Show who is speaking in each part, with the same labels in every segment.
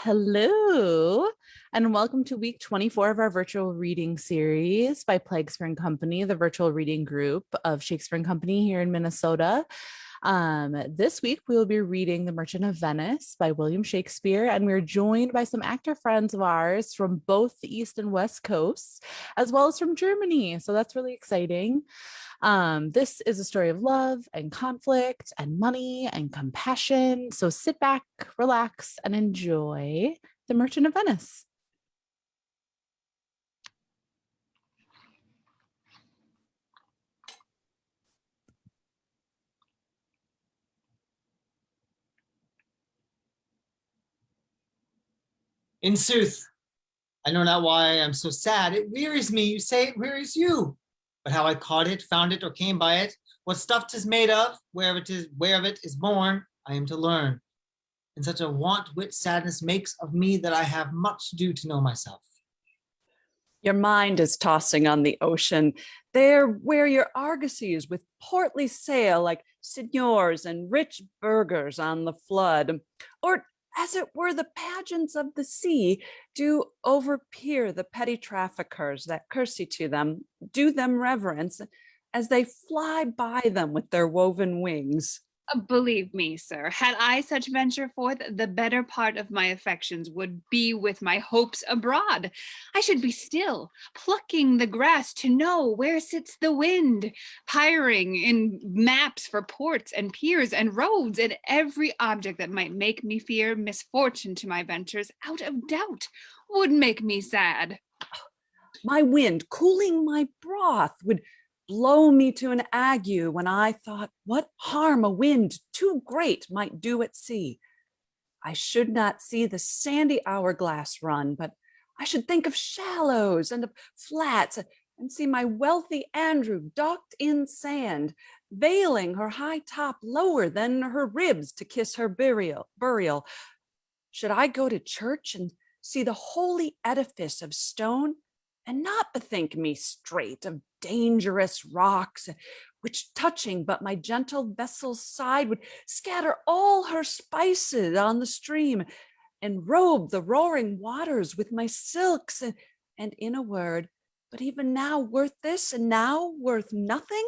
Speaker 1: Hello, and welcome to week 24 of our virtual reading series by Plaguespeare and Company, the virtual reading group of Shakespeare and Company here in Minnesota. This week, we will be reading The Merchant of Venice by William Shakespeare, and we're joined by some actor friends of ours from both the East and West Coasts, as well as from Germany. So that's really exciting. This is a story of love and conflict and money and compassion. So sit back, relax, and enjoy The Merchant of Venice.
Speaker 2: In sooth, I know not why I am so sad. It wearies me, you say it wearies you. But how I caught it, found it, or came by it, what stuff 'tis made of, where of it is born, I am to learn. And such a want wit sadness makes of me that I have much ado to know myself.
Speaker 3: Your mind is tossing on the ocean, there where your argosies with portly sail like signors and rich burghers on the flood, or as it were the pageants of the sea, do overpeer the petty traffickers that courtesy to them, do them reverence, as they fly by them with their woven wings.
Speaker 4: Believe me, sir, had I such venture forth, the better part of my affections would be with my hopes abroad. I should be still, plucking the grass to know where sits the wind, piring in maps for ports and piers and roads, and every object that might make me fear misfortune to my ventures, out of doubt, would make me sad.
Speaker 3: My wind, cooling my broth, would blow me to an ague when I thought what harm a wind too great might do at sea. I should not see the sandy hourglass run, but I should think of shallows and of flats, and see my wealthy Andrew docked in sand, veiling her high top lower than her ribs to kiss her burial. Should I go to church and see the holy edifice of stone, and not bethink me straight of dangerous rocks, which touching but my gentle vessel's side would scatter all her spices on the stream, and robe the roaring waters with my silks, and in a word, but even now worth this, and now worth nothing?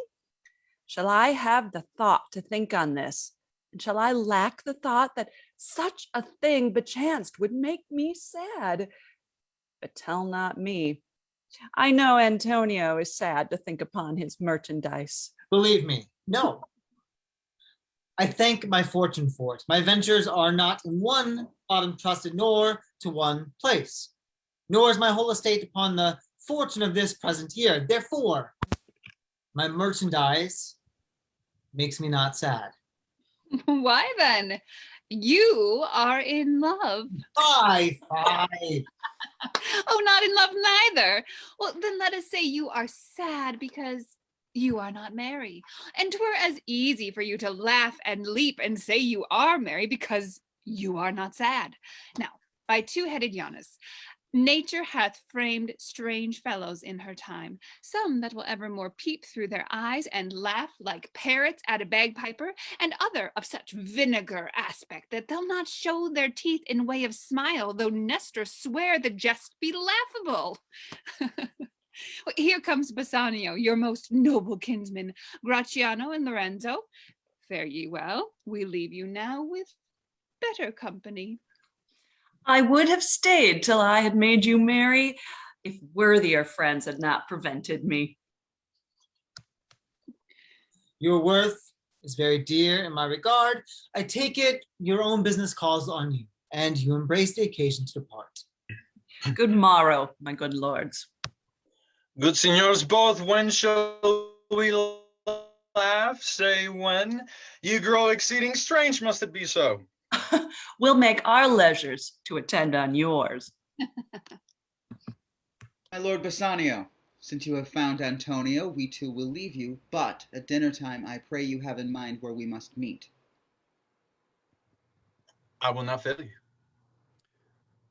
Speaker 3: Shall I have the thought to think on this, and shall I lack the thought that such a thing bechanced would make me sad? But tell not me. I know Antonio is sad to think upon his merchandise.
Speaker 2: Believe me, no. I thank my fortune for it. My ventures are not in one bottom trusted, nor to one place. Nor is my whole estate upon the fortune of this present year. Therefore, my merchandise makes me not sad.
Speaker 4: Why then? You are in love.
Speaker 2: Fie.
Speaker 4: Oh, not in love neither. Well, then let us say you are sad because you are not merry. And 'twere as easy for you to laugh and leap and say you are merry because you are not sad. Now, by two-headed Janus, nature hath framed strange fellows in her time, some that will evermore peep through their eyes and laugh like parrots at a bagpiper, and other of such vinegar aspect that they'll not show their teeth in way of smile, though Nestor swear the jest be laughable. Here comes Bassanio, your most noble kinsman, Gratiano and Lorenzo. Fare ye well. We leave you now with better company.
Speaker 3: I would have stayed till I had made you merry, if worthier friends had not prevented me.
Speaker 2: Your worth is very dear in my regard. I take it your own business calls on you, and you embrace the occasion to depart.
Speaker 3: Good morrow, my good lords.
Speaker 5: Good signors both, when shall we laugh? Say when. You grow exceeding strange, must it be so?
Speaker 3: We'll make our leisures to attend on yours.
Speaker 6: My lord Bassanio, since you have found Antonio, we too will leave you, but at dinner time I pray you have in mind where we must meet.
Speaker 5: I will not fail you.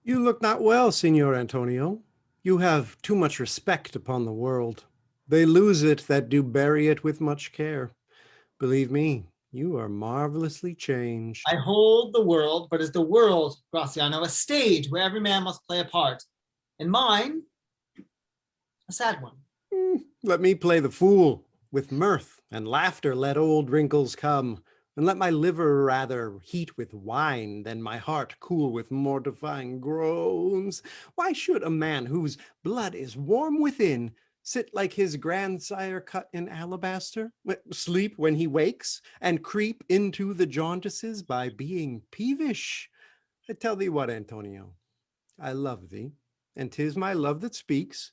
Speaker 7: You look not well, Signor Antonio. You have too much respect upon the world. They lose it that do bury it with much care. Believe me, You are marvelously changed.
Speaker 2: I hold the world, but is the world, Gratiano, a stage where every man must play a part, and mine, a sad one.
Speaker 7: Let me play the fool. With mirth and laughter let old wrinkles come, and let my liver rather heat with wine than my heart cool with mortifying groans. Why should a man whose blood is warm within sit like his grandsire cut in alabaster, sleep when he wakes, and creep into the jaundices by being peevish? I tell thee what, Antonio, I love thee, and 'tis my love that speaks.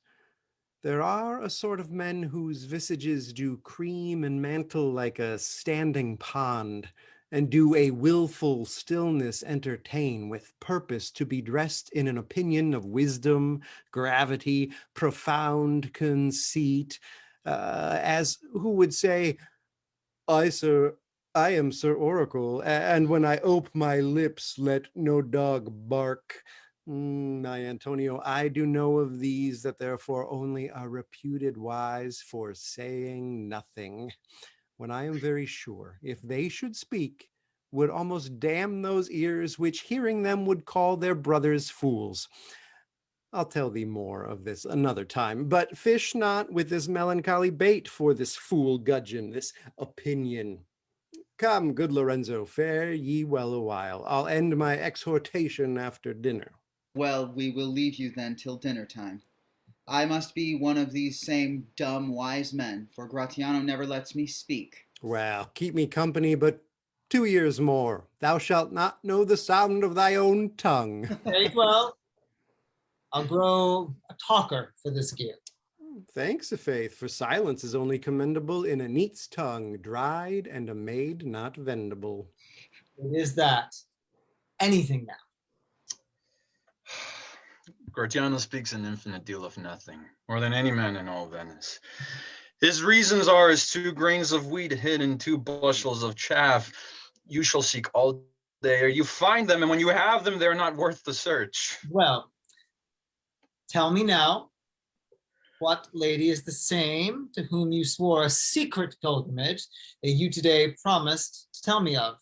Speaker 7: There are a sort of men whose visages do cream and mantle like a standing pond, and do a willful stillness entertain with purpose to be dressed in an opinion of wisdom, gravity, profound conceit, as who would say, I am Sir Oracle, and when I ope my lips, let no dog bark. My Antonio, I do know of these that therefore only are reputed wise for saying nothing, when I am very sure, if they should speak, would almost damn those ears which hearing them would call their brothers fools. I'll tell thee more of this another time, but fish not with this melancholy bait for this fool gudgeon, this opinion. Come, good Lorenzo, fare ye well a while. I'll end my exhortation after dinner.
Speaker 6: Well, we will leave you then till dinner time. I must be one of these same dumb wise men, for Gratiano never lets me speak.
Speaker 7: Well, keep me company but 2 years more. Thou shalt not know the sound of thy own tongue.
Speaker 2: Very well. I'll grow a talker for this gear.
Speaker 7: Thanks, Faith, for silence is only commendable in a neat's tongue, dried and a maid not vendible.
Speaker 2: It is that. Anything now.
Speaker 5: Gratiano speaks an infinite deal of nothing, more than any man in all Venice. His reasons are as 2 grains of wheat hid in 2 bushels of chaff. You shall seek all day, or you find them, and when you have them, they're not worth the search.
Speaker 2: Well, tell me now, what lady is the same to whom you swore a secret pilgrimage that you today promised to tell me of?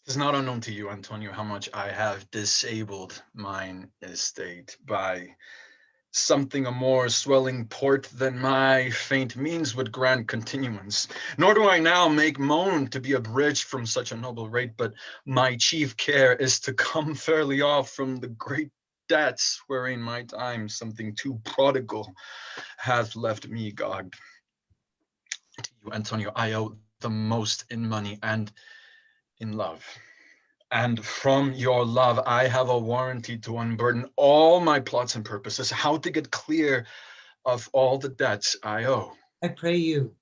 Speaker 5: It is not unknown to you, Antonio, how much I have disabled mine estate by something a more swelling port than my faint means would grant continuance. Nor do I now make moan to be abridged from such a noble rate, but my chief care is to come fairly off from the great debts wherein my time something too prodigal hath left me gogged. To you, Antonio, I owe the most in money and in love. And from your love, I have a warranty to unburden all my plots and purposes, how to get clear of all the debts I owe.
Speaker 2: I pray you,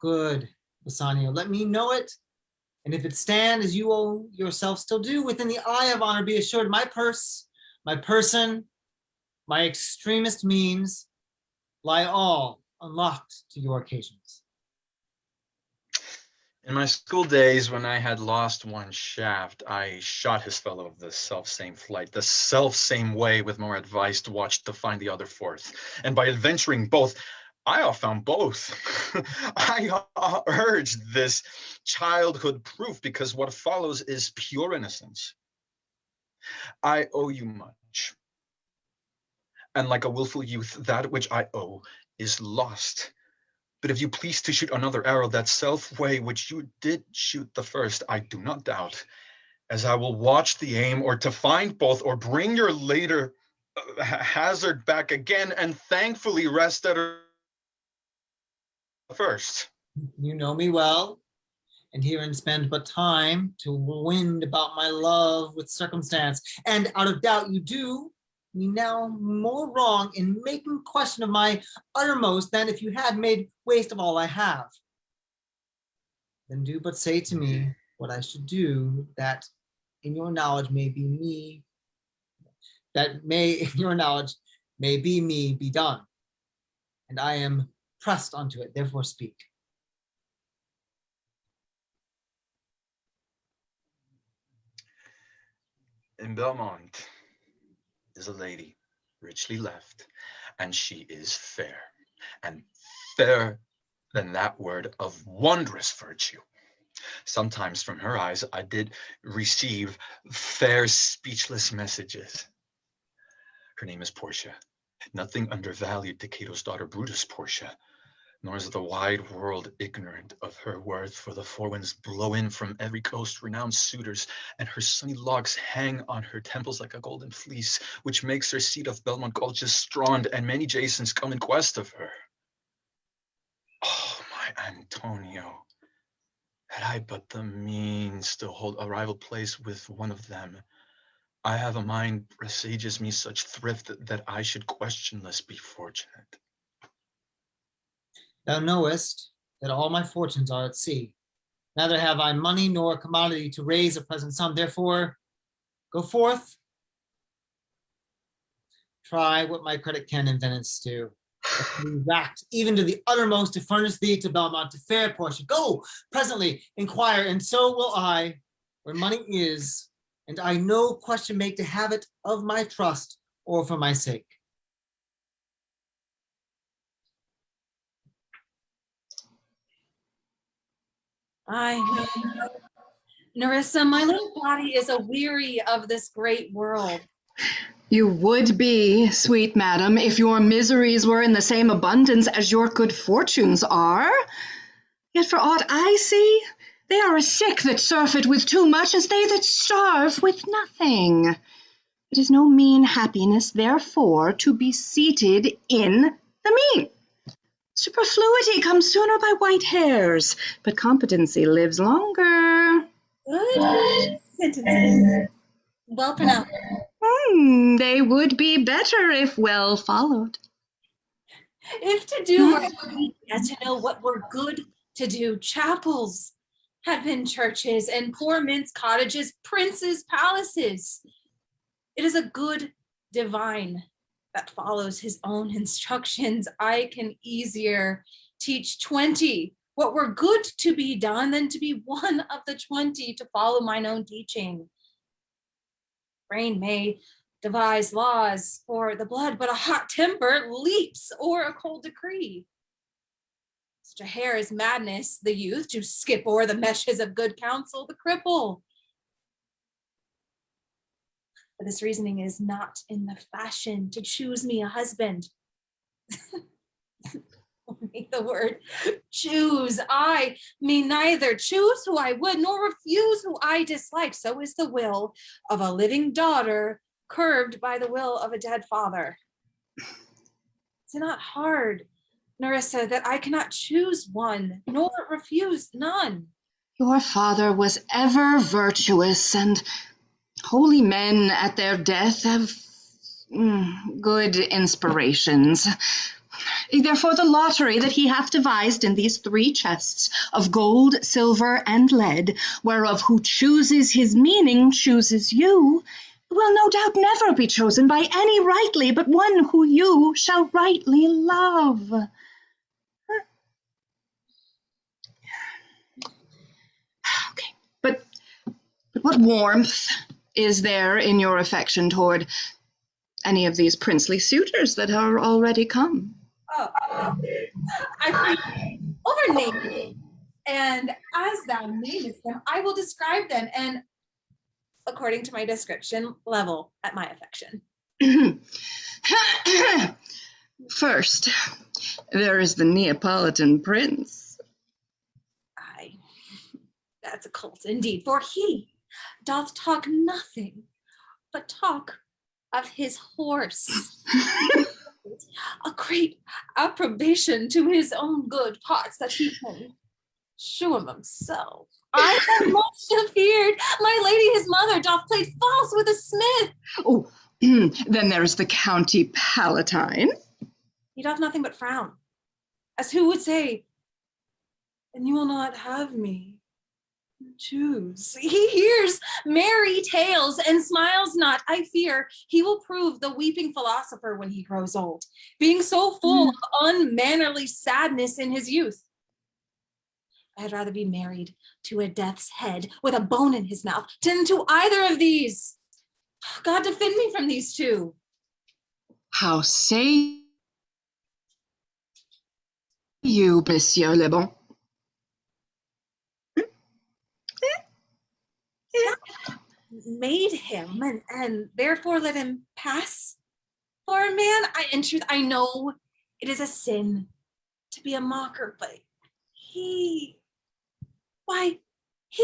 Speaker 2: good Bassanio, let me know it. And if it stand as you owe yourself still do, within the eye of honor, be assured my purse, my person, my extremest means lie all unlocked to your occasions.
Speaker 5: In my school days, when I had lost one shaft, I shot his fellow of the self-same flight, the self-same way, with more advice to watch to find the other forth. And by adventuring both, I found both. I urged this childhood proof, because what follows is pure innocence. I owe you much. And like a willful youth, that which I owe is lost. But if you please to shoot another arrow that self-way which you did shoot the first, I do not doubt, as I will watch the aim, or to find both, or bring your later hazard back again, and thankfully rest at her first.
Speaker 2: You know me well, and herein spend but time to wind about my love with circumstance, and out of doubt you do me now more wrong in making question of my uttermost than if you had made waste of all I have. Then do but say to me what I should do, that in your knowledge may be me, that may in your knowledge may be me be done. And I am pressed unto it, therefore speak.
Speaker 5: In Belmont is a lady, richly left, and she is fair, and fair than that word of wondrous virtue. Sometimes from her eyes I did receive fair speechless messages. Her name is Portia. Nothing undervalued to Cato's daughter Brutus, Portia, nor is the wide world ignorant of her worth, for the four winds blow in from every coast renowned suitors, and her sunny locks hang on her temples like a golden fleece, which makes her seat of Belmont Gulches strond, and many Jasons come in quest of her. Oh, my Antonio, had I but the means to hold a rival place with one of them, I have a mind presages me such thrift that I should questionless be fortunate.
Speaker 2: Thou knowest that all my fortunes are at sea. Neither have I money nor commodity to raise a present sum. Therefore, go forth, try what my credit can in Venice do. Racked even to the uttermost to furnish thee to Belmont, to fair Portia. Go presently, inquire, and so will I, where money is, and I no question make to have it of my trust or for my sake.
Speaker 8: Nerissa, my little body is aweary of this great world.
Speaker 9: You would be, sweet madam, if your miseries were in the same abundance as your good fortunes are. Yet for aught I see, they are as sick that surfeit with too much as they that starve with nothing. It is no mean happiness, therefore, to be seated in the mean. Superfluity comes sooner by white hairs, but competency lives longer.
Speaker 8: Good sentences. Well pronounced.
Speaker 9: They would be better if well followed.
Speaker 8: If to do right as to know what were good to do, chapels have been churches, and poor men's cottages, princes' palaces. It is a good divine that follows his own instructions. I can easier teach 20 what were good to be done than to be one of the 20 to follow mine own teaching. Brain may devise laws for the blood, but a hot temper leaps o'er a cold decree. Such a hair is madness, the youth, to skip o'er the meshes of good counsel, the cripple. But this reasoning is not in the fashion to choose me a husband. Only the word choose. I may neither choose who I would nor refuse who I dislike. So is the will of a living daughter curbed by the will of a dead father. Is it not hard, Nerissa, that I cannot choose one nor refuse none?
Speaker 9: Your father was ever virtuous, and holy men at their death have good inspirations. Therefore the lottery that he hath devised in these 3 chests of gold, silver, and lead, whereof who chooses his meaning chooses you, will no doubt never be chosen by any rightly, but one who you shall rightly love. Okay, but what warmth is there in your affection toward any of these princely suitors that are already come?
Speaker 8: Oh, I overname, and as thou namest them, I will describe them, and according to my description, level at my affection.
Speaker 9: First, there is the Neapolitan Prince.
Speaker 8: Aye, that's a cult indeed, for he doth talk nothing but talk of his horse. A great approbation to his own good parts that he can show him himself. I have much feared my lady his mother doth play false with a smith.
Speaker 9: Oh, then there's the County Palatine.
Speaker 8: He doth nothing but frown, as who would say, and you will not have me. Choose. He hears merry tales and smiles not. I fear he will prove the weeping philosopher when he grows old, being so full of unmannerly sadness in his youth. I had rather be married to a death's head with a bone in his mouth than to either of these. God defend me from these 2.
Speaker 9: How say You, Monsieur Le Bon.
Speaker 8: Made him and therefore let him pass for a man. In truth, I know it is a sin to be a mocker, but he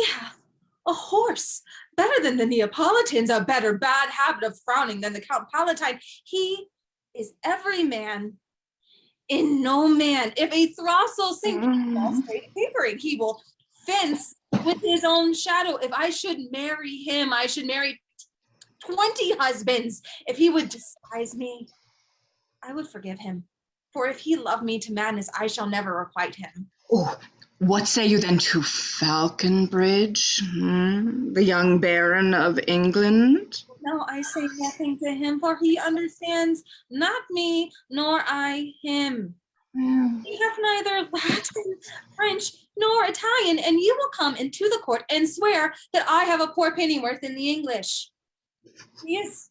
Speaker 8: hath a horse better than the Neapolitans, a better bad habit of frowning than the Count Palatine. He is every man in no man. If a throstle sink, straight papering, he will fence with his own shadow. If I should marry him, I should marry 20 husbands. If he would despise me, I would forgive him. For if he love me to madness, I shall never requite him.
Speaker 9: Oh, what say you then to Falconbridge, the young Baron of England?
Speaker 8: No, I say nothing to him, for he understands not me, nor I him. He hath neither Latin, French, nor Italian, and you will come into the court and swear that I have a poor pennyworth in the English. He is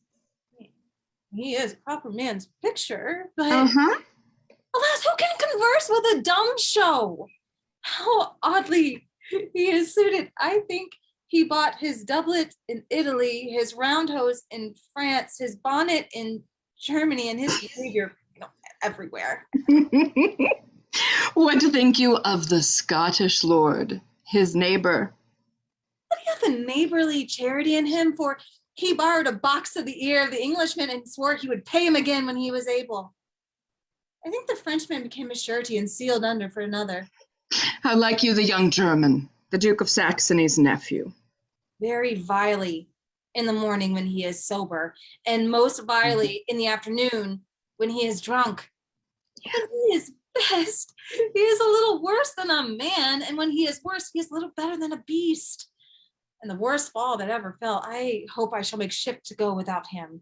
Speaker 8: proper man's picture, but alas, who can converse with a dumb show? How oddly he is suited. I think he bought his doublet in Italy, his round hose in France, his bonnet in Germany, and his behavior everywhere.
Speaker 9: What think you of the Scottish lord, his neighbor?
Speaker 8: But he hath a neighborly charity in him, for he borrowed a box of the ear of the Englishman and swore he would pay him again when he was able. I think the Frenchman became a surety and sealed under for another.
Speaker 9: How like you the young German, the Duke of Saxony's nephew?
Speaker 8: Very vilely in the morning when he is sober, and most vilely in the afternoon when he is drunk. When he is best, he is a little worse than a man, and when he is worse, he is a little better than a beast. And the worst fall that ever fell, I hope I shall make shift to go without him.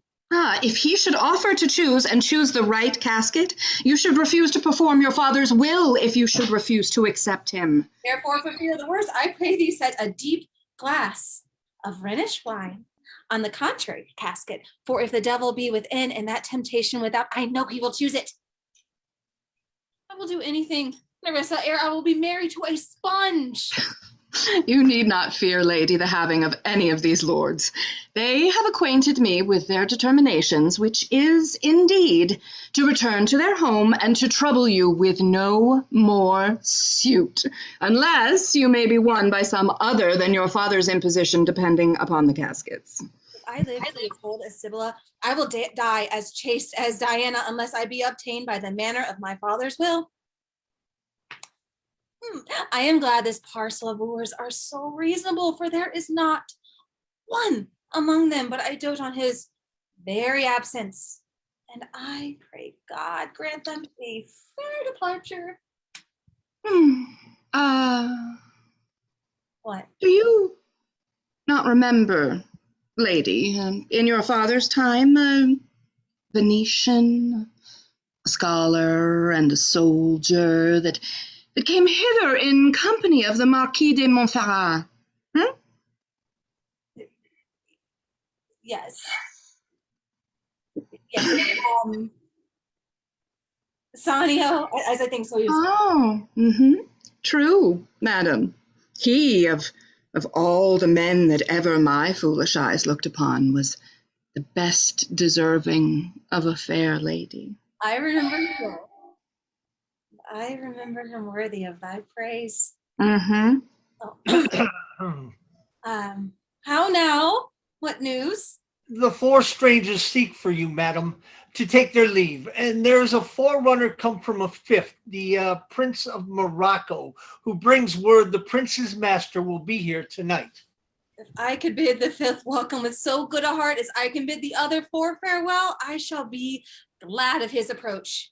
Speaker 9: If he should offer to choose and choose the right casket, you should refuse to perform your father's will if you should refuse to accept him.
Speaker 8: Therefore, for fear of the worst, I pray thee set a deep glass of Rhenish wine on the contrary casket, for if the devil be within and that temptation without, I know he will choose it. I will do anything, Nerissa, ere I will be married to a sponge.
Speaker 9: You need not fear, lady, the having of any of these lords. They have acquainted me with their determinations, which is, indeed, to return to their home and to trouble you with no more suit, unless you may be won by some other than your father's imposition, depending upon the caskets.
Speaker 8: If I live to be as old as Sibylla, I will die as chaste as Diana, unless I be obtained by the manner of my father's will. I am glad this parcel of wooers are so reasonable, for there is not one among them, but I dote on his very absence, and I pray God grant them a fair departure. What?
Speaker 9: Do you not remember, lady, in your father's time, a Venetian, a scholar and a soldier that came hither in company of the Marquis de Montferrat?
Speaker 8: Yes. Yes. Bassanio, as I think so.
Speaker 9: True, madam. He, of all the men that ever my foolish eyes looked upon, was the best deserving of a fair lady.
Speaker 8: I remember him. I remember him worthy of thy praise.
Speaker 9: Mm-hmm.
Speaker 8: How now? What news?
Speaker 10: The four strangers seek for you, madam, to take their leave, and there is a forerunner come from a fifth, the Prince of Morocco, who brings word the prince's master will be here tonight.
Speaker 8: If I could bid the fifth welcome with so good a heart as I can bid the other four farewell, I shall be glad of his approach.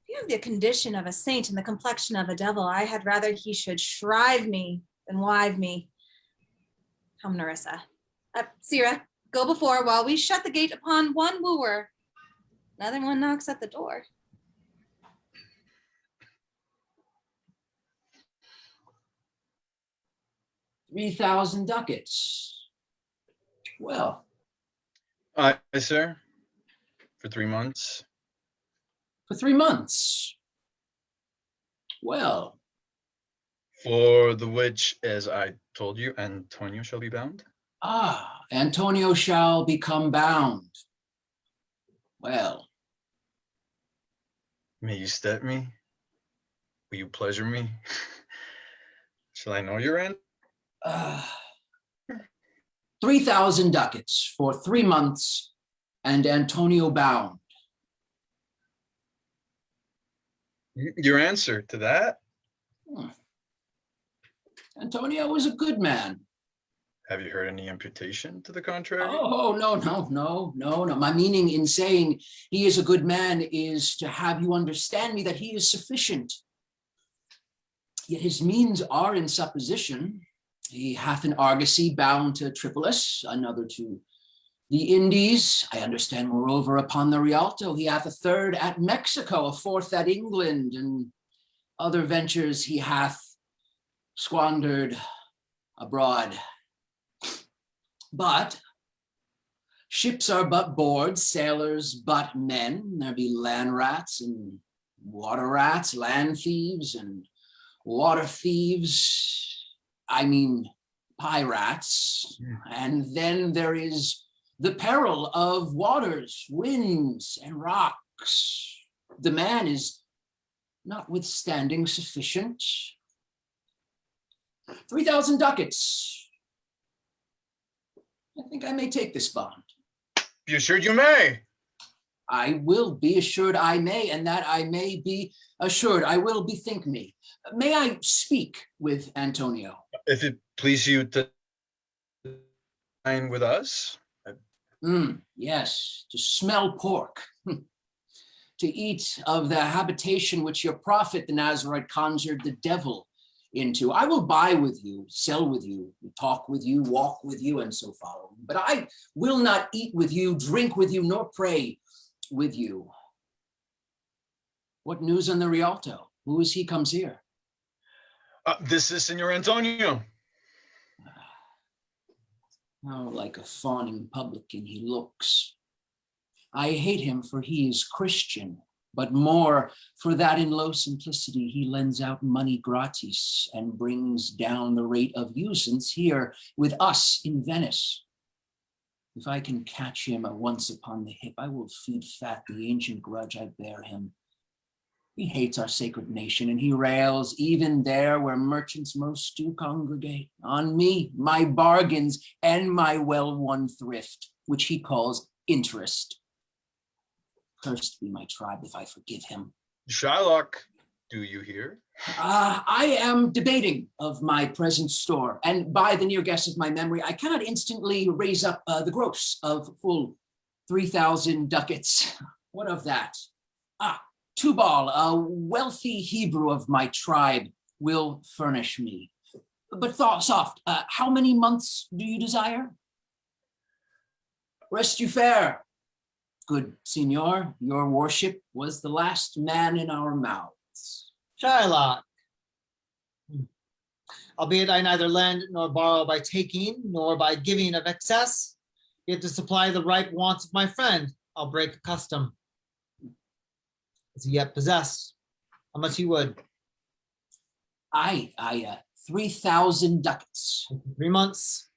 Speaker 8: If you have the condition of a saint and the complexion of a devil, I had rather he should shrive me than wive me. Come, Nerissa. Sara, go before while we shut the gate upon one wooer. Another one knocks at the door.
Speaker 11: $3,000 ducats. Well.
Speaker 5: Aye, sir. For 3 months.
Speaker 11: For 3 months. Well,
Speaker 5: For the which, as I told you, Antonio shall be bound.
Speaker 11: Antonio shall become bound. Well,
Speaker 5: May you step me? Will you pleasure me? Shall I know your end?
Speaker 11: 3,000 ducats for 3 months and Antonio bound.
Speaker 5: Your answer to that?
Speaker 11: Antonio was a good man.
Speaker 5: Have you heard any imputation to the contrary?
Speaker 11: Oh, no. My meaning in saying he is a good man is to have you understand me that he is sufficient. Yet his means are in supposition. He hath an argosy bound to Tripolis, another to the Indies. I understand, moreover, upon the Rialto. He hath a third at Mexico, a fourth at England, and other ventures he hath squandered abroad. But ships are but boards, sailors but men. There be land rats and water rats, land thieves and water thieves. I mean, pirates. And then there is the peril of waters, winds, and rocks. The man is notwithstanding sufficient. 3,000 ducats. I think I may take this bond.
Speaker 5: Be assured you may.
Speaker 11: I will be assured I may, and that I may be assured I will bethink me. May I speak with Antonio?
Speaker 5: If it please you to dine with us.
Speaker 11: Yes, to smell pork, to eat of the habitation which your prophet, the Nazarite, conjured the devil into. I will buy with you, sell with you, talk with you, walk with you, and so follow. But I will not eat with you, drink with you, nor pray with you. What news on the Rialto? Who is he comes here?
Speaker 5: This is Senor Antonio.
Speaker 11: How like a fawning publican he looks. I hate him for he is Christian, but more for that in low simplicity he lends out money gratis and brings down the rate of usance here with us in Venice. If I can catch him at once upon the hip, I will feed fat the ancient grudge I bear him. He hates our sacred nation, and he rails even there where merchants most do congregate on me, my bargains, and my well-won thrift, which he calls interest. Cursed be my tribe if I forgive him.
Speaker 5: Shylock, do you hear?
Speaker 11: I am debating of my present store, and by the near guess of my memory, I cannot instantly raise up the gross of full 3,000 ducats. What of that? Tubal, a wealthy Hebrew of my tribe, will furnish me. But soft, how many months do you desire? Rest you fair, good signor. Your worship was the last man in our mouths.
Speaker 2: Shylock. Albeit I neither lend nor borrow by taking, nor by giving of excess, yet to supply the ripe wants of my friend, I'll break a custom. Is he yet possessed? How much he would?
Speaker 11: 3,000 ducats.
Speaker 2: 3 months.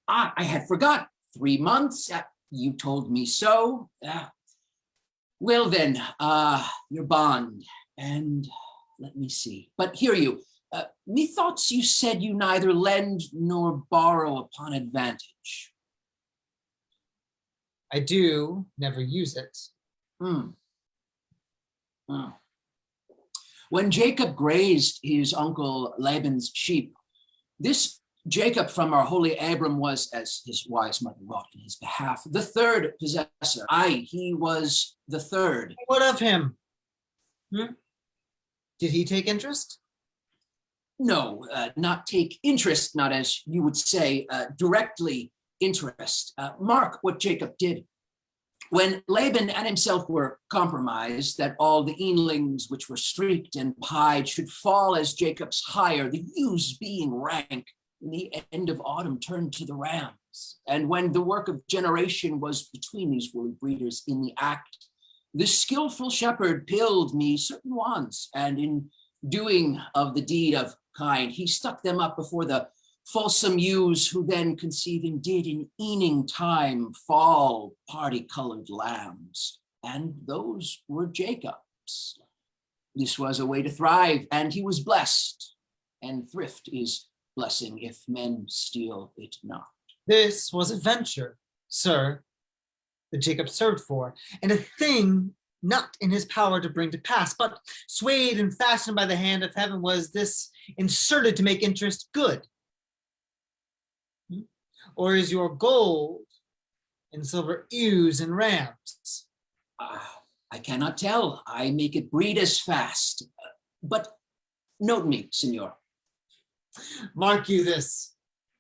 Speaker 11: I had forgot. 3 months. You told me so. Well then, your bond. And let me see. But hear you. Methoughts you said you neither lend nor borrow upon advantage.
Speaker 2: I do never use it.
Speaker 11: When Jacob grazed his uncle Laban's sheep, this Jacob from our holy Abram was, as his wise mother wrought in his behalf, the third possessor. He was the third.
Speaker 2: What of him? Did he take interest?
Speaker 11: No, not take interest, not as you would say, directly interest. Mark what Jacob did. When Laban and himself were compromised, that all the eanlings which were streaked and pied should fall as Jacob's hire, the ewes being rank, in the end of autumn turned to the rams. And when the work of generation was between these woolly breeders in the act, The skillful shepherd pilled me certain wants, and in doing of the deed of kind, he stuck them up before the fulsome ewes, who then conceiving did in eaning time fall party-colored lambs, and those were Jacob's. This was a way to thrive, and he was blessed, and thrift is blessing if men steal it not.
Speaker 2: This was a venture, sir, that Jacob served for, and a thing not in his power to bring to pass, but swayed and fastened by the hand of heaven was this inserted to make interest good. Or is your gold and silver ewes and rams?
Speaker 11: I cannot tell. I make it breed as fast. But note me, Signor.
Speaker 2: Mark you this,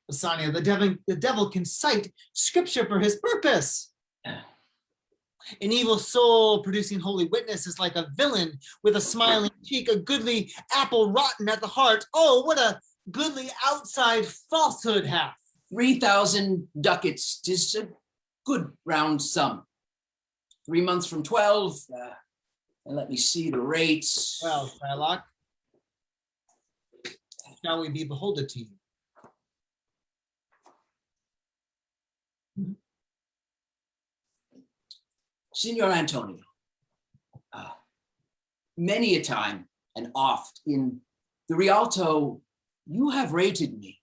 Speaker 2: Bassanio, the devil can cite scripture for his purpose. An evil soul producing holy witness is like a villain with a smiling cheek, a goodly apple rotten at the heart. Oh, what a goodly outside falsehood hath.
Speaker 11: 3,000 ducats, 'tis a good round sum. 3 months from 12, and let me see the rates.
Speaker 2: Well, Shylock, shall we be beholden to you?
Speaker 11: Signor Antonio, many a time and oft in the Rialto, you have rated me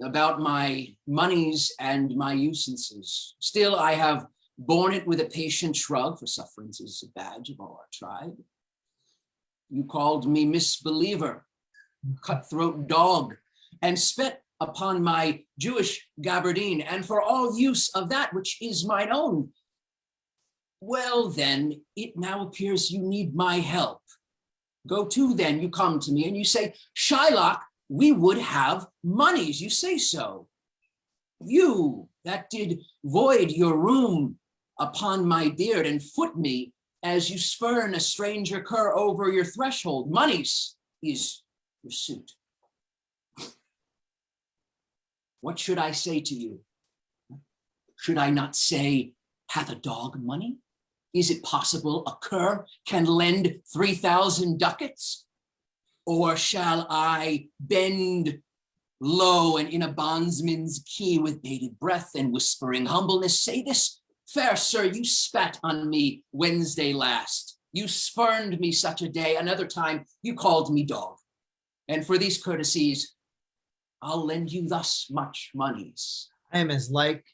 Speaker 11: about my monies and my usances. Still, I have borne it with a patient shrug, for sufferance is a badge of all our tribe. You called me misbeliever, cutthroat dog, and spit upon my Jewish gabardine, and for all use of that which is mine own. Well, then, it now appears you need my help. Go to, then, you come to me and you say, Shylock, we would have monies, you say so. You that did void your room upon my beard and foot me as you spurn a stranger cur over your threshold. Monies is your suit. What should I say to you? Should I not say, hath a dog money? Is it possible a cur can lend 3,000 ducats? Or shall I bend low and in a bondsman's key with bated breath and whispering humbleness say this? Fair sir, you spat on me Wednesday last. You spurned me such a day. Another time you called me dog. And for these courtesies, I'll lend you thus much monies.
Speaker 2: I am as like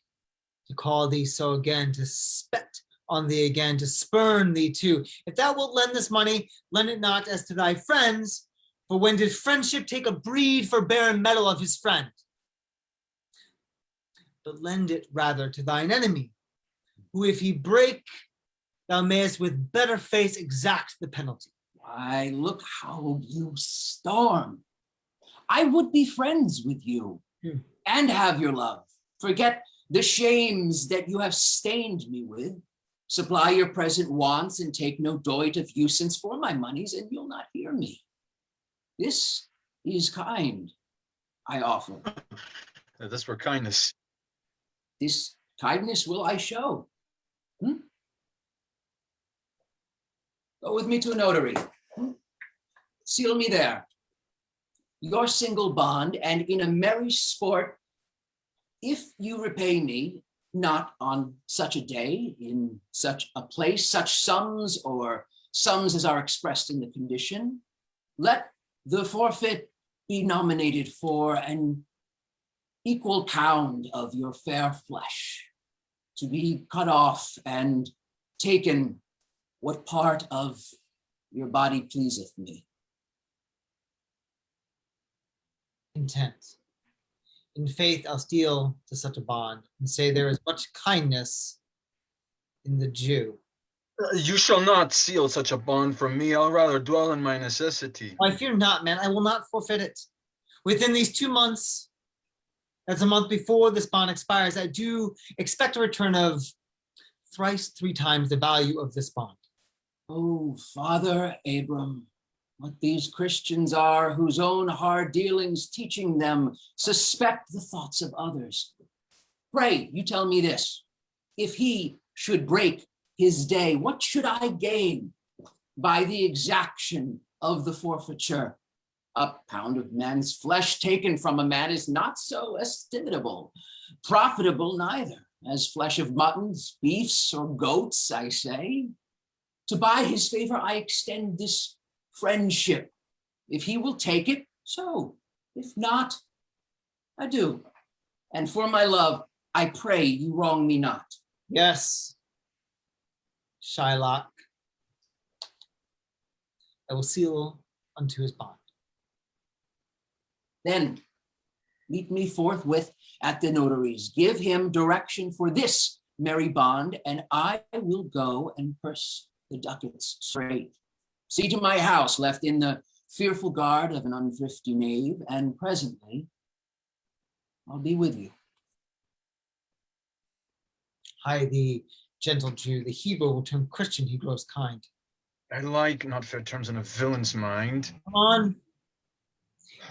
Speaker 2: to call thee so again, to spit on thee again, to spurn thee too. If thou wilt lend this money, lend it not as to thy friends, for when did friendship take a breed for barren metal of his friend? But lend it rather to thine enemy, who if he break, thou mayest with better face exact the penalty.
Speaker 11: Why, look how you storm. I would be friends with you and have your love. Forget the shames that you have stained me with. Supply your present wants and take no doit of usance for my monies, and you'll not hear me. This is kind, I offer.
Speaker 5: This were kindness.
Speaker 11: This kindness will I show. Go with me to a notary. Seal me there. Your single bond, and in a merry sport, if you repay me, not on such a day, in such a place, such sums or sums as are expressed in the condition, let the forfeit be nominated for an equal pound of your fair flesh, to be cut off and taken what part of your body pleaseth me.
Speaker 2: Content. In faith, I'll steal to such a bond and say there is much kindness in the Jew.
Speaker 5: You shall not seal such a bond from me. I'll rather dwell in my necessity.
Speaker 2: I fear not, man. I will not forfeit it. Within these 2 months, that's a month before this bond expires, I do expect a return of thrice 3 times the value of this bond.
Speaker 11: Oh, Father Abram, what these Christians are, whose own hard dealings teaching them suspect the thoughts of others. Pray, you tell me this. If he should break his day, what should I gain by the exaction of the forfeiture? A pound of man's flesh taken from a man is not so estimable, profitable neither, as flesh of muttons, beefs, or goats, I say. To buy his favor I extend this friendship. If he will take it, so. If not, adieu. And for my love, I pray you wrong me not.
Speaker 2: Yes, Shylock. I will seal unto his bond.
Speaker 11: Then meet me forthwith at the notary's. Give him direction for this merry bond, and I will go and purse the ducats straight. See to my house, left in the fearful guard of an unthrifty knave, and presently I'll be with you.
Speaker 2: Hi, the gentle Jew, the Hebrew will turn Christian, he grows kind.
Speaker 5: I like not fair terms in a villain's mind.
Speaker 2: Come on.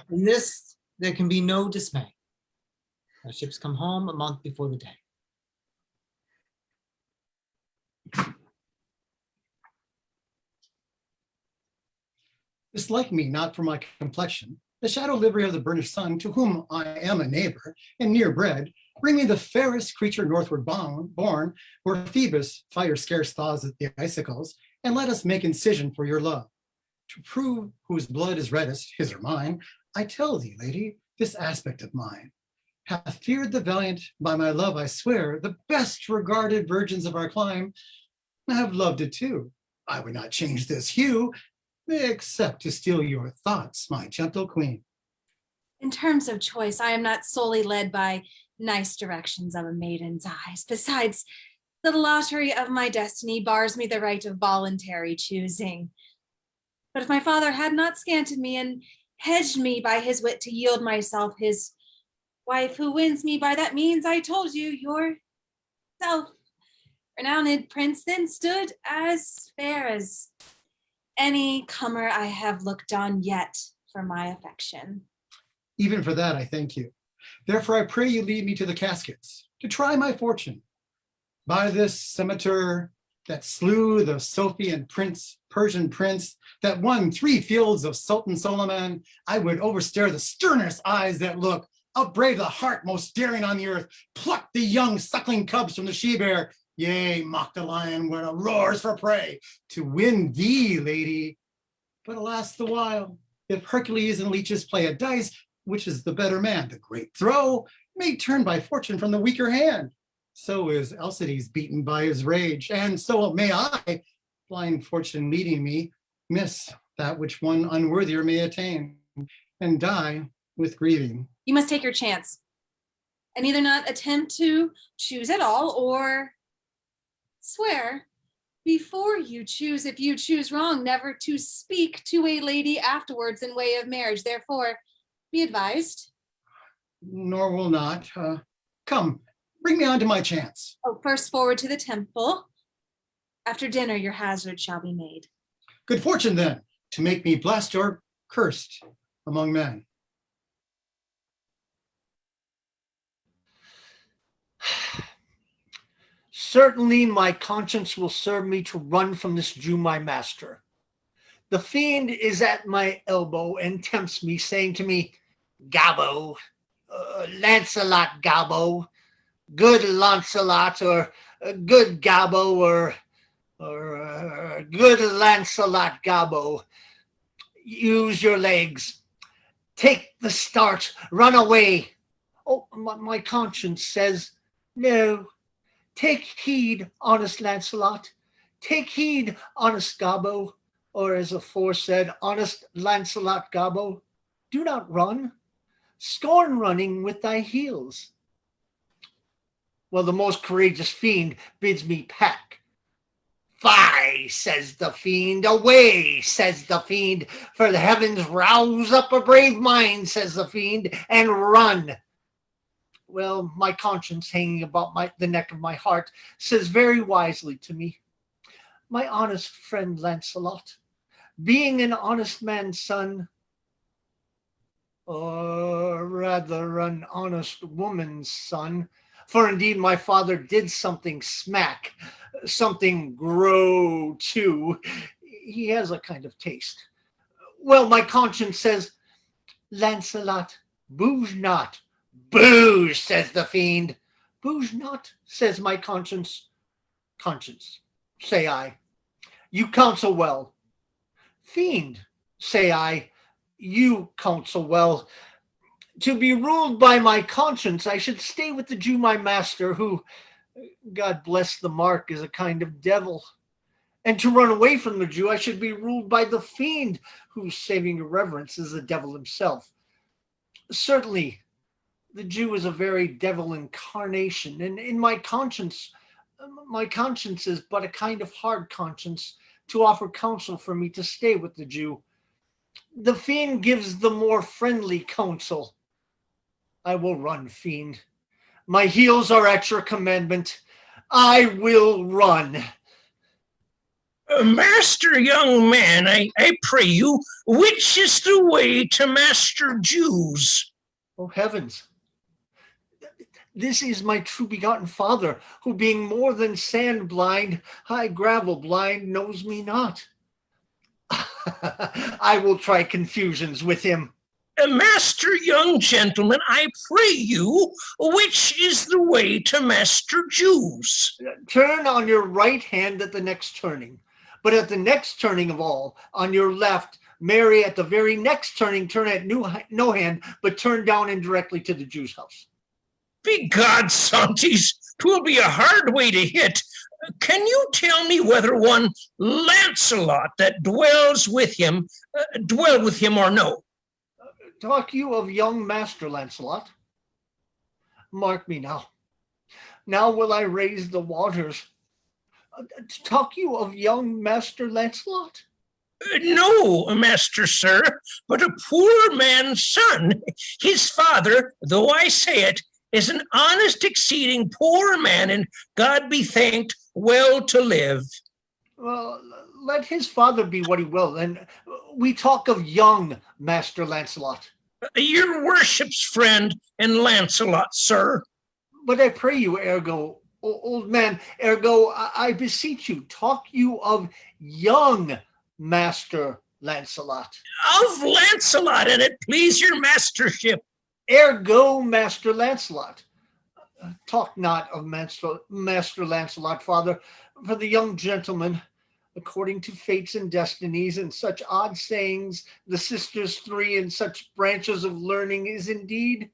Speaker 2: In this, there can be no dismay. Our ships come home a month before the day.
Speaker 12: Dislike me not for my complexion, the shadow livery of the burnished sun, to whom I am a neighbor and near bred. Bring me the fairest creature northward born, where Phoebus' fire scarce thaws at the icicles, and let us make incision for your love. To prove whose blood is reddest, his or mine, I tell thee, lady, this aspect of mine. Hath feared the valiant, by my love I swear, the best regarded virgins of our clime. I have loved it too. I would not change this hue, except to steal your thoughts, my gentle queen.
Speaker 8: In terms of choice, I am not solely led by nice directions of a maiden's eyes. Besides, the lottery of my destiny bars me the right of voluntary choosing. But if my father had not scanted me and hedged me by his wit to yield myself his wife, who wins me by that means, I told you, yourself, renowned prince, then stood as fair as any comer I have looked on yet for my affection.
Speaker 12: Even for that I thank you. Therefore I pray you lead me to the caskets, to try my fortune. By this scimitar that slew the Sophian prince, Persian prince, that won 3 fields of Sultan Suleiman, I would overstare the sternest eyes that look, outbrave the heart most daring on the earth, pluck the young suckling cubs from the she-bear, yea, mock the lion when it roars for prey, to win thee, lady. But alas the while, if Hercules and leeches play at dice, which is the better man, the great throw may turn by fortune from the weaker hand. So is Alcides beaten by his rage, and so may I, blind fortune leading me, miss that which one unworthier may attain, and die with grieving.
Speaker 8: You must take your chance, and either not attempt to choose at all, or swear before you choose, if you choose wrong, never to speak to a lady afterwards in way of marriage. Therefore, be advised.
Speaker 12: Nor will not. Come, bring me on to my chance.
Speaker 8: Oh, first forward to the temple. After dinner, your hazard shall be made.
Speaker 12: Good fortune then, to make me blessed or cursed among men.
Speaker 10: Certainly my conscience will serve me to run from this Jew, my master. The fiend is at my elbow and tempts me, saying to me, Gobbo, Lancelot Gobbo, good Lancelot, or good Gobbo, or good Lancelot Gobbo. Use your legs. Take the start. Run away. Oh, my conscience says, no. Take heed, honest Lancelot. Take heed, honest Gobbo, or as aforesaid, honest Lancelot Gobbo. Do not run. Scorn running with thy heels. Well, the most courageous fiend bids me pack. Fie, says the fiend. Away, says the fiend. For the heavens rouse up a brave mind, says the fiend, and run. Well, my conscience hanging about the neck of my heart says very wisely to me, my honest friend Lancelot, being an honest man's son, or rather an honest woman's son, for indeed my father did something smack, something grow too. He has a kind of taste. Well, my conscience says, Lancelot, bouge not. Bouge, says the fiend. Bouge not, says my conscience. Conscience, say I, you counsel well. Fiend, say I, you counsel well. To be ruled by my conscience, I should stay with the Jew, my master, who, God bless the mark, is a kind of devil. And to run away from the Jew, I should be ruled by the fiend, whose saving irreverence is the devil himself. Certainly, the Jew is a very devil incarnation, and in my conscience is but a kind of hard conscience to offer counsel for me to stay with the Jew. The fiend gives the more friendly counsel. I will run, fiend. My heels are at your commandment. I will run.
Speaker 13: Master, young man, I pray you, which is the way to Master Jews?
Speaker 10: Oh, heavens. This is my true begotten father, who being more than sand blind, high gravel blind, knows me not. I will try confusions with him.
Speaker 13: Master, young gentleman, I pray you, which is the way to Master Jews?
Speaker 10: Turn on your right hand at the next turning, but at the next turning of all, on your left, marry at the very next turning, turn at no hand, but turn down indirectly to the Jew's house.
Speaker 13: Begod, Santis, 'twill be a hard way to hit. Can you tell me whether one Lancelot that dwell with him or no?
Speaker 10: Talk you of young Master Lancelot? Mark me now. Now will I raise the waters. Talk you of young Master Lancelot?
Speaker 13: No, master, sir, but a poor man's son. His father, though I say it, is an honest, exceeding poor man, and God be thanked, well to live.
Speaker 10: Well, let his father be what he will, and we talk of young Master Lancelot.
Speaker 13: Your worship's friend and Lancelot, sir.
Speaker 10: But I pray you, ergo, old man, ergo, I beseech you, talk you of young Master Lancelot.
Speaker 13: Of Lancelot, and it please your mastership.
Speaker 10: Ergo, Master Lancelot. Talk not of Master Lancelot, father, for the young gentleman, according to fates and destinies and such odd sayings, the sisters three and such branches of learning is indeed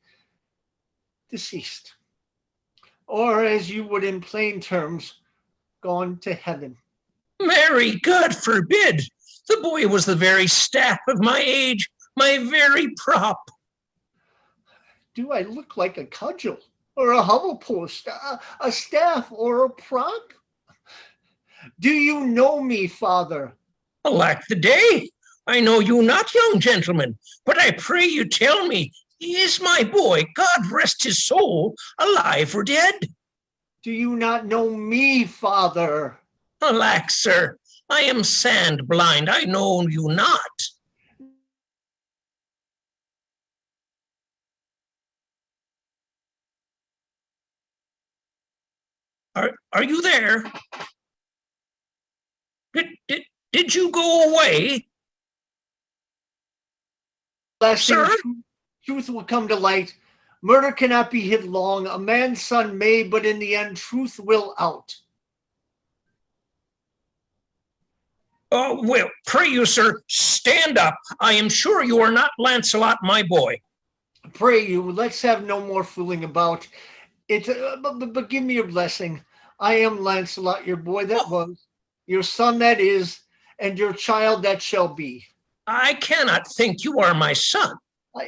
Speaker 10: deceased. Or, as you would in plain terms, gone to heaven.
Speaker 13: Mary, God forbid. The boy was the very staff of my age, my very prop.
Speaker 10: Do I look like a cudgel or a hovel post, a staff or a prop? Do you know me, father?
Speaker 13: Alack the day, I know you not, young gentleman, but I pray you tell me, is my boy, God rest his soul, alive or dead?
Speaker 10: Do you not know me, father?
Speaker 13: Alack, sir, I am sand blind, I know you not. Are you there? Did you go away?
Speaker 10: Sir? Truth will come to light. Murder cannot be hid long. A man's son may, but in the end, truth will out.
Speaker 13: Well, pray you, sir, stand up. I am sure you are not Lancelot, my boy.
Speaker 10: Pray you, let's have no more fooling about. But give me your blessing. I am Lancelot, your boy that was, your son that is, and your child that shall be.
Speaker 13: I cannot think you are my son.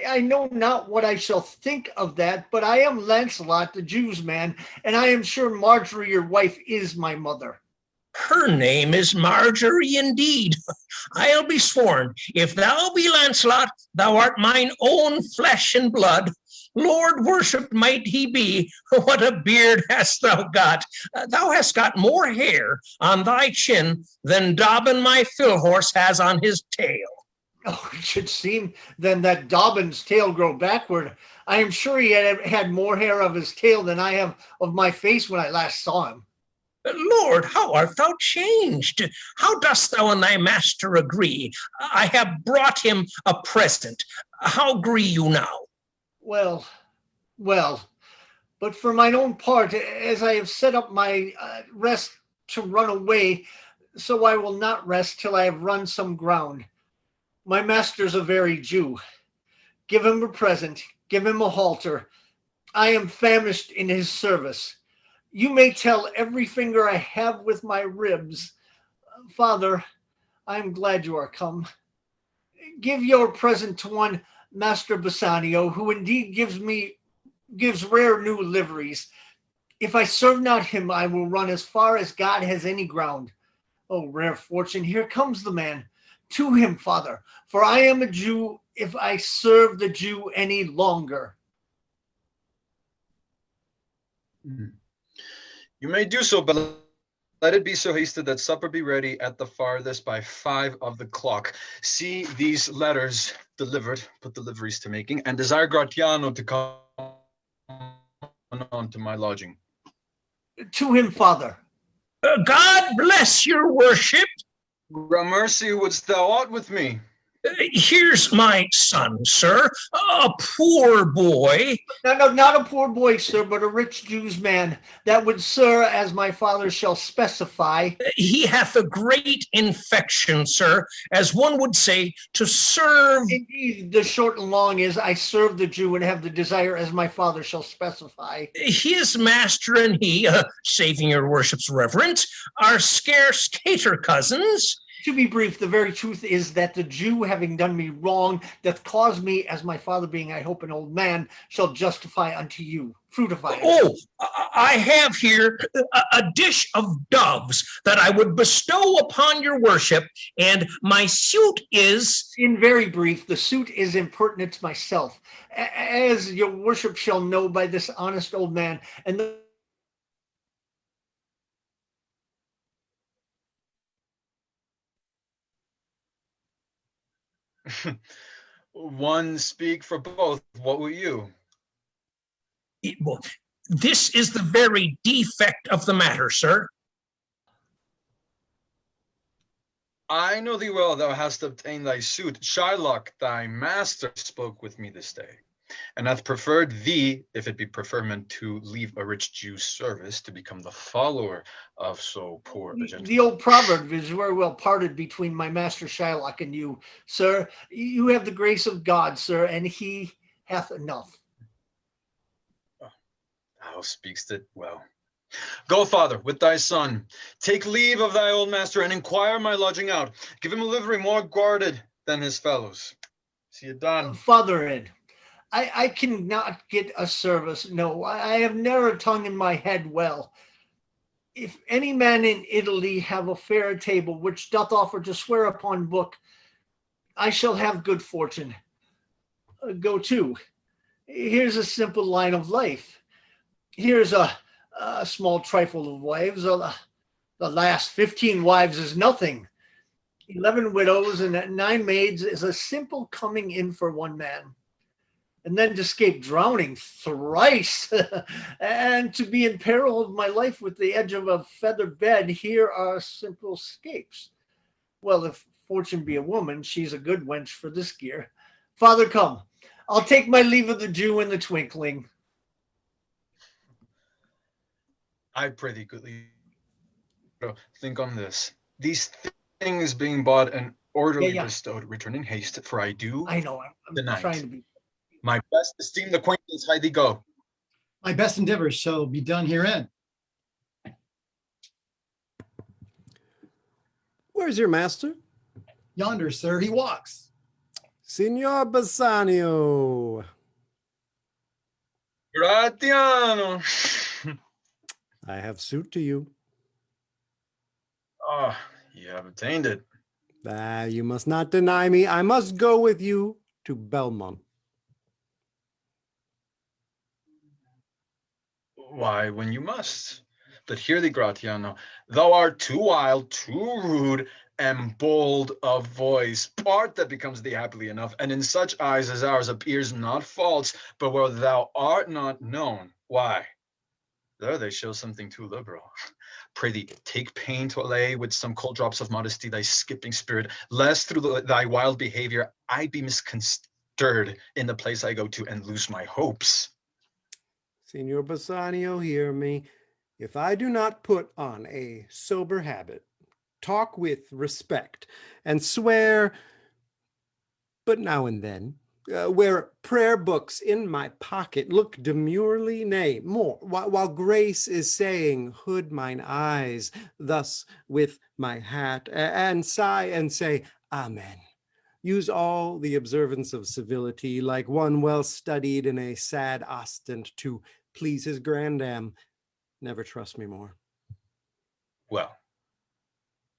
Speaker 10: I know not what I shall think of that, but I am Lancelot, the Jew's man, and I am sure Marjorie, your wife, is my mother.
Speaker 13: Her name is Marjorie indeed. I'll be sworn, if thou be Lancelot, thou art mine own flesh and blood. Lord worshipped might he be, what a beard hast thou got. Thou hast got more hair on thy chin than Dobbin my fill horse has on his tail.
Speaker 10: Oh, it should seem then that Dobbin's tail grow backward. I am sure he had more hair of his tail than I have of my face when I last saw him.
Speaker 13: Lord, how art thou changed? How dost thou and thy master agree? I have brought him a present. How agree you now?
Speaker 10: Well, but for mine own part, as I have set up my rest to run away, so I will not rest till I have run some ground. My master's a very Jew. Give him a present, give him a halter. I am famished in his service. You may tell every finger I have with my ribs. Father, I am glad you are come. Give your present to one Master Bassanio, who indeed gives rare new liveries. If I serve not him, I will run as far as God has any ground. Oh, rare fortune, here comes the man. To him, Father, for I am a Jew if I serve the Jew any longer.
Speaker 5: You may do so, but let it be so hasted that supper be ready at the farthest by 5 of the clock. See these letters delivered, put deliveries to making, and desire Gratiano to come on to my lodging.
Speaker 10: To him, Father.
Speaker 13: God bless your worship.
Speaker 5: Gramercy, wouldst thou aught with me?
Speaker 13: Here's my son, sir, a poor boy.
Speaker 10: No, not a poor boy, sir, but a rich Jew's man. That would, sir, as my father shall specify.
Speaker 13: He hath a great infection, sir, as one would say, to serve.
Speaker 10: Indeed, the short and long is, I serve the Jew and have the desire as my father shall specify.
Speaker 13: His master and he, saving your worship's reverence, are scarce cater cousins.
Speaker 10: To be brief, the very truth is that the Jew, having done me wrong, doth cause me, as my father being, I hope, an old man, shall justify unto you, fruitify.
Speaker 13: Oh, I have here a dish of doves that I would bestow upon your worship, and my suit is...
Speaker 10: In very brief, the suit is impertinence myself, as your worship shall know by this honest old man, and the
Speaker 5: One speak for both. What will you?
Speaker 13: Well, this is the very defect of the matter, sir.
Speaker 5: I know thee well, thou hast obtained thy suit. Shylock, thy master, spoke with me this day, and hath preferred thee, if it be preferment to leave a rich Jew's service, to become the follower of so poor a gentleman.
Speaker 10: The old proverb is very well parted between my master Shylock and you, sir. You have the grace of God, sir, and he hath enough.
Speaker 5: Oh, thou speakst it well. Go, father, with thy son. Take leave of thy old master and inquire my lodging out. Give him a livery more guarded than his fellows. See it done.
Speaker 10: Father Ed, I cannot get a service. No, I have ne'er a tongue in my head well. If any man in Italy have a fair table which doth offer to swear upon book, I shall have good fortune. Go to. Here's a simple line of life. Here's a small trifle of wives. The last 15 wives is nothing. 11 widows and 9 maids is a simple coming in for one man. And then to escape drowning thrice, and to be in peril of my life with the edge of a feather bed, here are simple escapes. Well, if fortune be a woman, she's a good wench for this gear. Father, come. I'll take my leave of the Jew in the twinkling.
Speaker 5: I pray thee, goodly, think on this. These things being bought and orderly bestowed, return in haste, for I do.
Speaker 10: I know, I'm trying to be.
Speaker 5: My best esteemed acquaintance, hie thee go.
Speaker 12: My best endeavors shall be done herein.
Speaker 7: Where's your master?
Speaker 12: Yonder, sir, he walks.
Speaker 7: Signor Bassanio.
Speaker 5: Gratiano.
Speaker 7: I have suit to you.
Speaker 5: Oh, you have obtained it.
Speaker 7: You must not deny me. I must go with you to Belmont.
Speaker 5: Why, when you must. But hear thee, Gratiano, thou art too wild, too rude, am bold of voice, part that becomes thee happily enough, and in such eyes as ours appears not false, but where thou art not known, why, there they show something too liberal. Pray thee, take pain to allay with some cold drops of modesty thy skipping spirit, lest through thy wild behavior I be misconstrued in the place I go to and lose my hopes.
Speaker 7: Signor Bassanio, hear me. If I do not put on a sober habit, talk with respect, and swear, but now and then, wear prayer books in my pocket, look demurely, nay, more, while grace is saying, hood mine eyes, thus with my hat, and sigh and say, Amen. Use all the observance of civility, like one well studied in a sad ostent to please his grandam. Never trust me more.
Speaker 5: Well,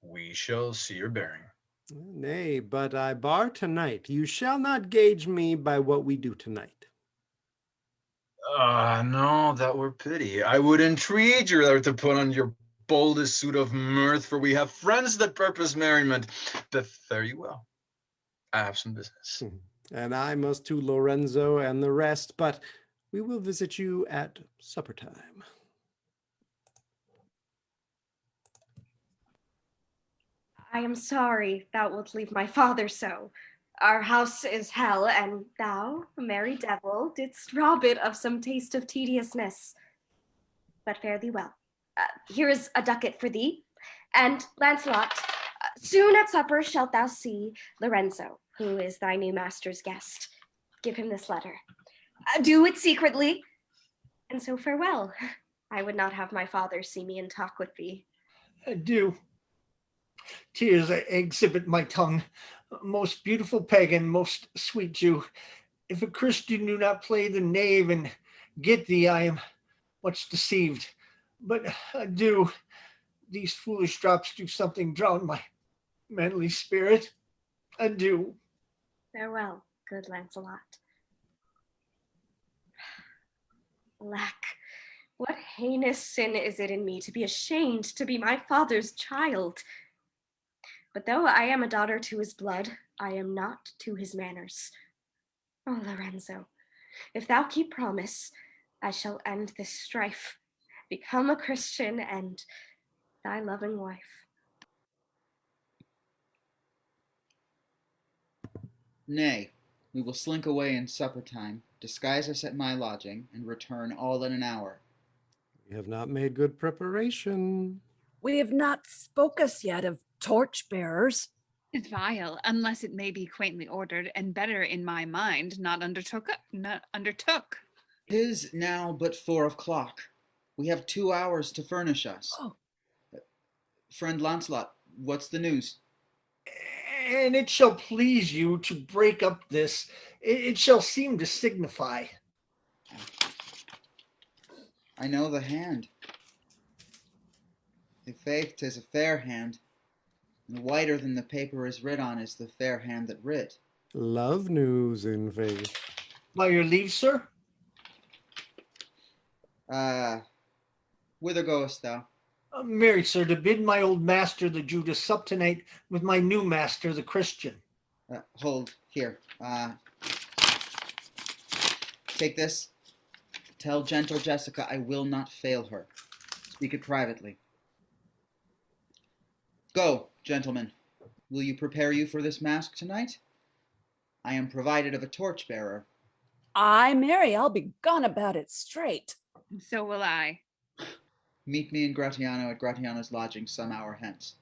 Speaker 5: we shall see your bearing.
Speaker 7: Nay, but I bar tonight. You shall not gauge me by what we do tonight.
Speaker 5: No, that were pity. I would entreat you rather to put on your boldest suit of mirth, for we have friends that purpose merriment. But fare you well. I have some business.
Speaker 7: And I must to Lorenzo and the rest, but we will visit you at supper time.
Speaker 14: I am sorry thou wilt leave my father so. Our house is hell, and thou, merry devil, didst rob it of some taste of tediousness. But fare thee well. Here is a ducat for thee. And, Lancelot, soon at supper shalt thou see Lorenzo, who is thy new master's guest. Give him this letter. Do it secretly. And so farewell. I would not have my father see me and talk with thee.
Speaker 10: Adieu. Tears exhibit my tongue. Most beautiful pagan, most sweet Jew. If a Christian do not play the knave and get thee, I am much deceived. But adieu. These foolish drops do something drown my manly spirit. Adieu.
Speaker 14: Farewell, good Lancelot. Alack, what heinous sin is it in me to be ashamed to be my father's child? But though I am a daughter to his blood, I am not to his manners. Oh, Lorenzo, if thou keep promise, I shall end this strife, become a Christian, and thy loving wife.
Speaker 6: Nay, we will slink away in supper time, disguise us at my lodging, and return all in an hour.
Speaker 7: We have not made good preparation.
Speaker 3: We have not spoke us yet of torch-bearers.
Speaker 4: It's vile, unless it may be quaintly ordered, and better in my mind not undertook.
Speaker 6: 'Tis now but 4 o'clock. We have 2 hours to furnish us.
Speaker 3: Oh.
Speaker 6: Friend Lancelot, what's the news?
Speaker 10: And it shall please you to break up this. It shall seem to signify.
Speaker 6: I know the hand. In faith, 'tis a fair hand, and whiter than the paper is writ on is the fair hand that writ.
Speaker 7: Love news, in faith.
Speaker 10: By your leave, sir?
Speaker 6: Whither goest thou?
Speaker 10: Marry, sir, to bid my old master the Jew to sup tonight with my new master the Christian.
Speaker 6: Hold, here. Take this. Tell gentle Jessica I will not fail her. Speak it privately. Go, gentlemen. Will you prepare you for this mask tonight? I am provided of a torch-bearer.
Speaker 3: Aye, Mary, I'll be gone about it straight.
Speaker 4: So will I.
Speaker 6: Meet me in Gratiano at Gratiano's lodging some hour hence.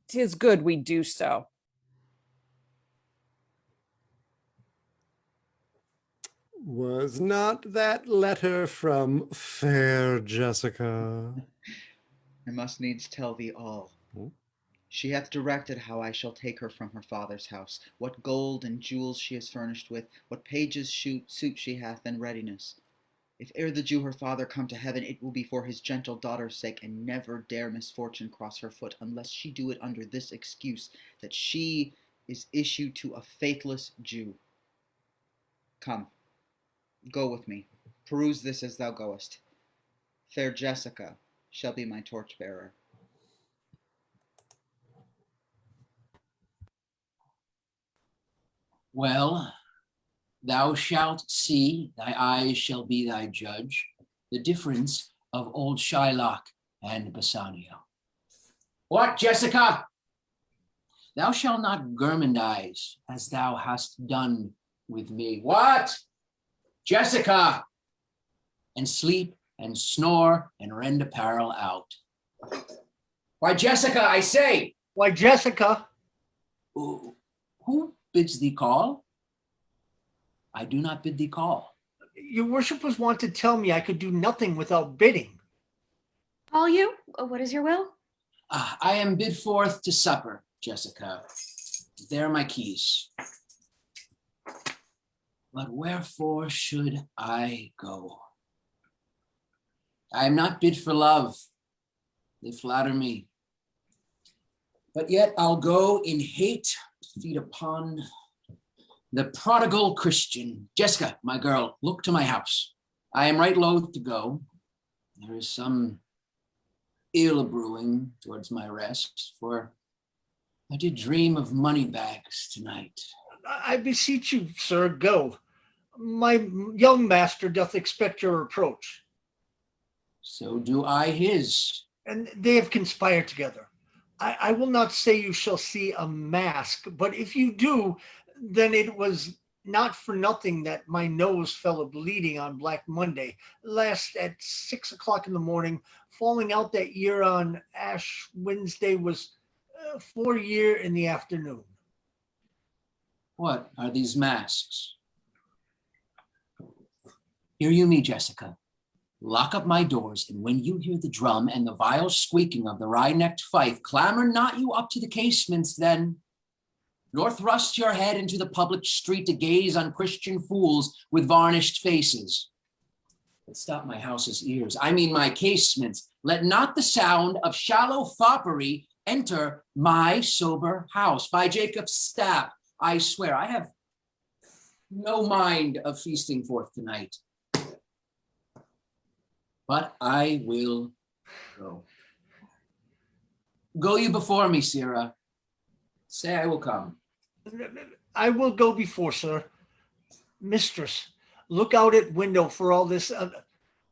Speaker 3: 'Tis good we do so.
Speaker 7: Was not that letter from fair Jessica?
Speaker 6: I must needs tell thee all.
Speaker 7: Hmm?
Speaker 6: She hath directed how I shall take her from her father's house, what gold and jewels she is furnished with, what pages' suit she hath in readiness. If ere the Jew her father come to heaven, it will be for his gentle daughter's sake, and never dare misfortune cross her foot, unless she do it under this excuse, that she is issue to a faithless Jew. Come, go with me. Peruse this as thou goest. Fair Jessica shall be my torch-bearer.
Speaker 11: Well, thou shalt see, thy eyes shall be thy judge, the difference of old Shylock and Bassanio. What, Jessica? Thou shalt not gormandize as thou hast done with me. What? Jessica! And sleep and snore and rend apparel out. Why, Jessica, I say.
Speaker 10: Why, Jessica?
Speaker 11: Who bids thee call? I do not bid thee call.
Speaker 10: Your worship was wont to tell me I could do nothing without bidding.
Speaker 14: Call you? What is your will?
Speaker 11: I am bid forth to supper, Jessica. There are my keys. But wherefore should I go? I am not bid for love. They flatter me. But yet I'll go in hate to feed upon the prodigal Christian. Jessica, my girl, look to my house. I am right loath to go. There is some ill brewing towards my rest, for I did dream of money bags tonight.
Speaker 10: I beseech you, sir, go. My young master doth expect your approach.
Speaker 11: So do I his.
Speaker 10: And they have conspired together. I will not say you shall see a mask, but if you do, then it was not for nothing that my nose fell a-bleeding on Black Monday, last at 6 o'clock in the morning, falling out that year on Ash Wednesday was 4 year in the afternoon.
Speaker 11: What are these masks? Hear you me, Jessica. Lock up my doors, and when you hear the drum and the vile squeaking of the wry-necked fife, clamor not you up to the casements then, nor thrust your head into the public street to gaze on Christian fools with varnished faces. But stop my house's ears, I mean my casements. Let not the sound of shallow foppery enter my sober house. By Jacob's staff, I swear, I have no mind of feasting forth tonight. But I will go. Go you before me, Sara. Say I will come.
Speaker 10: I will go before, sir. Mistress, look out at window for all this.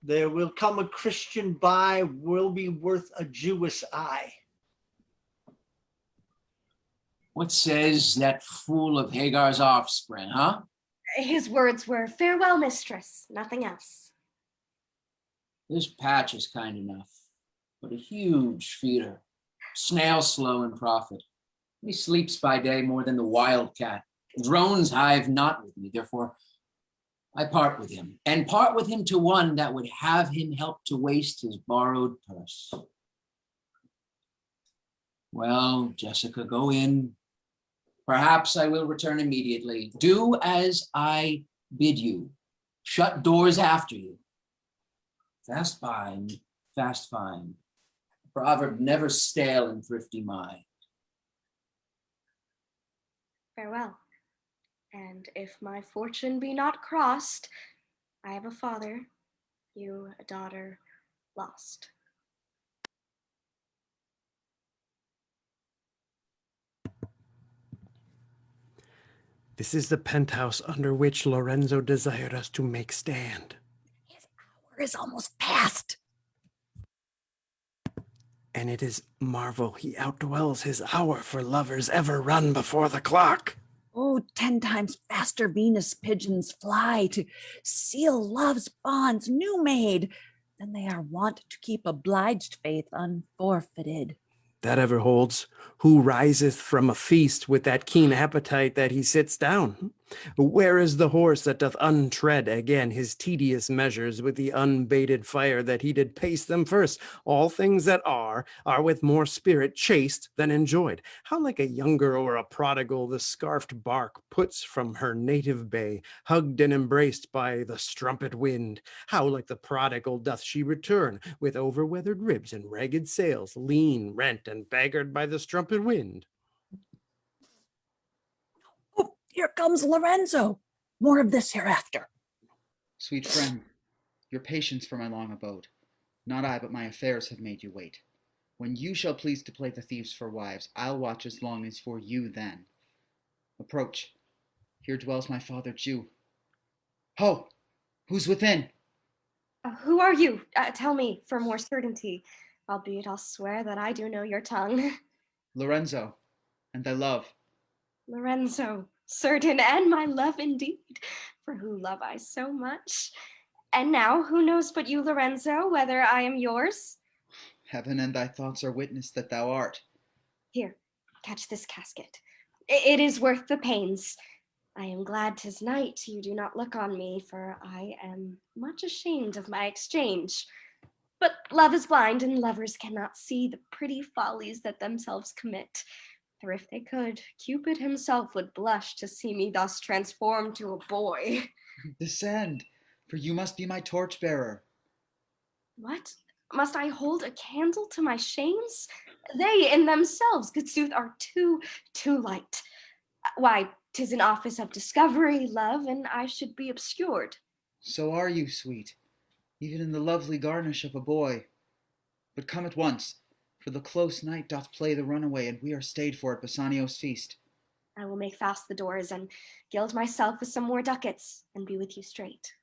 Speaker 10: There will come a Christian by, will be worth a Jewess eye.
Speaker 11: What says that fool of Hagar's offspring, huh?
Speaker 14: His words were, farewell, mistress, nothing else.
Speaker 11: This Patch is kind enough, but a huge feeder, snail slow in profit. He sleeps by day more than the wildcat. Drones hive not with me, therefore I part with him, and part with him to one that would have him help to waste his borrowed purse. Well, Jessica, go in. Perhaps I will return immediately. Do as I bid you. Shut doors after you. Fast bind, fast find. Proverb never stale in thrifty mind.
Speaker 14: Farewell. And if my fortune be not crossed, I have a father, you a daughter lost.
Speaker 7: This is the penthouse under which Lorenzo desired us to make stand.
Speaker 3: His hour is almost past.
Speaker 7: And it is marvel he outdwells his hour, for lovers ever run before the clock.
Speaker 3: Oh, 10 times faster Venus pigeons fly to seal love's bonds new made than they are wont to keep obliged faith unforfeited.
Speaker 7: That ever holds, who riseth from a feast with that keen appetite that he sits down? Where is the horse that doth untread again his tedious measures with the unbaited fire that he did pace them first? All things that are with more spirit chased than enjoyed. How like a younger or a prodigal the scarfed bark puts from her native bay, hugged and embraced by the strumpet wind. How like the prodigal doth she return, with overweathered ribs and ragged sails, lean, rent, and beggared by the strumpet wind.
Speaker 3: Oh, here comes Lorenzo. More of this hereafter.
Speaker 6: Sweet friend, your patience for my long abode. Not I, but my affairs have made you wait. When you shall please to play the thieves for wives, I'll watch as long as for you then. Approach. Here dwells my father Jew. Ho! Who's within?
Speaker 14: Who are you? Tell me for more certainty, albeit I'll swear that I do know your tongue.
Speaker 6: Lorenzo, and thy love.
Speaker 14: Lorenzo, certain, and my love indeed, for who love I so much. And now, who knows but you, Lorenzo, whether I am yours?
Speaker 6: Heaven and thy thoughts are witness that thou art.
Speaker 14: Here, catch this casket. It is worth the pains. I am glad 'tis night you do not look on me, for I am much ashamed of my exchange. But love is blind, and lovers cannot see the pretty follies that themselves commit. For if they could, Cupid himself would blush to see me thus transformed to a boy.
Speaker 6: Descend, for you must be my torchbearer.
Speaker 14: What? Must I hold a candle to my shames? They in themselves, good sooth, are too light. Why, 'tis an office of discovery, love, and I should be obscured.
Speaker 6: So are you, sweet, even in the lovely garnish of a boy. But come at once, for the close night doth play the runaway, and we are stayed for at Bassanio's feast.
Speaker 14: I will make fast the doors and gild myself with some more ducats, and be with you straight.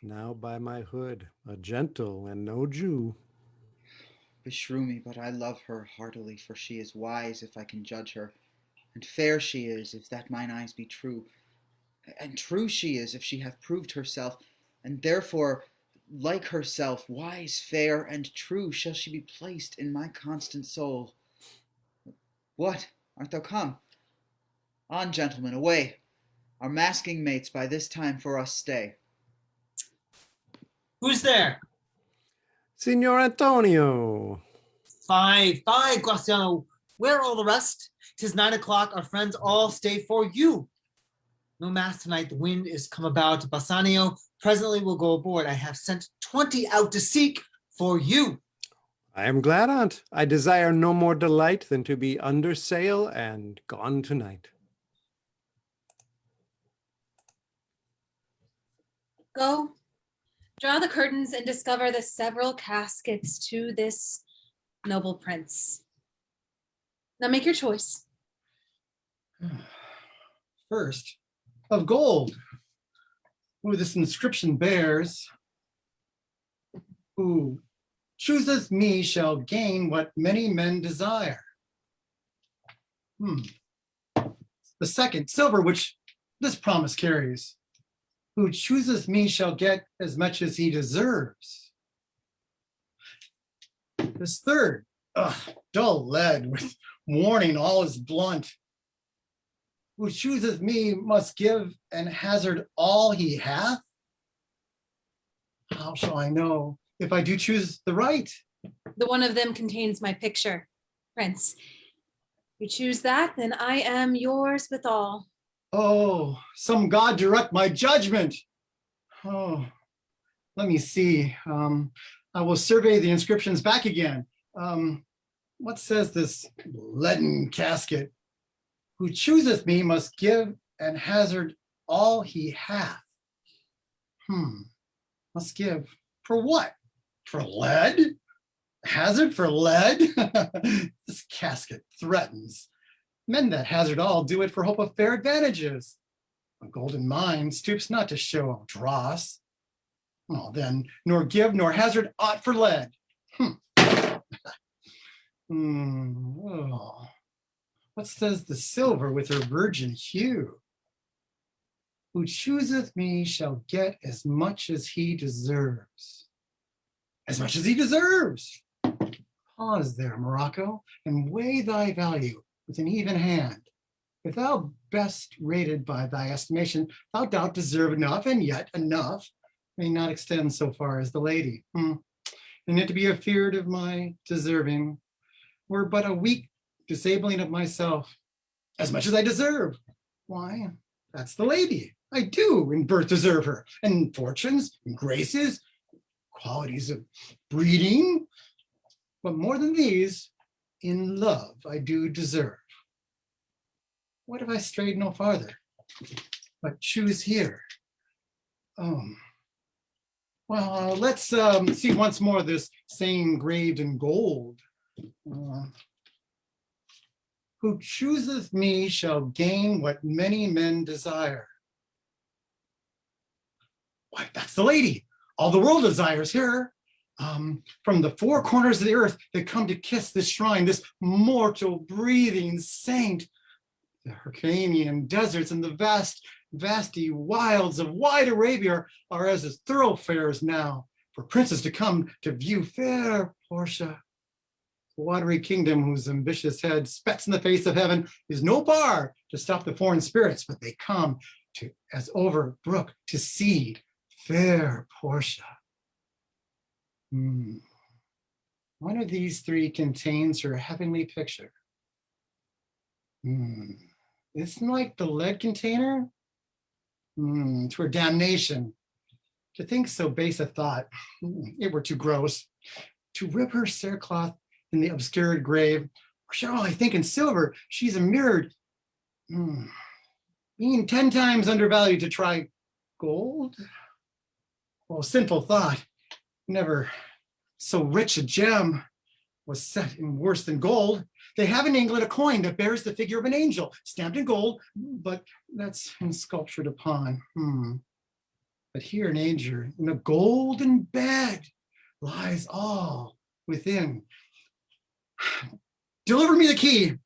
Speaker 7: Now by my hood, a gentle and no Jew.
Speaker 6: Beshrew me, but I love her heartily, for she is wise, if I can judge her, and fair she is, if that mine eyes be true. And true she is, if she have proved herself, and therefore, like herself, wise, fair, and true, shall she be placed in my constant soul. What? Art thou come? On, gentlemen, away. Our masking mates by this time for us stay.
Speaker 2: Who's there?
Speaker 7: Signor Antonio.
Speaker 2: Fie, Gratiano. Where are all the rest? 'Tis 9 o'clock. Our friends all stay for you. No mass tonight. The wind is come about. Bassanio presently will go aboard. I have sent 20 out to seek for you.
Speaker 7: I am glad on't. I desire no more delight than to be under sail and gone tonight.
Speaker 8: Go, draw the curtains and discover the several caskets to this noble prince. Now make your choice.
Speaker 12: First, of gold, who this inscription bears, who chooseth me shall gain what many men desire. The second, silver, which this promise carries, who chooseth me shall get as much as he deserves. This third, dull lead with warning all is blunt, who chooseth me must give and hazard all he hath. How shall I know if I do choose the right?
Speaker 8: The one of them contains my picture, Prince. If you choose that, then I am yours withal.
Speaker 12: Oh, some god direct my judgment. Oh, let me see. I will survey the inscriptions back again. What says this leaden casket? Who chooseth me must give and hazard all he hath. Must give for what? For lead? Hazard for lead? This casket threatens. Men that hazard all do it for hope of fair advantages. A golden mine stoops not to show dross. Well then, nor give nor hazard aught for lead. What says the silver with her virgin hue? Who chooseth me shall get as much as he deserves. As much as he deserves. Pause there, Morocco, and weigh thy value with an even hand. If thou best rated by thy estimation, thou dost deserve enough, and yet enough may not extend so far as the lady. And yet to be afeard of my deserving were but a weak disabling of myself, as much as I deserve. Why, that's the lady. I do in birth deserve her, and fortunes, and graces, qualities of breeding. But more than these, in love I do deserve. What if I strayed no farther, but choose here? Well, let's see once more this saying engraved in gold. who chooseth me shall gain what many men desire. Why, that's the lady. All the world desires her. From the four corners of the earth, they come to kiss this shrine, this mortal breathing saint. The Hyrcanian deserts and the vasty wilds of wide Arabia are as his thoroughfares now, for princes to come to view fair Portia. The watery kingdom whose ambitious head spets in the face of heaven is no bar to stop the foreign spirits, but they come to as over brook to seed fair Portia. One of these three contains her heavenly picture. Isn't like the lead container? Twere damnation. To think so base a thought, it were too gross. To rip her cerecloth in the obscured grave, or shall I think in silver, she's immured, being 10 times undervalued to try gold? Oh, sinful thought, never so rich a gem was set in worse than gold. They have in England a coin that bears the figure of an angel, stamped in gold, but that's sculptured upon. But here in Asia, in a golden bed, lies all within. Deliver me the key.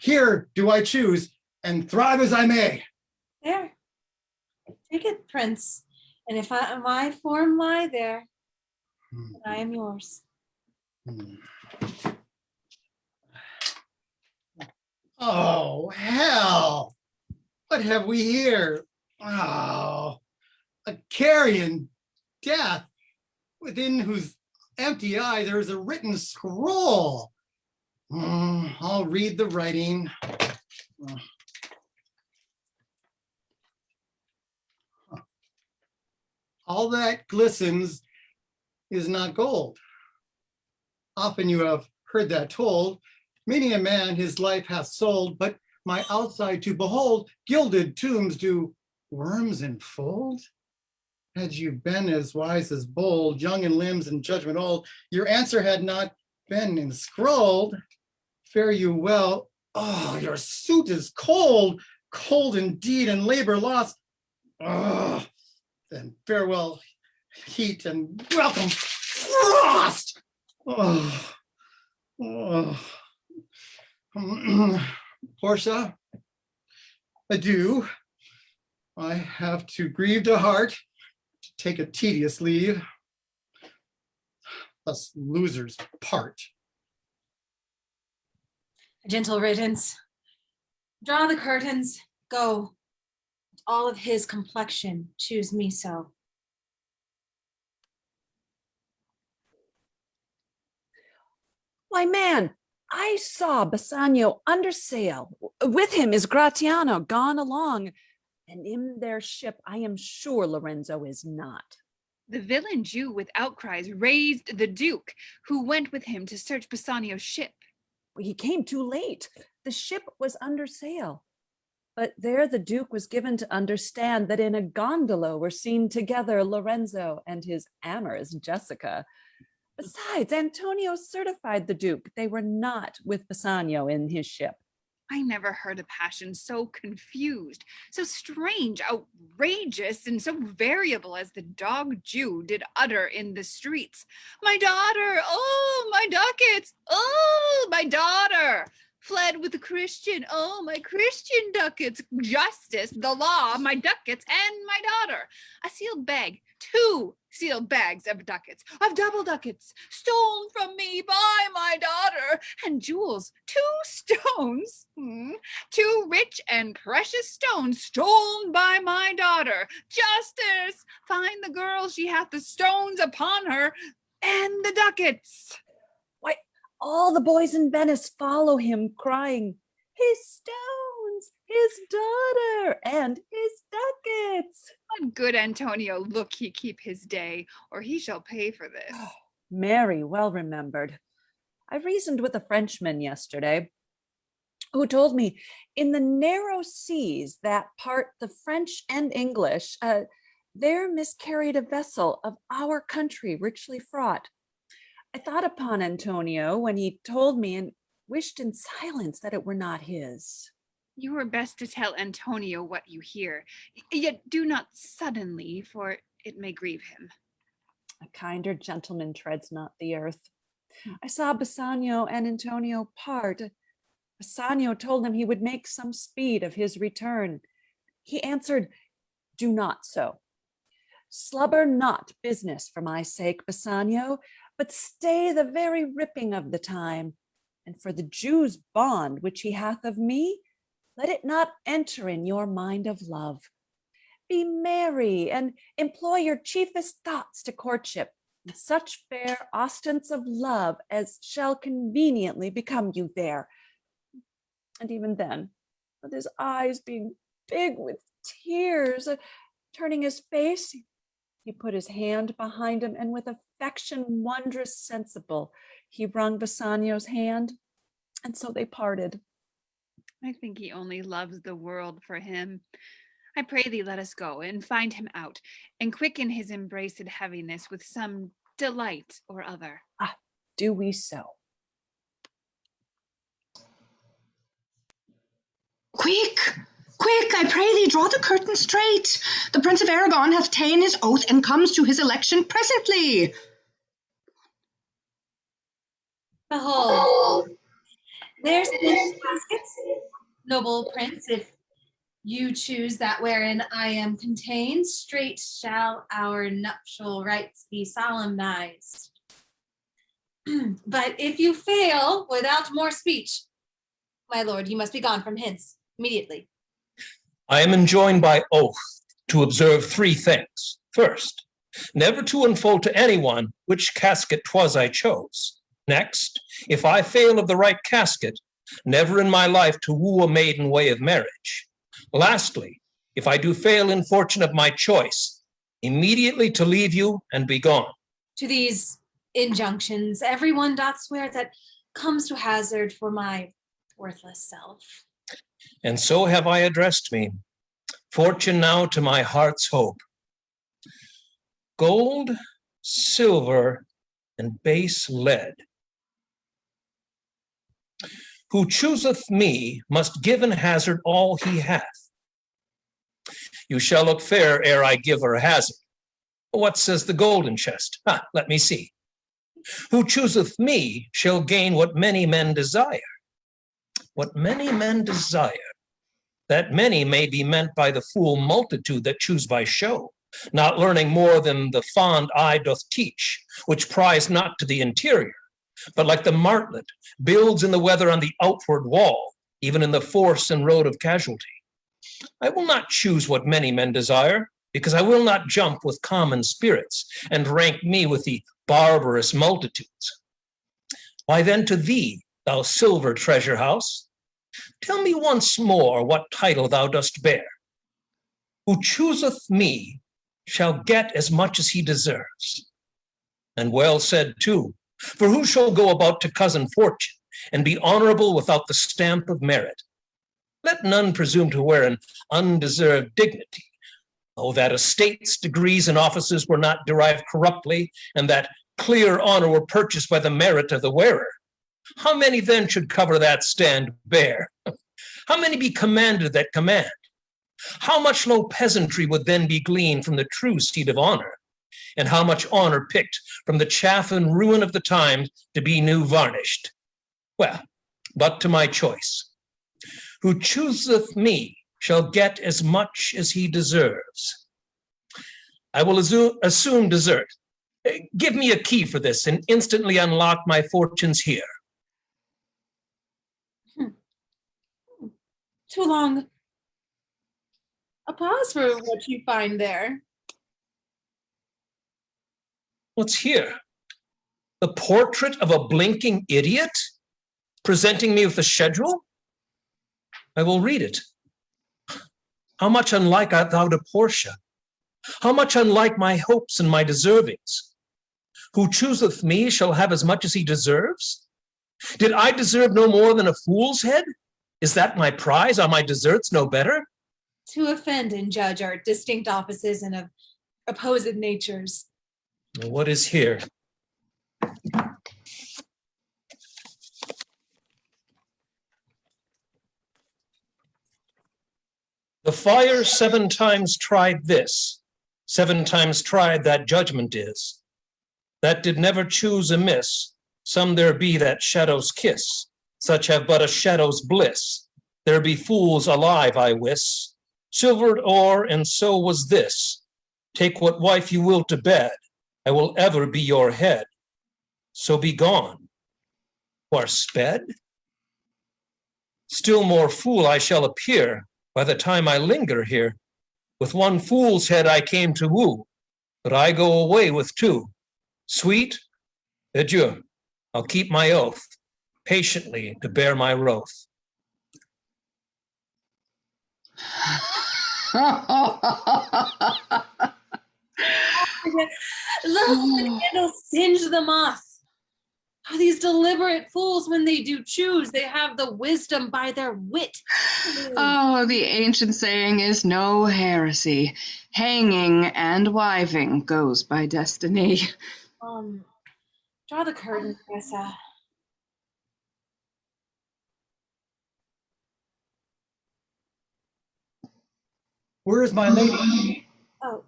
Speaker 12: Here do I choose, and thrive as I may.
Speaker 8: There. Take it, Prince. And if my form lie there, then I am yours.
Speaker 12: Oh, hell. What have we here? Oh, a carrion death, within whose empty eye there is a written scroll. I'll read the writing. All that glistens is not gold. Often you have heard that told. Many a man his life hath sold, but my outside to behold, gilded tombs do worms enfold? Had you been as wise as bold, young in limbs and judgment old, your answer had not been inscrolled. Fare you well. Oh, your suit is cold, cold indeed, and labor lost. Oh, then farewell heat and welcome frost. Portia, adieu. I have too grieved a heart to take a tedious leave. Thus losers part.
Speaker 8: A gentle riddance. Draw the curtains, go. All of his complexion, choose me so.
Speaker 3: Why, man, I saw Bassanio under sail. With him is Gratiano gone along, and in their ship I am sure Lorenzo is not.
Speaker 4: The villain Jew with outcries raised the Duke, who went with him to search Bassanio's ship.
Speaker 3: He came too late. The ship was under sail. But there the Duke was given to understand that in a gondola were seen together Lorenzo and his amorous Jessica. Besides, Antonio certified the Duke they were not with Bassanio in his ship.
Speaker 4: I never heard a passion so confused, so strange, outrageous, and so variable as the dog Jew did utter in the streets. My daughter, oh, my ducats, oh, my daughter. Fled with the Christian, oh, my Christian ducats, justice, the law, my ducats, and my daughter. A sealed bag, 2 sealed bags of ducats, of double ducats, stolen from me by my daughter, and jewels, 2 stones, 2 rich and precious stones, stolen by my daughter. Justice, find the girl, she hath the stones upon her, and the ducats.
Speaker 3: Why, all the boys in Venice follow him, crying, his stones, his daughter, and his ducats.
Speaker 4: Let good Antonio look he keep his day, or he shall pay for this.
Speaker 3: Mary, well remembered. I reasoned with a Frenchman yesterday, who told me in the narrow seas that part the French and English, there miscarried a vessel of our country richly fraught. I thought upon Antonio when he told me, and wished in silence that it were not his.
Speaker 4: You were best to tell Antonio what you hear, yet do not suddenly, for it may grieve him.
Speaker 3: A kinder gentleman treads not the earth. I saw Bassanio and Antonio part. Bassanio told him he would make some speed of his return. He answered, "Do not so. Slubber not business for my sake, Bassanio, but stay the very ripping of the time. And for the Jew's bond which he hath of me, let it not enter in your mind of love. Be merry and employ your chiefest thoughts to courtship, and such fair ostents of love as shall conveniently become you there." And even then, with his eyes being big with tears, turning his face, he put his hand behind him, and with affection wondrous sensible, he wrung Bassanio's hand, and so they parted.
Speaker 4: I think he only loves the world for him. I pray thee, let us go and find him out, and quicken his embraced heaviness with some delight or other.
Speaker 3: Do we so?
Speaker 9: Quick, quick, I pray thee, draw the curtain straight. The Prince of Arragon hath ta'en his oath and comes to his election presently.
Speaker 8: Behold, there's the caskets, noble prince. If you choose that wherein I am contained, straight shall our nuptial rites be solemnized. But if you fail without more speech, my lord, you must be gone from hence immediately.
Speaker 13: I am enjoined by oath to observe 3 things. First, never to unfold to anyone which casket 'twas I chose. Next, if I fail of the right casket, never in my life to woo a maiden way of marriage. Lastly, if I do fail in fortune of my choice, immediately to leave you and be gone.
Speaker 8: To these injunctions, everyone doth swear that comes to hazard for my worthless self.
Speaker 13: And so have I addressed me. Fortune now to my heart's hope. Gold, silver, and base lead. Who chooseth me must give and hazard all he hath. You shall look fair ere I give or hazard. What says the golden chest? Let me see. Who chooseth me shall gain what many men desire. What many men desire. That many may be meant by the fool multitude that choose by show, not learning more than the fond eye doth teach, which pries not to the interior, but like the martlet builds in the weather on the outward wall, even in the force and road of casualty. I will not choose what many men desire, because I will not jump with common spirits and rank me with the barbarous multitudes. Why then to thee, thou silver treasure house, tell me once more what title thou dost bear. Who chooseth me shall get as much as he deserves. And well said too, for who shall go about to cousin fortune and be honorable without the stamp of merit? Let none presume to wear an undeserved dignity. Oh, that estates, degrees, and offices were not derived corruptly, and that clear honor were purchased by the merit of the wearer. How many then should cover that stand bare? How many be commanded that command? How much low peasantry would then be gleaned from the true seed of honor? And how much honor picked from the chaff and ruin of the times to be new varnished? Well, but to my choice. Who chooseth me shall get as much as he deserves. I will assume desert. Give me a key for this and instantly unlock my fortunes here.
Speaker 8: Too long a pause for what you find there.
Speaker 13: What's here? The portrait of a blinking idiot presenting me with a schedule? I will read it. How much unlike art thou to Portia? How much unlike my hopes and my deservings? Who chooseth me shall have as much as he deserves? Did I deserve no more than a fool's head? Is that my prize? Are my deserts no better?
Speaker 8: To offend and judge are distinct offices and of opposed natures.
Speaker 13: What is here? The fire 7 times tried this, 7 times tried that judgment is. That did never choose amiss. Some there be that shadows kiss, such have but a shadow's bliss. There be fools alive, I wis, silvered ore, and so was this. Take what wife you will to bed, I will ever be your head. So be gone. Who are sped? Still more fool I shall appear by the time I linger here. With one fool's head I came to woo, but I go away with 2. Sweet, adieu. I'll keep my oath, patiently to bear my wrath.
Speaker 8: Look, the candle singe the moth. How these deliberate fools, when they do choose, they have the wisdom by their wit.
Speaker 9: Oh, the ancient saying is no heresy. Hanging and wiving goes by destiny.
Speaker 8: Draw the curtain, Nerissa.
Speaker 12: Where is my lady?
Speaker 8: Oh,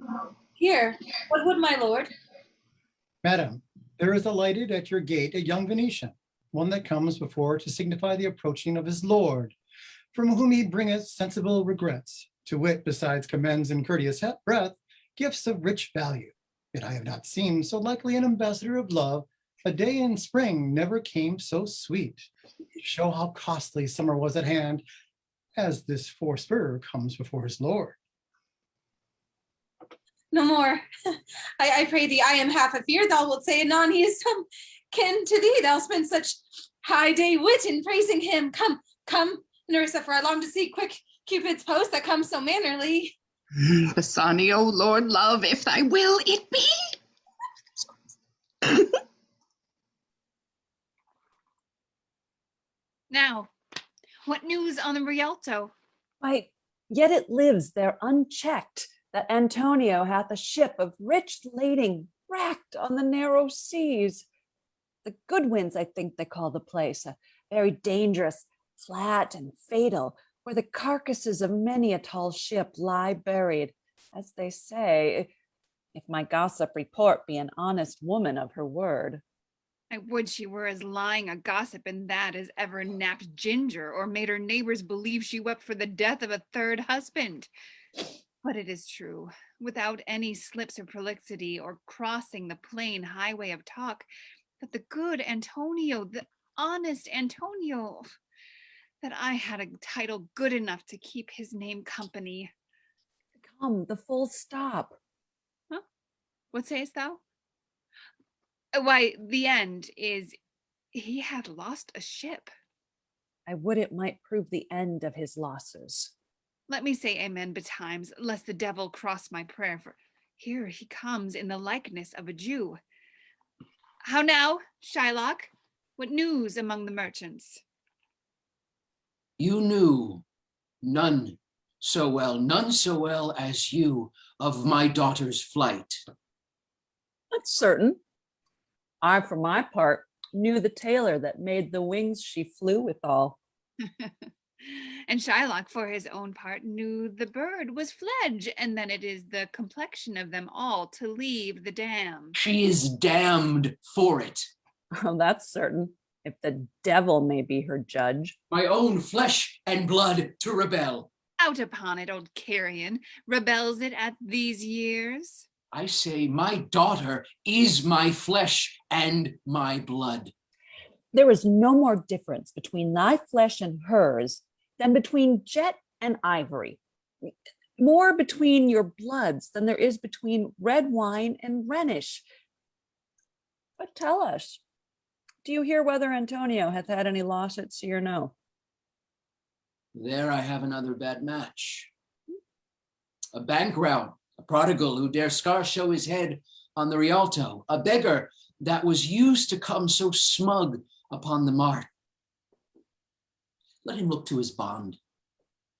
Speaker 8: here. What would my lord?
Speaker 12: Madam, there is alighted at your gate a young Venetian, one that comes before to signify the approaching of his lord, from whom he bringeth sensible regrets, to wit, besides commends and courteous breath, gifts of rich value. Yet I have not seen so likely an ambassador of love. A day in spring never came so sweet, to show how costly summer was at hand, as this forespur comes before his lord.
Speaker 8: No more. I pray thee, I am half afeard thou wilt say anon he is some kin to thee. Thou spend such high day wit in praising him. Come, come, Nerissa, for I long to see quick Cupid's post that comes so mannerly.
Speaker 9: Bassanio, Lord love, if thy will it be.
Speaker 4: Now, what news on the Rialto?
Speaker 3: Why, yet it lives there unchecked, that Antonio hath a ship of rich lading wracked on the narrow seas. The Goodwins, I think they call the place, a very dangerous, flat and fatal, where the carcasses of many a tall ship lie buried, as they say, if my gossip report be an honest woman of her word.
Speaker 4: I would she were as lying a gossip in that as ever napped ginger or made her neighbors believe she wept for the death of a 3rd husband. But it is true, without any slips of prolixity or crossing the plain highway of talk, that the good Antonio, the honest Antonio, that I had a title good enough to keep his name company.
Speaker 3: Come, the full stop.
Speaker 4: Huh? What sayest thou? Why, the end is he had lost a ship.
Speaker 3: I would it might prove the end of his losses.
Speaker 4: Let me say amen betimes, lest the devil cross my prayer, for here he comes in the likeness of a Jew. How now, Shylock? What news among the merchants?
Speaker 11: You knew none so well as you, of my daughter's flight.
Speaker 3: That's certain. I, for my part, knew the tailor that made the wings she flew withal.
Speaker 4: And Shylock, for his own part, knew the bird was fledge, and then it is the complexion of them all to leave the dam.
Speaker 11: She is damned for it.
Speaker 3: Oh, that's certain, if the devil may be her judge.
Speaker 11: My own flesh and blood to rebel.
Speaker 4: Out upon it, old carrion, rebels it at these years?
Speaker 11: I say my daughter is my flesh and my blood.
Speaker 3: There is no more difference between thy flesh and hers than between jet and ivory. More between your bloods than there is between red wine and Rhenish. But tell us, do you hear whether Antonio hath had any loss at sea or no?
Speaker 11: There I have another bad match. A bankrout, a prodigal who dare scarce show his head on the Rialto, a beggar that was used to come so smug upon the mart. Let him look to his bond.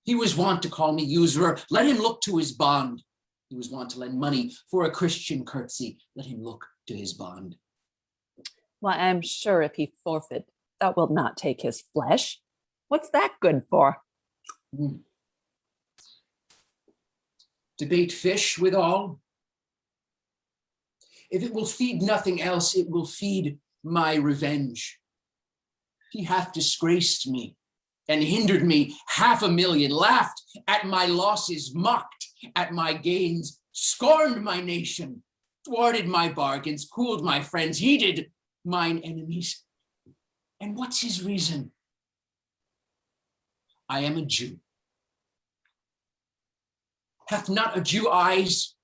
Speaker 11: He was wont to call me usurer. Let him look to his bond. He was wont to lend money for a Christian curtsy. Let him look to his bond.
Speaker 3: Why, I'm sure if he forfeit, thou wilt not take his flesh. What's that good for?
Speaker 11: to bait fish withal? If it will feed nothing else, it will feed my revenge. He hath disgraced me and hindered me 500,000, laughed at my losses, mocked at my gains, scorned my nation, thwarted my bargains, cooled my friends, heated mine enemies. And what's his reason? I am a Jew. Hath not a Jew eyes?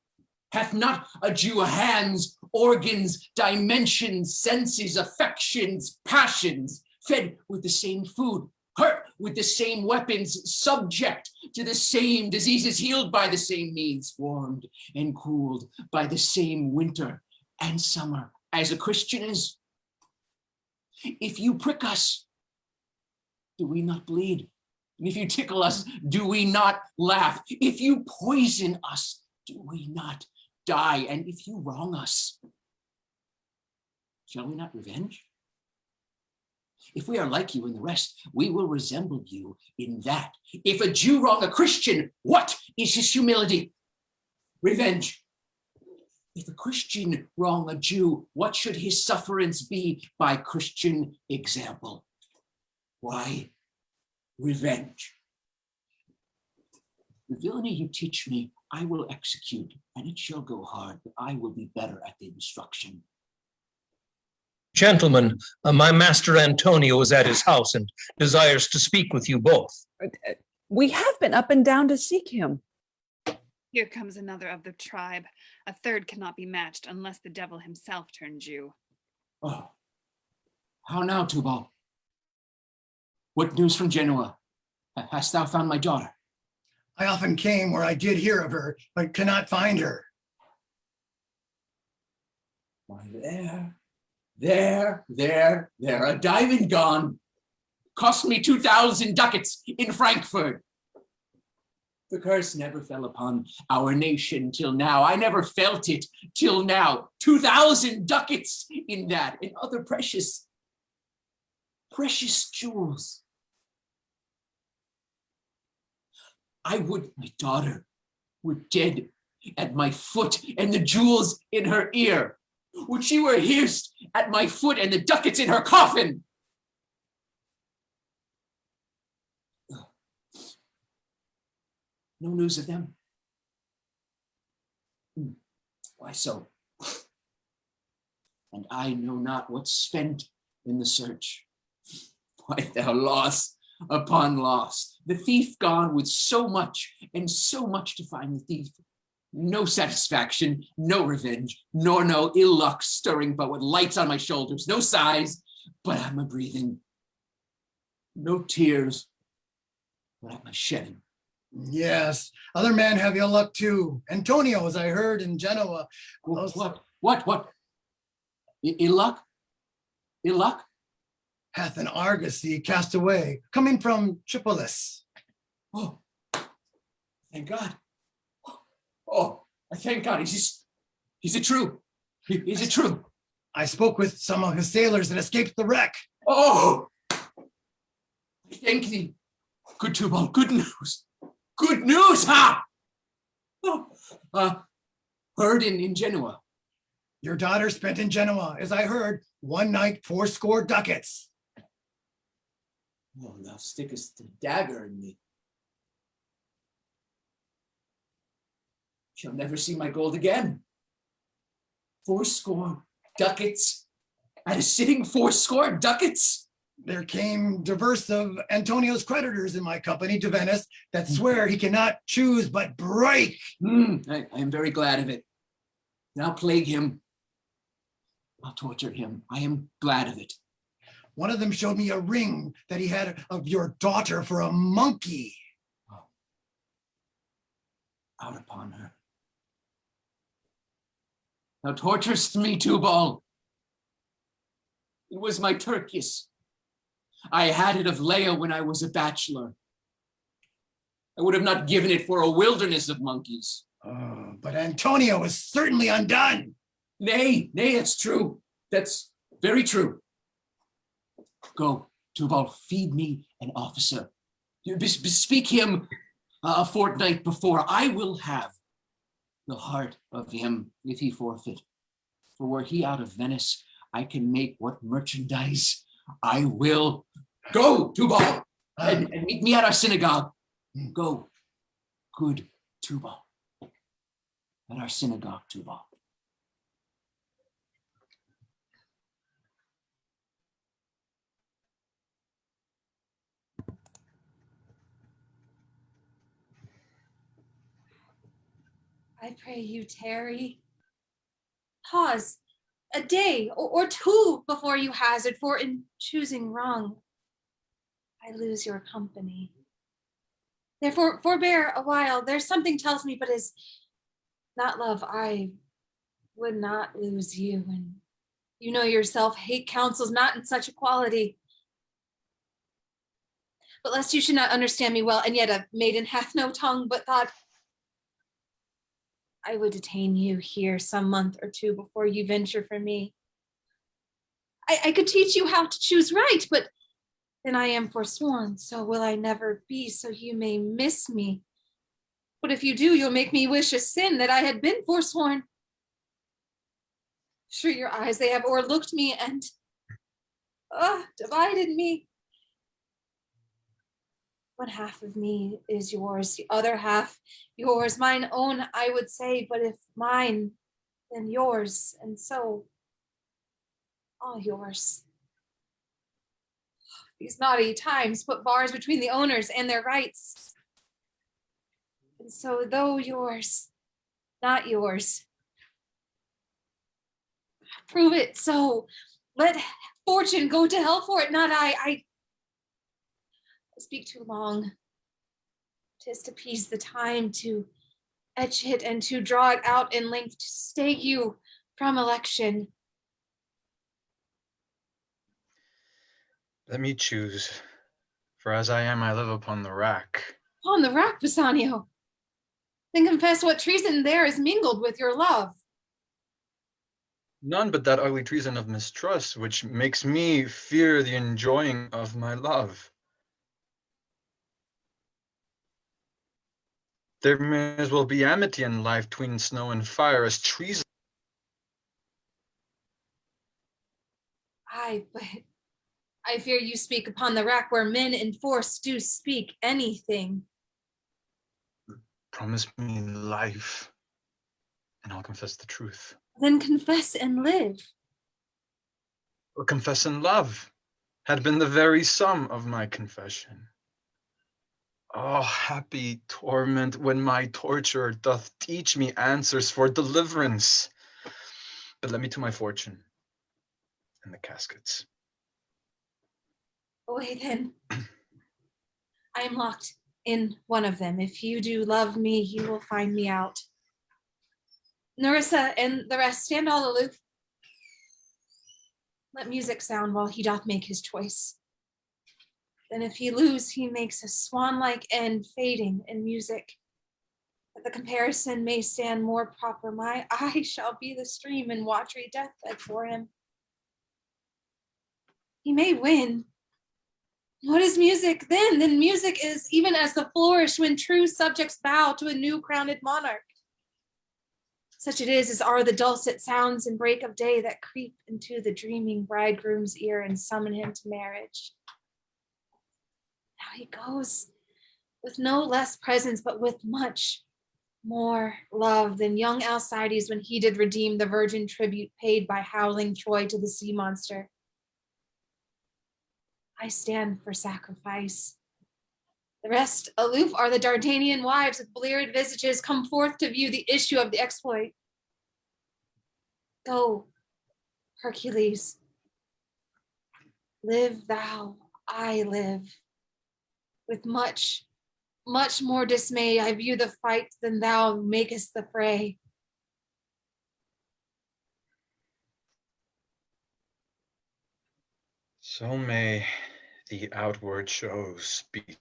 Speaker 11: Hath not a Jew hands, organs, dimensions, senses, affections, passions, fed with the same food, hurt with the same weapons, subject to the same diseases, healed by the same means, warmed and cooled by the same winter and summer as a Christian is? If you prick us, do we not bleed? And if you tickle us, do we not laugh? If you poison us, do we not die? And if you wrong us, shall we not revenge? If we are like you and the rest, we will resemble you in that. If a Jew wrong a Christian, what is his humility? Revenge. If a Christian wrong a Jew, what should his sufferance be by Christian example? Why, revenge. The villainy you teach me, I will execute, and it shall go hard, but I will be better at the instruction.
Speaker 13: Gentlemen, my master Antonio is at his house and desires to speak with you both.
Speaker 3: We have been up and down to seek him.
Speaker 4: Here comes another of the tribe. A third cannot be matched unless the devil himself turn Jew.
Speaker 11: Oh, how now, Tubal? What news from Genoa? Hast thou found my daughter?
Speaker 12: I often came where I did hear of her, but cannot find her.
Speaker 11: Why, there, a diamond gone. Cost me 2,000 ducats in Frankfurt. The curse never fell upon our nation till now. I never felt it till now. 2,000 ducats in that, and other precious jewels. I would my daughter were dead at my foot, and the jewels in her ear. Would she were hearsed at my foot, and the ducats in her coffin. No news of them? Why so? And I know not what's spent in the search. Why, thou loss upon loss. The thief gone with so much, and so much to find the thief. No satisfaction, no revenge, nor no ill luck stirring, but with lights on my shoulders. No sighs, but I'm a breathing. No tears, but I'm a shedding.
Speaker 12: Yes, other men have ill luck too. Antonio, as I heard in Genoa.
Speaker 11: What? Ill luck? Ill luck?
Speaker 12: Hath an argosy cast away, coming from Tripolis.
Speaker 11: Oh, thank God. Oh, I thank God. Is it true? Is it true?
Speaker 12: I spoke with some of his sailors and escaped the wreck.
Speaker 11: Oh, thank thee. Good Tubal, good news. Good news, ha! Oh, heard in Genoa.
Speaker 12: Your daughter spent in Genoa, as I heard, one night 80 ducats.
Speaker 11: Oh, thou stickest a dagger in me. Shall never see my gold again. 80 ducats at a sitting, 80 ducats.
Speaker 12: There came diverse of Antonio's creditors in my company to Venice that swear he cannot choose but break.
Speaker 11: I am very glad of it. And I'll plague him. I'll torture him. I am glad of it.
Speaker 12: One of them showed me a ring that he had of your daughter for a monkey.
Speaker 11: Oh. Out upon her. Thou torturest me, Tubal. It was my turkis. I had it of Leia when I was a bachelor. I would have not given it for a wilderness of monkeys.
Speaker 12: Oh, but Antonio is certainly undone.
Speaker 11: Nay, it's true. That's very true. Go, Tubal, feed me an officer. You bespeak him a fortnight before. I will have the heart of him if he forfeit. For were he out of Venice, I can make what merchandise I will. Go, Tubal, and meet me at our synagogue. Go, good Tubal, at our synagogue, Tubal.
Speaker 8: I pray you, tarry. Pause a day or two before you hazard, for in choosing wrong, I lose your company. Therefore, forbear a while. There's something tells me, but is not love. I would not lose you, and you know yourself, hate counsels not in such equality. But lest you should not understand me well, and yet a maiden hath no tongue, but thought I would detain you here some month or two before you venture from me. I could teach you how to choose right, but then I am forsworn, so will I never be, so you may miss me. But if you do, you'll make me wish a sin that I had been forsworn. Sure, your eyes, they have o'erlooked me and divided me. One half of me is yours, the other half yours, mine own, I would say, but if mine, then yours, and so all yours. These naughty times put bars between the owners and their rights. And so though yours, not yours, prove it so. Let fortune go to hell for it, not I speak too long. 'Tis to appease the time, to etch it and to draw it out in length, to stay you from election.
Speaker 5: Let me choose, for as I am, I live upon the rack.
Speaker 8: On the rack, Bassanio. Then confess what treason there is mingled with your love.
Speaker 5: None but that ugly treason of mistrust, which makes me fear the enjoying of my love. There may as well be amity in life tween snow and fire as treason.
Speaker 8: Aye, but I fear you speak upon the rack where men in force do speak anything.
Speaker 5: Promise me life, and I'll confess the truth.
Speaker 8: Then confess and live.
Speaker 5: Or confess and love had been the very sum of my confession. Oh, happy torment when my torturer doth teach me answers for deliverance. But let me to my fortune and the caskets.
Speaker 8: Away then. I am locked in one of them. If you do love me, you will find me out. Nerissa and the rest, stand all aloof. Let music sound while he doth make his choice. Then if he lose, he makes a swan-like end, fading in music. That the comparison may stand more proper, my eye shall be the stream and watery deathbed for him. He may win. What is music then? Then music is even as the flourish when true subjects bow to a new crowned monarch. Such it is as are the dulcet sounds in break of day that creep into the dreaming bridegroom's ear and summon him to marriage. Now he goes with no less presence, but with much more love than young Alcides when he did redeem the virgin tribute paid by howling Troy to the sea monster. I stand for sacrifice. The rest aloof are the Dardanian wives with bleared visages come forth to view the issue of the exploit. Go, Hercules. Live thou, I live. With much, much more dismay I view the fight than thou makest the fray.
Speaker 5: So may the outward shows speak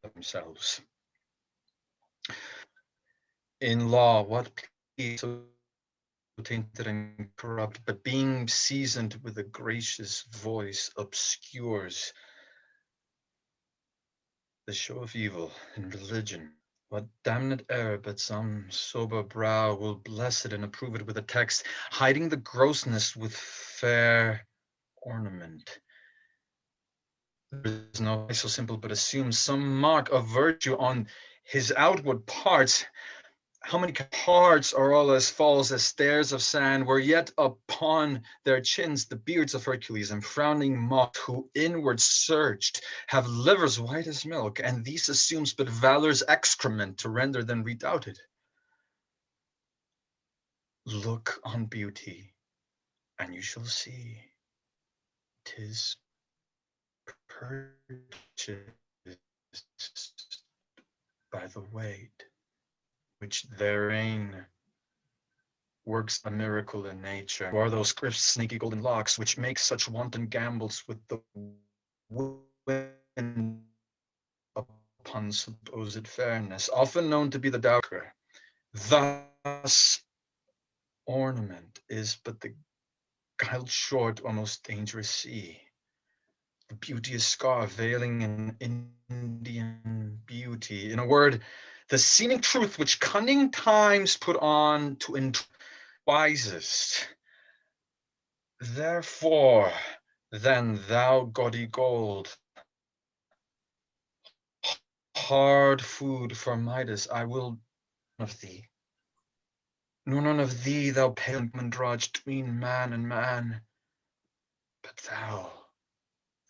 Speaker 5: themselves. In law, what plea so tainted and corrupt, but being seasoned with a gracious voice, obscures the show of evil in religion What damned error but some sober brow will bless it and approve it with a text, hiding the grossness with fair ornament. There is no so simple, but assumes some mark of virtue on his outward parts. How many parts are all as false as stairs of sand, were yet upon their chins the beards of Hercules and frowning moth, who inward searched have livers white as milk, and these assumes but valor's excrement to render them redoubted. Look on beauty, and you shall see 'tis purchased by the weight, which therein works a miracle in nature. Who are those crisp, snaky golden locks which make such wanton gambols with the wind upon supposed fairness, often known to be the dowager? Thus ornament is but the guiled short or most dangerous sea. The beauteous scar veiling an Indian beauty. In a word, the seeming truth which cunning times put on to wisest. Therefore, then, thou gaudy gold, hard food for Midas, I will of thee. Nor none of thee, thou pale drudge between man and man. But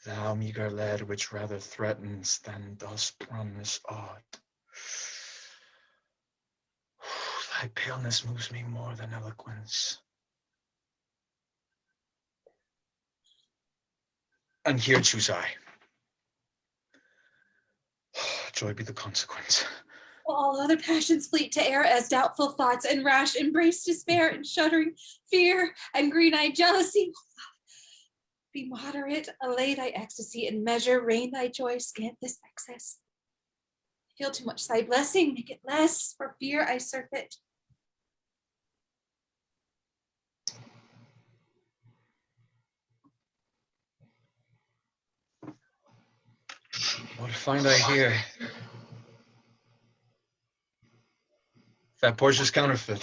Speaker 5: thou meager lead, which rather threatens than does promise aught. Thy paleness moves me more than eloquence. And here choose I. Joy be the consequence.
Speaker 8: All other passions fleet to air as doubtful thoughts, and rash embrace despair, and shuddering fear, and green-eyed jealousy. Be moderate, allay thy ecstasy, and measure, rein thy joy, scant this excess. Feel too much thy blessing, make it less, for fear I surfeit.
Speaker 5: What find I here? That Portia's counterfeit.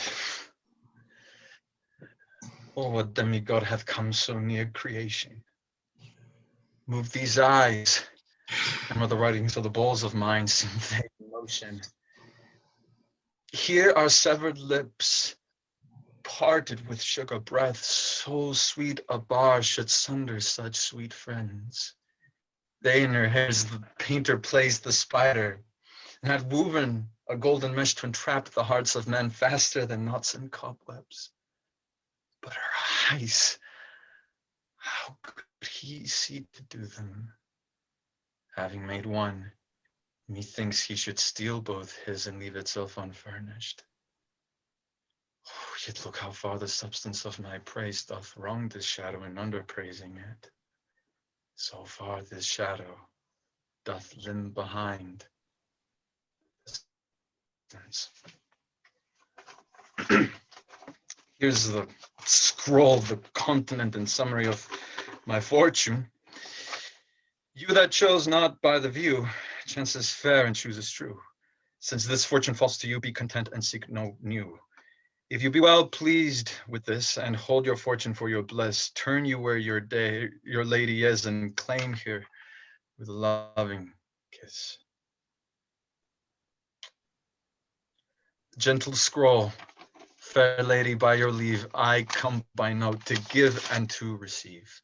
Speaker 5: Oh, what demigod hath come so near creation? Move these eyes, and where the writings of the bowls of mine seem vague in motion. Here are severed lips, parted with sugar breath, so sweet a bar should sunder such sweet friends. They in her hairs the painter placed the spider, and had woven a golden mesh to entrap the hearts of men faster than knots and cobwebs. But her eyes, how could he see to do them? Having made one, methinks he should steal both his and leave itself unfurnished. Oh, yet look how far the substance of my praise doth wrong this shadow in underpraising it. So far this shadow doth limn behind. Here's the scroll, the continent and summary of my fortune. You that chose not by the view, chance is fair and chooses true. Since this fortune falls to you, be content and seek no new. If you be well pleased with this and hold your fortune for your bliss, turn you where your lady is and claim here with a loving kiss. Gentle scroll, fair lady, by your leave, I come by note to give and to receive.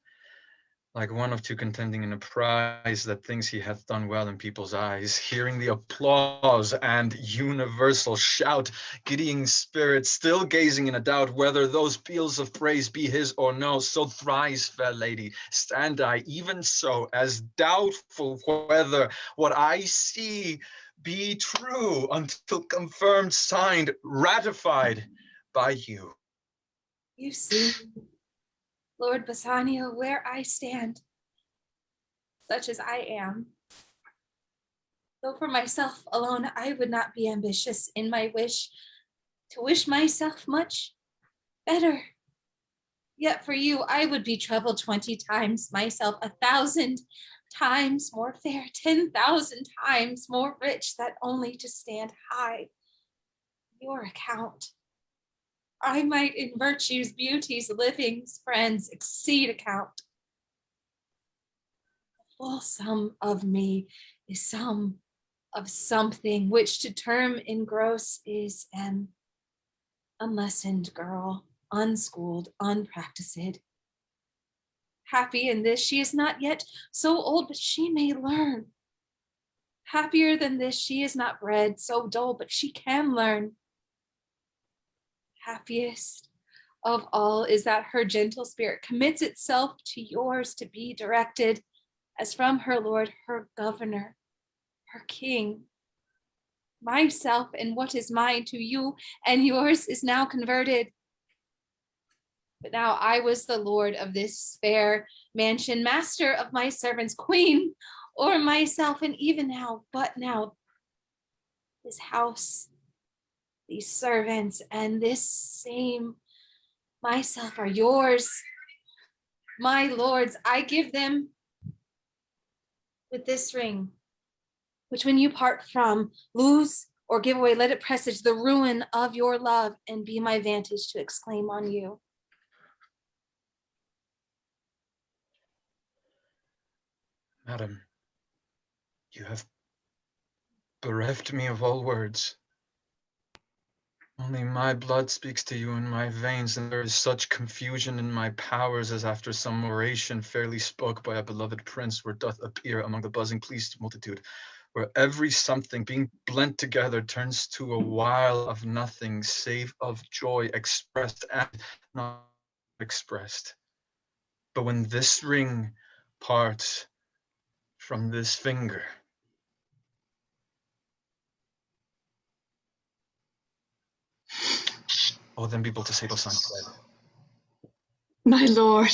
Speaker 5: Like one of two contending in a prize that thinks he hath done well in people's eyes, hearing the applause and universal shout, giddying spirit, still gazing in a doubt whether those peals of praise be his or no, so thrice, fair lady, stand I even so, as doubtful whether what I see be true, until confirmed, signed, ratified by you.
Speaker 8: You see, Lord Bassanio, where I stand, such as I am. Though for myself alone, I would not be ambitious in my wish to wish myself much better. Yet for you, I would be troubled 20 times, myself 1,000, times more fair, 10,000 times more rich, that only to stand high your account, I might in virtues, beauties, livings, friends exceed account. The full sum of me is sum of something, which to term in gross is an unlessoned girl, unschooled, unpracticed. Happy in this, she is not yet so old, but she may learn. Happier than this, she is not bred so dull, but she can learn. Happiest of all is that her gentle spirit commits itself to yours to be directed as from her lord, her governor, her king. Myself and what is mine to you and yours is now converted. But now I was the lord of this fair mansion, master of my servants, queen, or myself, and even now, but now, this house, these servants, and this same myself are yours, my lords. I give them with this ring, which when you part from, lose or give away, let it presage the ruin of your love and be my vantage to exclaim on you.
Speaker 5: Madam, you have bereft me of all words. Only my blood speaks to you in my veins, and there is such confusion in my powers as after some oration fairly spoke by a beloved prince, where doth appear among the buzzing pleased multitude, where every something being blent together turns to a while of nothing, save of joy expressed and not expressed. But when this ring parts from this finger, oh, then be bold to say, Bassanio fled.
Speaker 9: My lord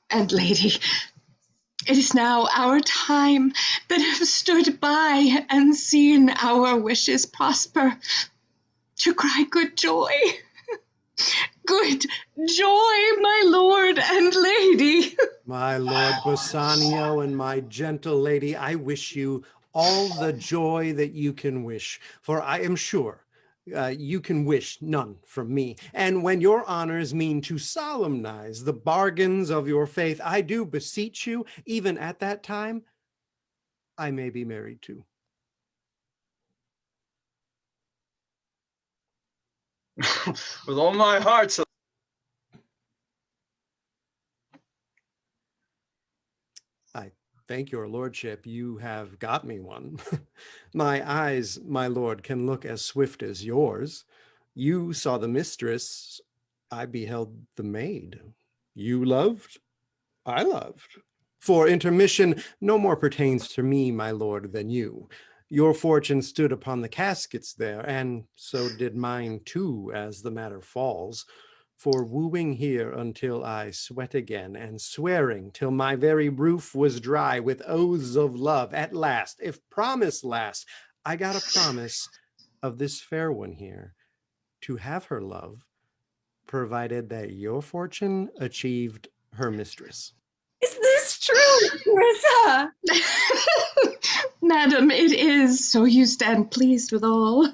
Speaker 9: and lady, it is now our time that have stood by and seen our wishes prosper to cry good joy. Good joy, my lord and lady.
Speaker 7: My Lord Bassanio and my gentle lady, I wish you all the joy that you can wish, for I am sure you can wish none from me. And when your honors mean to solemnize the bargains of your faith, I do beseech you, even at that time, I may be married too.
Speaker 5: With all my heart. So
Speaker 7: I thank your lordship, you have got me one. My eyes, my lord, can look as swift as yours. You saw the mistress, I beheld the maid. You loved, I loved. For intermission no more pertains to me, my lord, than you. Your fortune stood upon the caskets there, and so did mine too, as the matter falls. For wooing here until I sweat again, and swearing till my very roof was dry with oaths of love, at last, if promise last, I got a promise of this fair one here, to have her love, provided that your fortune achieved her mistress.
Speaker 8: Is this true, Nerissa?
Speaker 9: Madam, it is, so you stand pleased with all.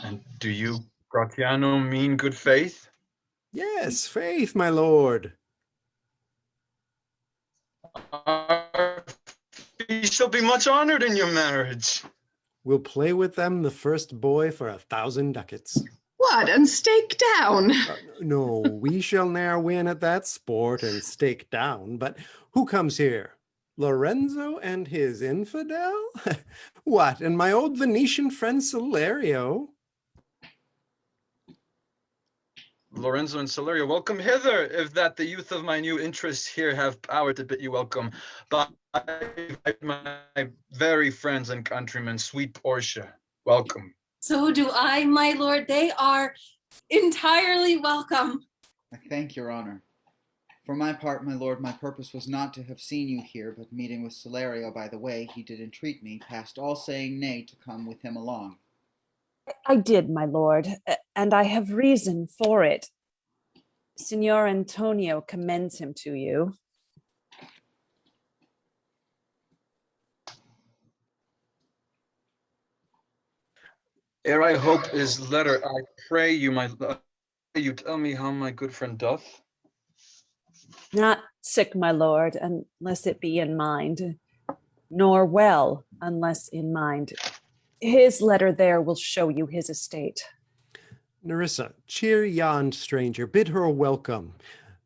Speaker 5: And do you, Gratiano, mean good faith?
Speaker 7: Yes, faith, my lord.
Speaker 5: Our fee shall be much honored in your marriage.
Speaker 7: We'll play with them the first boy for 1,000 ducats.
Speaker 9: What, and stake down?
Speaker 7: No, we shall ne'er win at that sport and stake down. But who comes here? Lorenzo and his infidel? What, and my old Venetian friend Salerio?
Speaker 5: Lorenzo and Salerio, welcome hither, if that the youth of my new interests here have power to bid you welcome. But my very friends and countrymen, sweet Portia, welcome.
Speaker 8: So do I, my lord. They are entirely welcome.
Speaker 6: I thank your honor. For my part, my lord, my purpose was not to have seen you here, but meeting with Salerio by the way, he did entreat me, past all saying nay, to come with him along.
Speaker 3: I did, my lord, and I have reason for it. Signor Antonio commends him to you.
Speaker 5: Ere I hope his letter, I pray you, you tell me how my good friend doth.
Speaker 3: Not sick, my lord, unless it be in mind, nor well, unless in mind. His letter there will show you his estate.
Speaker 7: Nerissa, cheer yon stranger, bid her a welcome.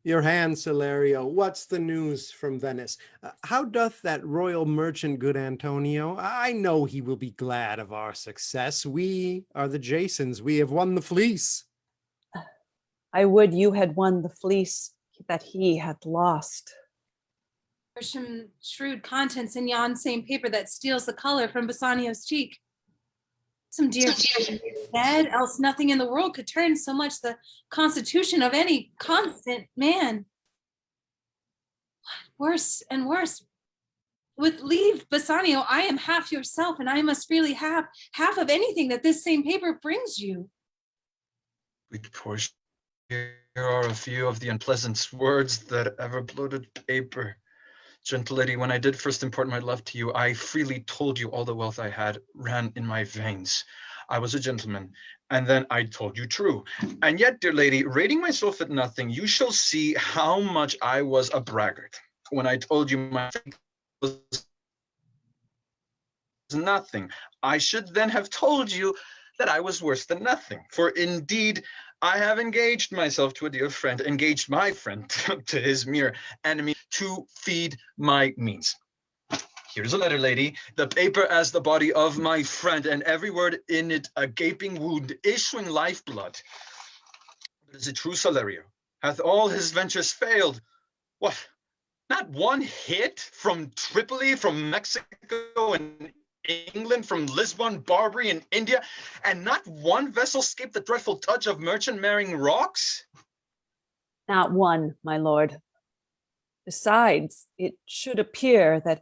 Speaker 7: Your hand, Salerio, what's the news from Venice? How doth that royal merchant, good Antonio? I know he will be glad of our success. We are the Jasons, we have won the fleece.
Speaker 3: I would you had won the fleece that he had lost.
Speaker 8: There's some shrewd contents in yon same paper that steals the color from Bassanio's cheek. Some dear dead, else nothing in the world could turn so much the constitution of any constant man. Worse and worse. With leave, Bassanio, I am half yourself, and I must freely have half of anything that this same paper brings you.
Speaker 5: Sweet Portia, here are a few of the unpleasant words that ever bloated paper. Gentle lady, when I did first impart my love to you, I freely told you all the wealth I had ran in my veins. I was a gentleman, and then I told you true. And yet, dear lady, rating myself at nothing, you shall see how much I was a braggart when I told you my faith was nothing. I should then have told you that I was worse than nothing. For indeed, I have engaged myself to a dear friend, engaged my friend to his mere enemy to feed my means. Here's a letter, lady, the paper as the body of my friend, and every word in it a gaping wound, issuing lifeblood. Is it true, Salerio? Hath all his ventures failed? What? Not one hit from Tripoli, from Mexico and England, from Lisbon, Barbary, and India, and not one vessel escaped the dreadful touch of merchant marrying rocks?
Speaker 3: Not one, my lord. Besides, it should appear that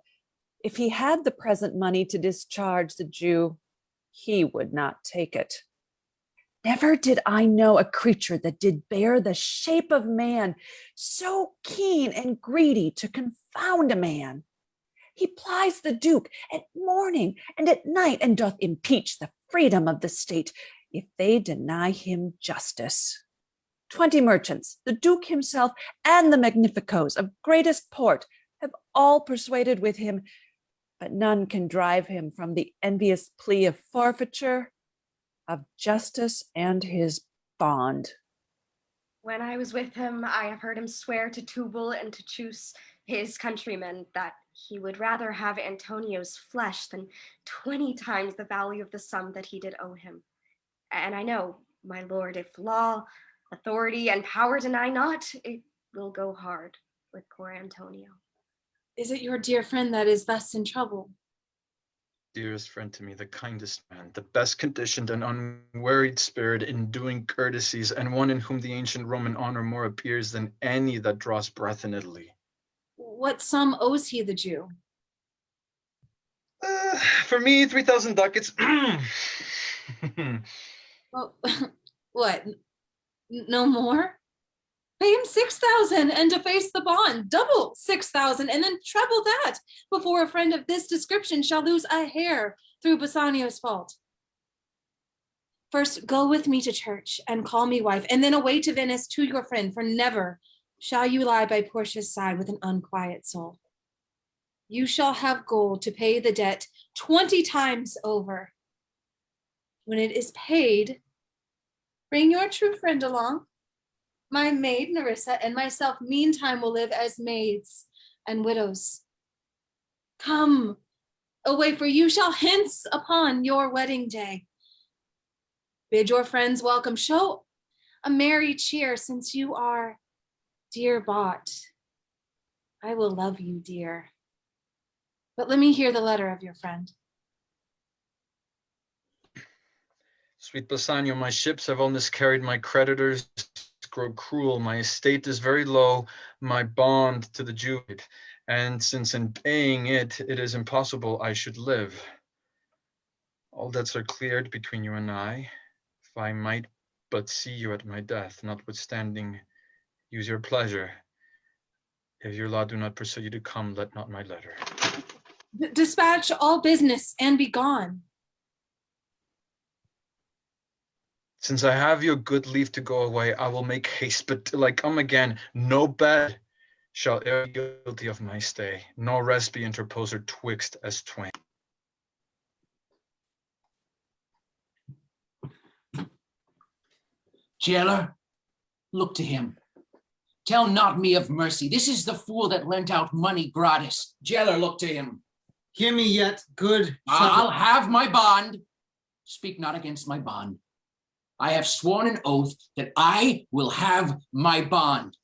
Speaker 3: if he had the present money to discharge the Jew, he would not take it. Never did I know a creature that did bear the shape of man, so keen and greedy to confound a man. He plies the Duke at morning and at night, and doth impeach the freedom of the state, if they deny him justice. 20 merchants, the Duke himself, and the magnificos of greatest port have all persuaded with him, but none can drive him from the envious plea of forfeiture, of justice, and his bond.
Speaker 14: When I was with him, I have heard him swear to Tubal and to Chus, his countrymen, that he would rather have Antonio's flesh than 20 times the value of the sum that he did owe him. And I know, my lord, if law, authority, and power deny not, it will go hard with poor Antonio.
Speaker 8: Is it your dear friend that is thus in trouble?
Speaker 5: Dearest friend to me, the kindest man, the best conditioned and unwearied spirit in doing courtesies, and one in whom the ancient Roman honor more appears than any that draws breath in Italy.
Speaker 8: What sum owes he the Jew?
Speaker 5: For me, 3,000 ducats.
Speaker 8: Well, what? No more? Pay him 6,000 and deface the bond, double 6,000, and then treble that before a friend of this description shall lose a hair through Bassanio's fault. First, go with me to church and call me wife, and then away to Venice to your friend, for never shall you lie by Portia's side with an unquiet soul. You shall have gold to pay the debt 20 times over. When it is paid, bring your true friend along. My maid, Nerissa, and myself meantime will live as maids and widows. Come away, for you shall hence upon your wedding day. Bid your friends welcome, show a merry cheer, since you are dear bought. I will love you, dear. But let me hear the letter of your friend.
Speaker 5: Sweet Bassanio, my ships have all miscarried, my creditors grow cruel, my estate is very low, my bond to the Jew, and since in paying it, it is impossible I should live. All debts are cleared between you and I. If I might but see you at my death, notwithstanding, use your pleasure. If your law do not pursue you to come, let not my letter.
Speaker 8: Dispatch all business and be gone.
Speaker 5: Since I have your good leave to go away, I will make haste, but till I come again, no bed shall e'er be guilty of my stay, nor rest be interposer twixt us twain.
Speaker 11: Jailer, look to him. Tell not me of mercy. This is the fool that lent out money gratis. Jailer, look to him.
Speaker 2: Hear me yet, good.
Speaker 11: I'll have my bond. Speak not against my bond. I have sworn an oath that I will have my bond.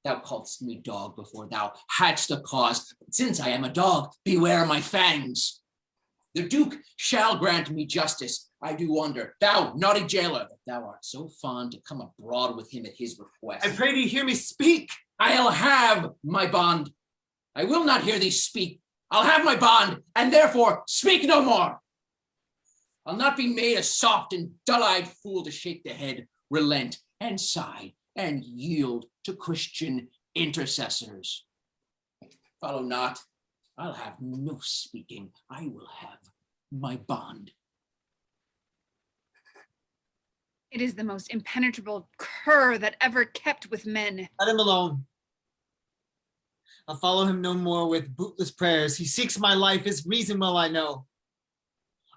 Speaker 11: Thou call'st me dog before thou hadst a cause. But since I am a dog, beware my fangs. The Duke shall grant me justice. I do wonder, thou naughty jailer, that thou art so fond to come abroad with him at his request.
Speaker 2: I pray thee hear me speak.
Speaker 11: I'll have my bond. I will not hear thee speak. I'll have my bond, and therefore speak no more. I'll not be made a soft and dull-eyed fool to shake the head, relent, and sigh, and yield to Christian intercessors. Follow not. I'll have no speaking. I will have my bond.
Speaker 4: It is the most impenetrable cur that ever kept with men.
Speaker 2: Let him alone. I'll follow him no more with bootless prayers. He seeks my life, his reason well I know.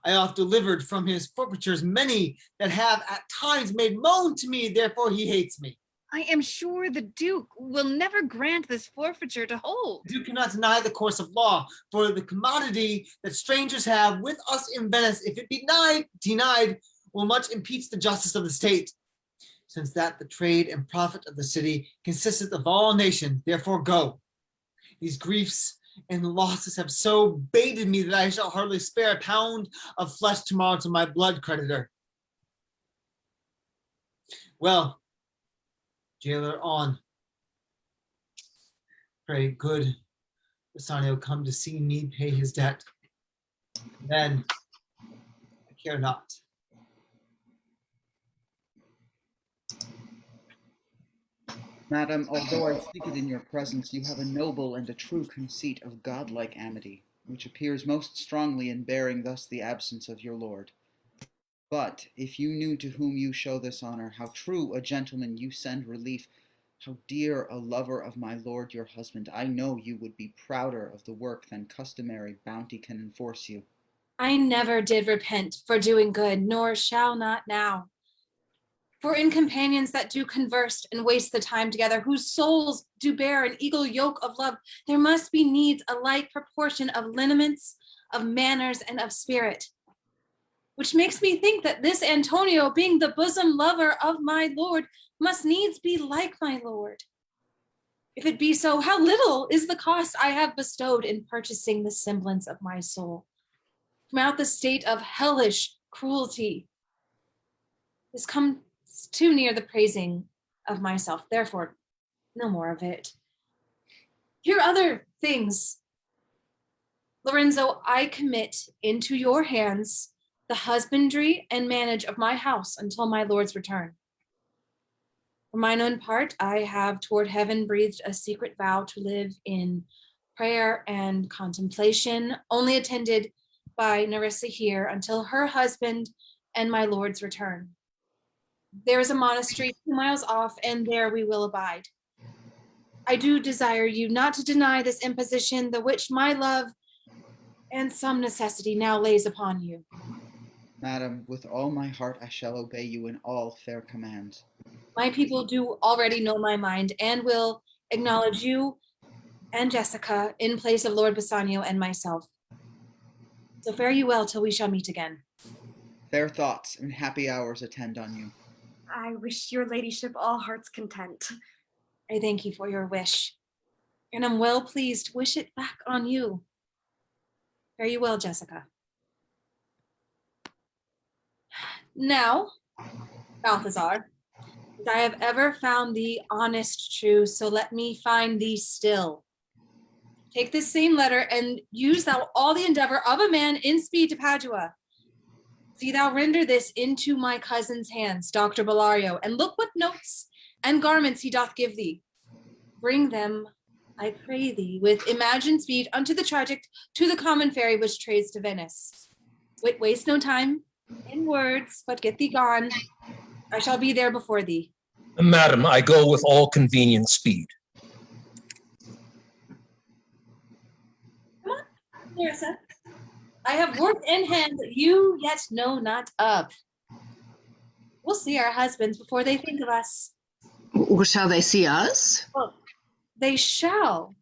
Speaker 2: I oft delivered from his forfeitures many that have at times made moan to me, therefore he hates me.
Speaker 4: I am sure the Duke will never grant this forfeiture to hold.
Speaker 2: You cannot deny the course of law, for the commodity that strangers have with us in Venice, if it be denied, will much impeach the justice of the state. Since that the trade and profit of the city consisteth of all nations, therefore go. These griefs and losses have so baited me that I shall hardly spare a pound of flesh tomorrow to my blood creditor. Well, jailer, on. Pray, good Bassanio come to see me pay his debt. Then I care not.
Speaker 6: Madam, although I speak it in your presence, you have a noble and a true conceit of godlike amity, which appears most strongly in bearing thus the absence of your lord. But if you knew to whom you show this honor, how true a gentleman you send relief, how dear a lover of my lord your husband, I know you would be prouder of the work than customary bounty can enforce you.
Speaker 8: I never did repent for doing good, nor shall not now. For in companions that do converse and waste the time together, whose souls do bear an equal yoke of love, there must be needs a like proportion of lineaments, of manners, and of spirit. Which makes me think that this Antonio, being the bosom lover of my lord, must needs be like my lord. If it be so, how little is the cost I have bestowed in purchasing the semblance of my soul from out the state of hellish cruelty. This comes too near the praising of myself, therefore no more of it. Here are other things. Lorenzo, I commit into your hands the husbandry and manage of my house until my lord's return. For mine own part, I have toward heaven breathed a secret vow to live in prayer and contemplation, only attended by Nerissa here until her husband and my lord's return. There is a monastery 2 miles off, and there we will abide. I do desire you not to deny this imposition, the which my love and some necessity now lays upon you.
Speaker 6: Madam, with all my heart I shall obey you in all fair commands.
Speaker 8: My people do already know my mind, and will acknowledge you and Jessica in place of Lord Bassanio and myself. So fare you well till we shall meet again.
Speaker 6: Fair thoughts and happy hours attend on you.
Speaker 14: I wish your ladyship all heart's content.
Speaker 8: I thank you for your wish, and I'm well pleased to wish it back on you. Fare you well, Jessica. Now, Balthazar, as I have ever found thee honest, true, so let me find thee still. Take this same letter and use thou all the endeavor of a man in speed to Padua. See thou render this into my cousin's hands, Dr. Bellario, and look what notes and garments he doth give thee. Bring them, I pray thee, with imagined speed unto the traject to the common ferry which trades to Venice. Waste no time in words, but get thee gone. I shall be there before thee.
Speaker 13: Madam, I go with all convenient speed.
Speaker 8: Come on, Nerissa. I have work in hand that you yet know not of. We'll see our husbands before they think of us.
Speaker 9: Shall they see us?
Speaker 8: Well, they shall,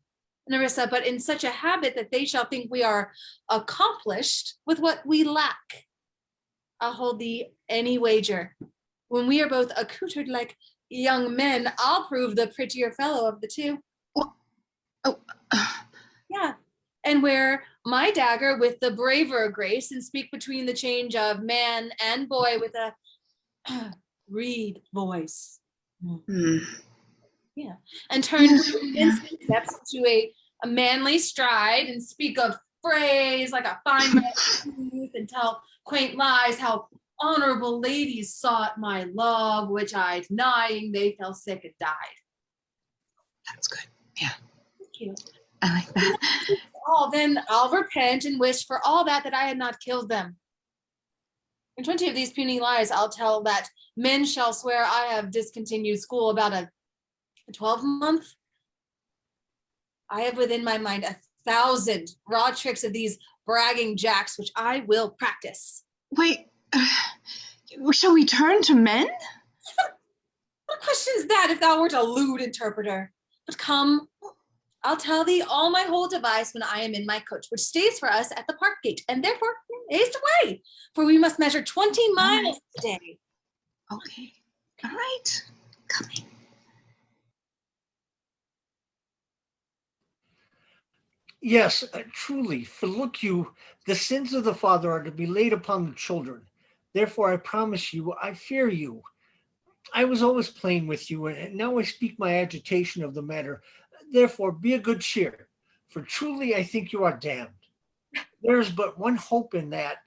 Speaker 8: Nerissa, but in such a habit that they shall think we are accomplished with what we lack. I'll hold thee any wager. When we are both accoutred like young men, I'll prove the prettier fellow of the two.
Speaker 9: Oh.
Speaker 8: Yeah, and wear my dagger with the braver grace and speak between the change of man and boy with a reed voice. Yeah, and turn instant steps to a manly stride and speak of phrase like a fine youth and tell quaint lies how honorable ladies sought my love, which I denying they fell sick and died.
Speaker 9: That's good. Yeah.
Speaker 8: Thank you.
Speaker 9: I like that.
Speaker 8: Oh, then I'll repent and wish for all that I had not killed them. In 20 of these puny lies, I'll tell that men shall swear I have discontinued school about a 12-month. I have within my mind 1,000 raw tricks of these bragging jacks, which I will practice.
Speaker 9: Wait, shall we turn to men?
Speaker 8: What question is that if thou wert a lewd interpreter? But come, I'll tell thee all my whole device when I am in my coach, which stays for us at the park gate, and therefore haste away, for we must measure 20 miles today.
Speaker 9: Okay, all right, coming.
Speaker 10: Yes, truly, for look you, the sins of the father are to be laid upon the children. Therefore I promise you, I fear you. I was always playing with you, and now I speak my agitation of the matter. Therefore be of good cheer, for truly I think you are damned. There is but one hope in it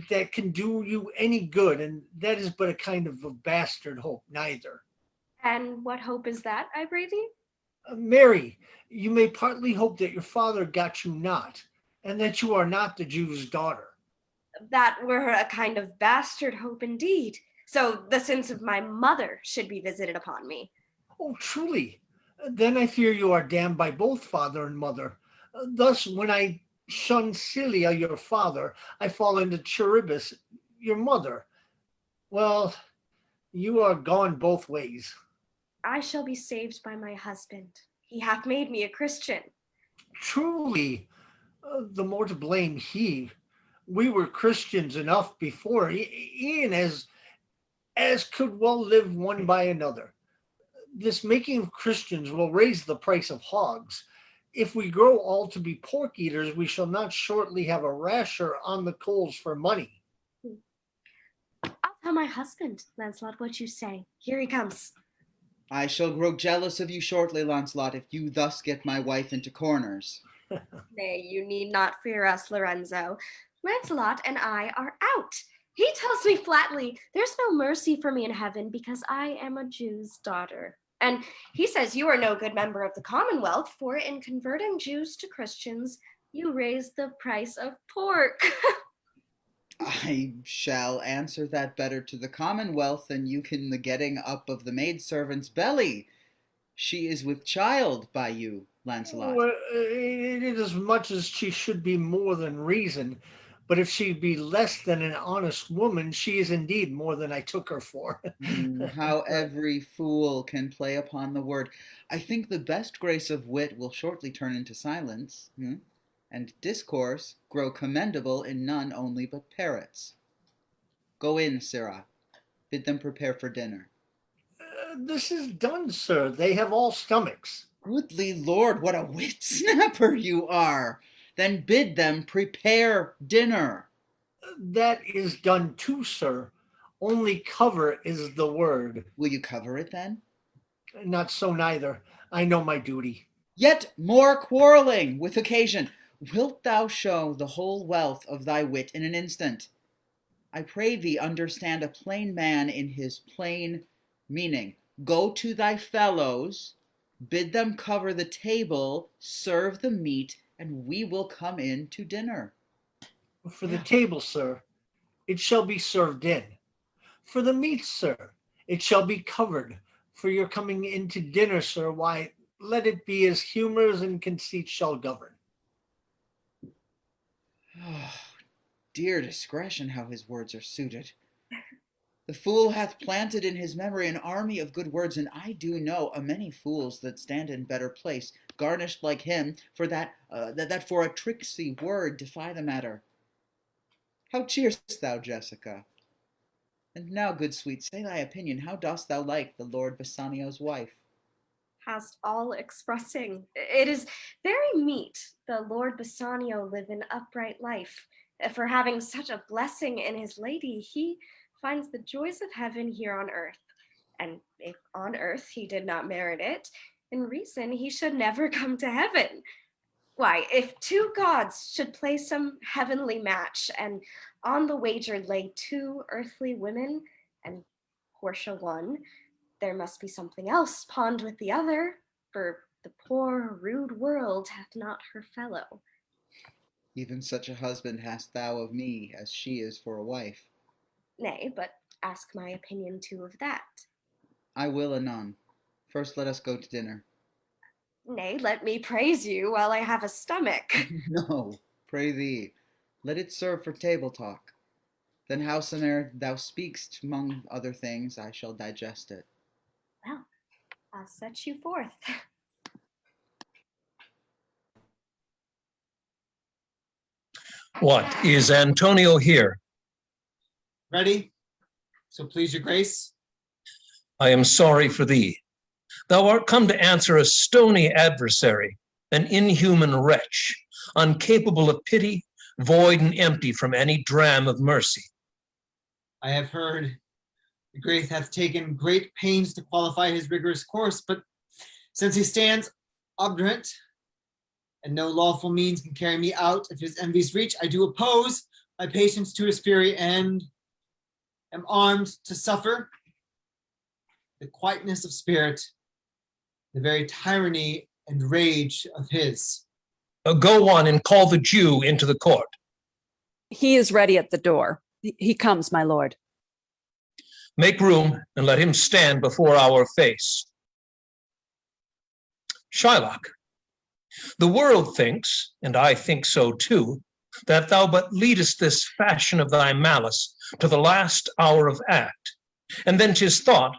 Speaker 10: that can do you any good, and that is but a kind of a bastard hope, neither.
Speaker 14: And what hope is that, I pray thee?
Speaker 10: Mary, you may partly hope that your father got you not, and that you are not the Jew's daughter.
Speaker 14: That were a kind of bastard hope indeed. So the sins of my mother should be visited upon me.
Speaker 10: Oh, truly. Then I fear you are damned by both father and mother. Thus, when I shun Celia, your father, I fall into Charybdis, your mother. Well, you are gone both ways.
Speaker 14: I shall be saved by my husband. He hath made me a Christian.
Speaker 10: Truly, the more to blame he. We were Christians enough before, e'en as could well live one by another. This making of Christians will raise the price of hogs. If we grow all to be pork eaters, we shall not shortly have a rasher on the coals for money.
Speaker 14: I'll tell my husband, Lancelot, what you say. Here he comes.
Speaker 6: I shall grow jealous of you shortly, Lancelot, if you thus get my wife into corners.
Speaker 14: Nay, you need not fear us, Lorenzo. Lancelot and I are out. He tells me flatly, there's no mercy for me in heaven because I am a Jew's daughter. And he says you are no good member of the Commonwealth, for in converting Jews to Christians, you raise the price of pork.
Speaker 6: I shall answer that better to the Commonwealth than you can the getting up of the maidservant's belly. She is with child by you, Lancelot.
Speaker 10: Well, it is as much as she should be more than reason, but if she be less than an honest woman, she is indeed more than I took her for.
Speaker 6: How every fool can play upon the word. I think the best grace of wit will shortly turn into silence, and discourse grow commendable in none only but parrots. Go in, Sara. Bid them prepare for dinner.
Speaker 10: This is done, sir. They have all stomachs.
Speaker 6: Goodly Lord, what a wit snapper you are! Then bid them prepare dinner.
Speaker 10: That is done too, sir. Only cover is the word.
Speaker 6: Will you cover it then?
Speaker 10: Not so neither. I know my duty.
Speaker 6: Yet more quarreling with occasion. Wilt thou show the whole wealth of thy wit in an instant? I pray thee understand a plain man in his plain meaning. Go to thy fellows, bid them cover the table, serve the meat, and we will come in to dinner.
Speaker 10: For the table, sir, it shall be served in. For the meat, sir, it shall be covered. For your coming in to dinner, sir, why, let it be as humors and conceit shall govern.
Speaker 6: Oh, dear discretion, how his words are suited. The fool hath planted in his memory an army of good words, and I do know a many fools that stand in better place, garnished like him, for that for a tricksy word defy the matter. How cheerest thou, Jessica? And now, good sweet, say thy opinion. How dost thou like the Lord Bassanio's wife?
Speaker 14: Past all expressing. It is very meet the Lord Bassanio live an upright life. For having such a blessing in his lady, he finds the joys of heaven here on earth. And if on earth he did not merit it, in reason he should never come to heaven. Why, if two gods should play some heavenly match, and on the wager lay two earthly women, and Portia one, there must be something else pawned with the other, for the poor rude world hath not her fellow.
Speaker 6: Even such a husband hast thou of me, as she is for a wife.
Speaker 14: Nay, but ask my opinion too of that.
Speaker 6: I will anon. First let us go to dinner.
Speaker 14: Nay, let me praise you while I have a stomach.
Speaker 6: No, pray thee, let it serve for table talk. Then howsoe'er thou speakst among other things, I shall digest it.
Speaker 14: Well, I'll set you forth.
Speaker 13: What, is Antonio here?
Speaker 2: Ready? So please your grace.
Speaker 13: I am sorry for thee. Thou art come to answer a stony adversary, an inhuman wretch, incapable of pity, void and empty from any dram of mercy.
Speaker 2: I have heard the grace hath taken great pains to qualify his rigorous course, but since he stands obdurate, and no lawful means can carry me out of his envy's reach, I do oppose my patience to his fury, and am armed to suffer the quietness of spirit, the very tyranny and rage of his.
Speaker 13: Go on and call the Jew into the court.
Speaker 3: He is ready at the door. He comes, my lord.
Speaker 13: Make room and let him stand before our face. Shylock, the world thinks, and I think so too, that thou but leadest this fashion of thy malice to the last hour of act, and then 'tis thought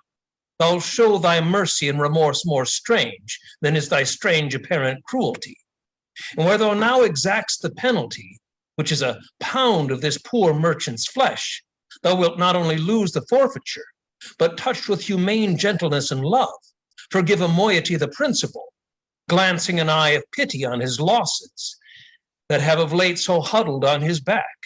Speaker 13: thou'lt show thy mercy and remorse more strange than is thy strange apparent cruelty. And where thou now exacts the penalty, which is a pound of this poor merchant's flesh, thou wilt not only lose the forfeiture, but touched with humane gentleness and love, forgive a moiety the principal, glancing an eye of pity on his losses that have of late so huddled on his back.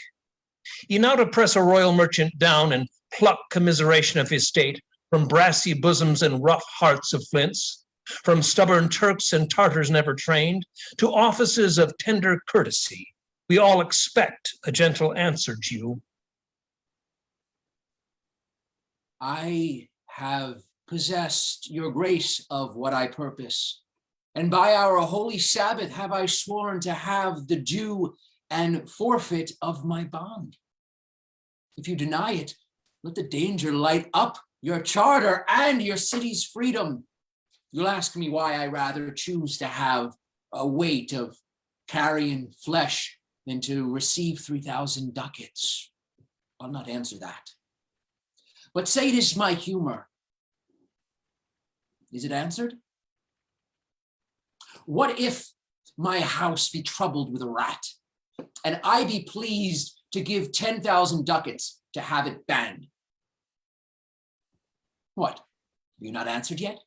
Speaker 13: Ye now to press a royal merchant down and pluck commiseration of his state from brassy bosoms and rough hearts of flints, from stubborn Turks and Tartars never trained, to offices of tender courtesy. We all expect a gentle answer, Jew.
Speaker 11: I have possessed your grace of what I purpose, and by our holy Sabbath have I sworn to have the due and forfeit of my bond. If you deny it, let the danger light up your charter and your city's freedom. You'll ask me why I rather choose to have a weight of carrion flesh than to receive 3,000 ducats. I'll not answer that. But say it is my humor. Is it answered? What if my house be troubled with a rat, and I be pleased to give 10,000 ducats to have it banned? What? Have you not answered yet?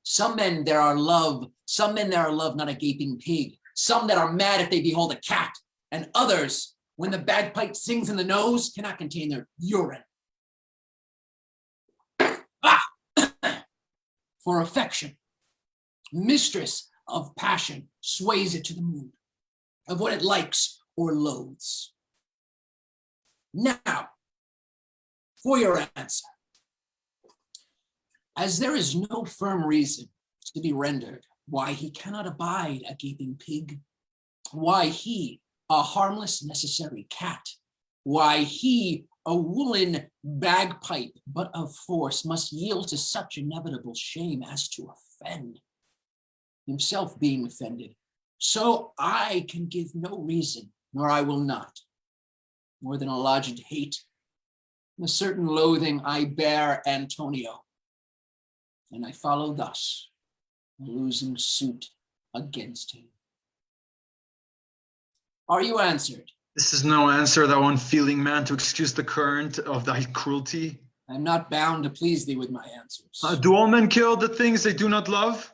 Speaker 11: Some men there are love, not a gaping pig. Some that are mad if they behold a cat, and others, when the bagpipe sings in the nose, cannot contain their urine. For affection, mistress of passion, sways it to the mood of what it likes or loathes. Now, for your answer. As there is no firm reason to be rendered why he cannot abide a gaping pig, why he, a harmless necessary cat, why he, a woolen bagpipe, but of force, must yield to such inevitable shame as to offend, himself being offended. So I can give no reason, nor I will not, more than a lodged hate, a certain loathing I bear Antonio, and I follow thus, a losing suit against him. Are you answered?
Speaker 5: This is no answer, thou unfeeling man, to excuse the current of thy cruelty.
Speaker 11: I am not bound to please thee with my answers.
Speaker 5: Do all men kill the things they do not love?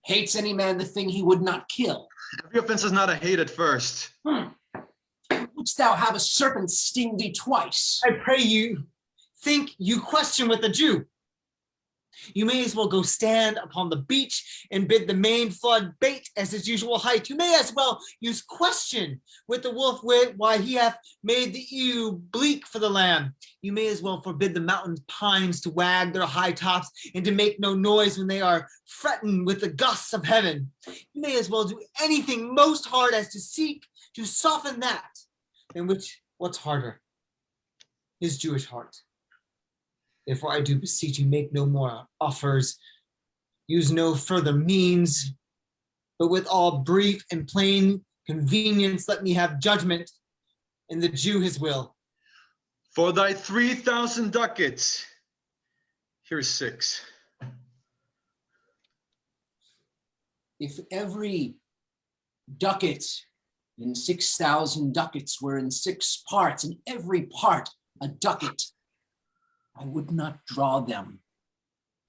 Speaker 11: Hates any man the thing he would not kill?
Speaker 5: Every offense is not a hate at first.
Speaker 11: Wouldst thou have a serpent sting thee twice?
Speaker 2: I pray you, think you question with a Jew. You may as well go stand upon the beach and bid the main flood bait as its usual height. You may as well use question with the wolf wit why he hath made the ewe bleak for the lamb. You may as well forbid the mountain pines to wag their high tops and to make no noise when they are fretting with the gusts of heaven. You may as well do anything most hard as to seek to soften that, than which what's harder, his Jewish heart. Therefore I do beseech you, make no more offers, use no further means, but with all brief and plain convenience let me have judgment, and the Jew his will.
Speaker 5: For thy 3,000 ducats, here's 6.
Speaker 11: If every ducat in 6,000 ducats were in 6 parts, and every part a ducat, I would not draw them.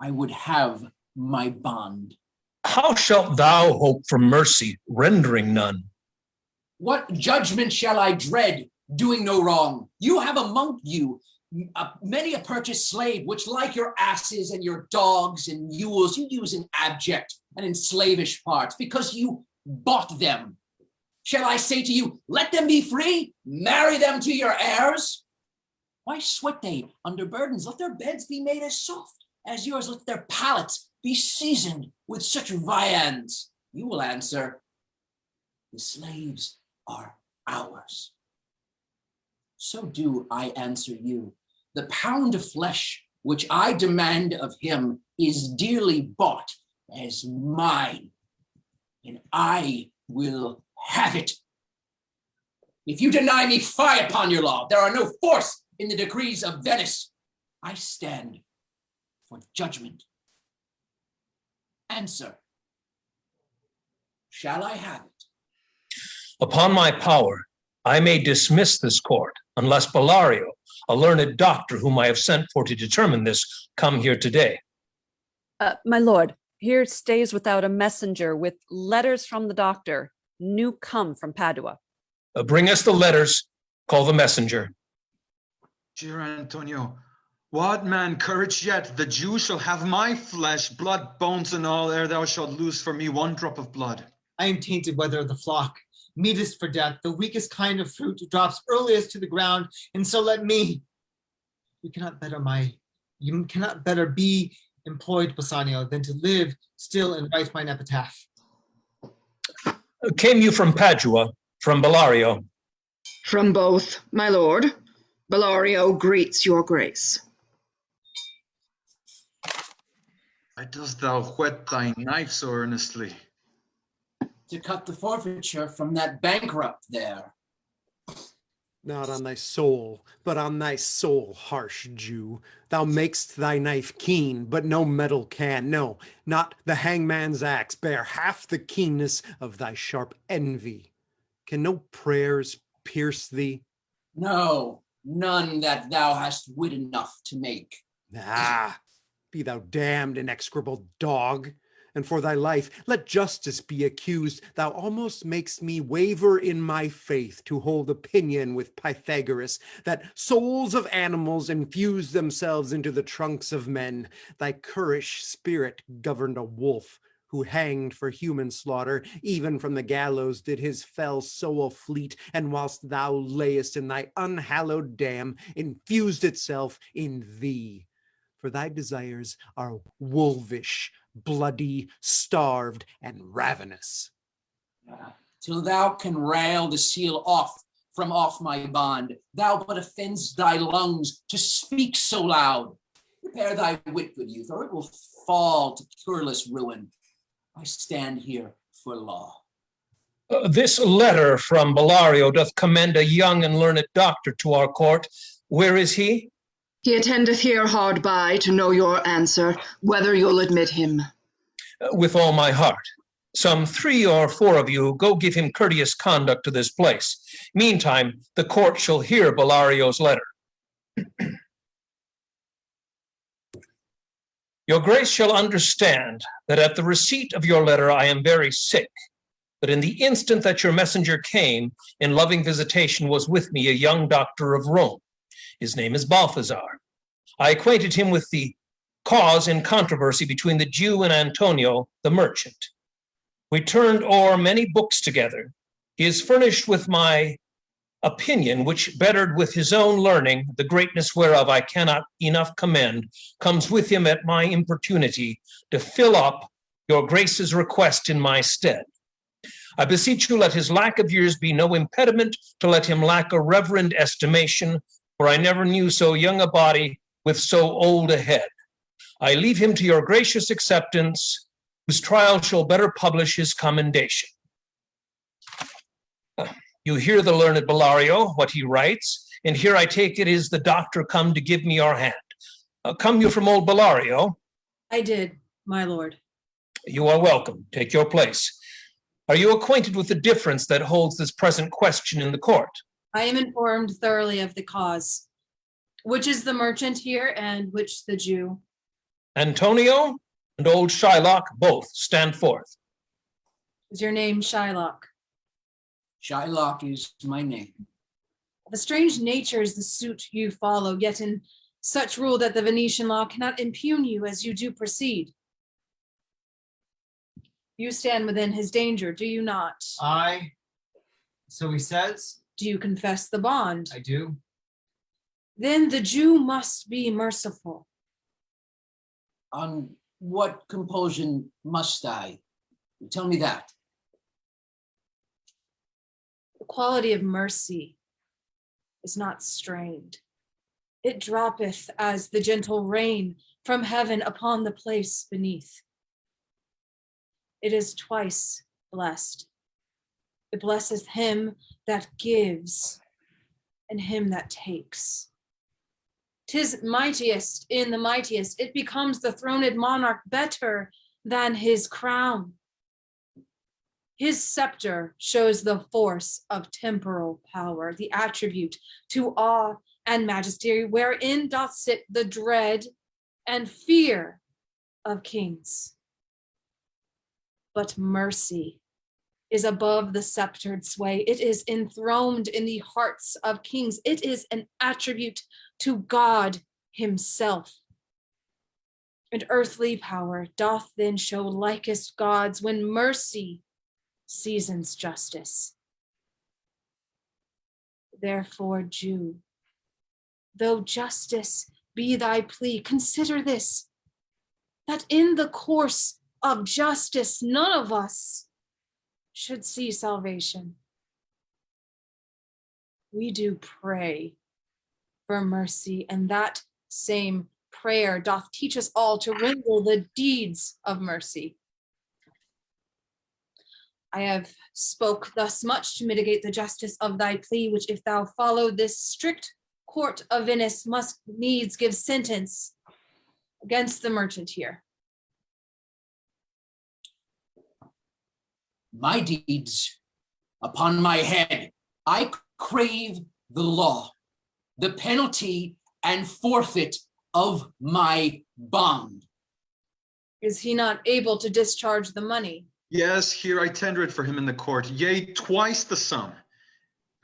Speaker 11: I would have my bond.
Speaker 13: How shalt thou hope for mercy, rendering none?
Speaker 11: What judgment shall I dread, doing no wrong? You have among you many a purchased slave, which like your asses and your dogs and mules, you use in abject and in slavish parts, because you bought them. Shall I say to you, let them be free, marry them to your heirs? Why sweat they under burdens? Let their beds be made as soft as yours. Let their palates be seasoned with such viands. You will answer, the slaves are ours. So do I answer you. The pound of flesh which I demand of him is dearly bought as mine, and I will have it. If you deny me, fie upon your law. There are no force in the decrees of Venice. I stand for judgment. Answer. Shall I have it?
Speaker 13: Upon my power, I may dismiss this court, unless Bellario, a learned doctor whom I have sent for to determine this, come here today.
Speaker 3: My lord, here stays without a messenger with letters from the doctor, new come from Padua.
Speaker 13: Bring us the letters, call the messenger.
Speaker 5: Dear Antonio, what man courage yet? The Jew shall have my flesh, blood, bones, and all, ere thou shalt lose for me one drop of blood.
Speaker 2: I am tainted whether of the flock, meetest for death, the weakest kind of fruit drops earliest to the ground, and so let me. You cannot better be employed, Bassanio, than to live still and write mine epitaph.
Speaker 13: Came you from Padua, from Bellario?
Speaker 9: From both, my lord. Bellario greets your grace.
Speaker 5: Why dost thou whet thy knife so earnestly?
Speaker 11: To cut the forfeiture from that bankrupt there.
Speaker 7: Not on thy soul, but on thy soul, harsh Jew. Thou makest thy knife keen, but no metal can, no, not the hangman's axe, bear half the keenness of thy sharp envy. Can no prayers pierce thee?
Speaker 11: No, none that thou hast wit enough to make.
Speaker 7: Ah, be thou damned, inexorable dog. And for thy life, let justice be accused. Thou almost makest me waver in my faith to hold opinion with Pythagoras, that souls of animals infuse themselves into the trunks of men. Thy currish spirit governed a wolf, who hanged for human slaughter, even from the gallows did his fell soul fleet, and whilst thou layest in thy unhallowed dam, infused itself in thee. For thy desires are wolvish, bloody, starved, and ravenous.
Speaker 11: Till thou can rail the seal off from off my bond, thou but offends thy lungs to speak so loud. Prepare thy wit, good youth, or it will fall to cureless ruin. I stand here for law.
Speaker 13: This letter from Bellario doth commend a young and learned doctor to our court. Where is he?
Speaker 9: He attendeth here hard by to know your answer, whether you'll admit him.
Speaker 13: With all my heart. Some 3 or 4 of you go give him courteous conduct to this place. Meantime, the court shall hear Bellario's letter. Your grace shall understand that at the receipt of your letter I am very sick, but in the instant that your messenger came, in loving visitation was with me a young doctor of Rome. His name is Balthazar. I acquainted him with the cause in controversy between the Jew and Antonio, the merchant. We turned o'er many books together. He is furnished with my opinion, which bettered with his own learning, the greatness whereof I cannot enough commend, comes with him at my importunity to fill up your grace's request in my stead. I beseech you, let his lack of years be no impediment to let him lack a reverend estimation, for I never knew so young a body with so old a head. I leave him to your gracious acceptance, whose trial shall better publish his commendation. You hear the learned Bellario, what he writes, and here I take it is the doctor come to give me your hand. Come you from old Bellario?
Speaker 8: I did, my lord.
Speaker 13: You are welcome. Take your place. Are you acquainted with the difference that holds this present question in the court?
Speaker 8: I am informed thoroughly of the cause. Which is the merchant here and which the Jew?
Speaker 13: Antonio and old Shylock both stand forth.
Speaker 8: Is your name Shylock?
Speaker 11: Shylock is my name.
Speaker 8: Of a strange nature is the suit you follow, yet in such rule that the Venetian law cannot impugn you as you do proceed. You stand within his danger, do you not?
Speaker 2: Aye. So he says.
Speaker 8: Do you confess the bond?
Speaker 2: I do.
Speaker 8: Then the Jew must be merciful.
Speaker 11: On what compulsion must I? Tell me that.
Speaker 8: The quality of mercy is not strained. It droppeth as the gentle rain from heaven upon the place beneath. It is twice blessed. It blesseth him that gives and him that takes. 'Tis mightiest in the mightiest. It becomes the throned monarch better than his crown. His scepter shows the force of temporal power, the attribute to awe and majesty, wherein doth sit the dread and fear of kings. But mercy is above the sceptered sway. It is enthroned in the hearts of kings. It is an attribute to God himself. And earthly power doth then show likest gods when mercy seasons justice. Therefore, Jew, though justice be thy plea, consider this, that in the course of justice, none of us should see salvation. We do pray for mercy, and that same prayer doth teach us all to render the deeds of mercy. I have spoke thus much to mitigate the justice of thy plea, which if thou follow this strict court of Venice must needs give sentence against the merchant here.
Speaker 11: My deeds upon my head, I crave the law, the penalty and forfeit of my bond.
Speaker 8: Is he not able to discharge the money?
Speaker 5: Yes, here I tender it for him in the court, yea, twice the sum.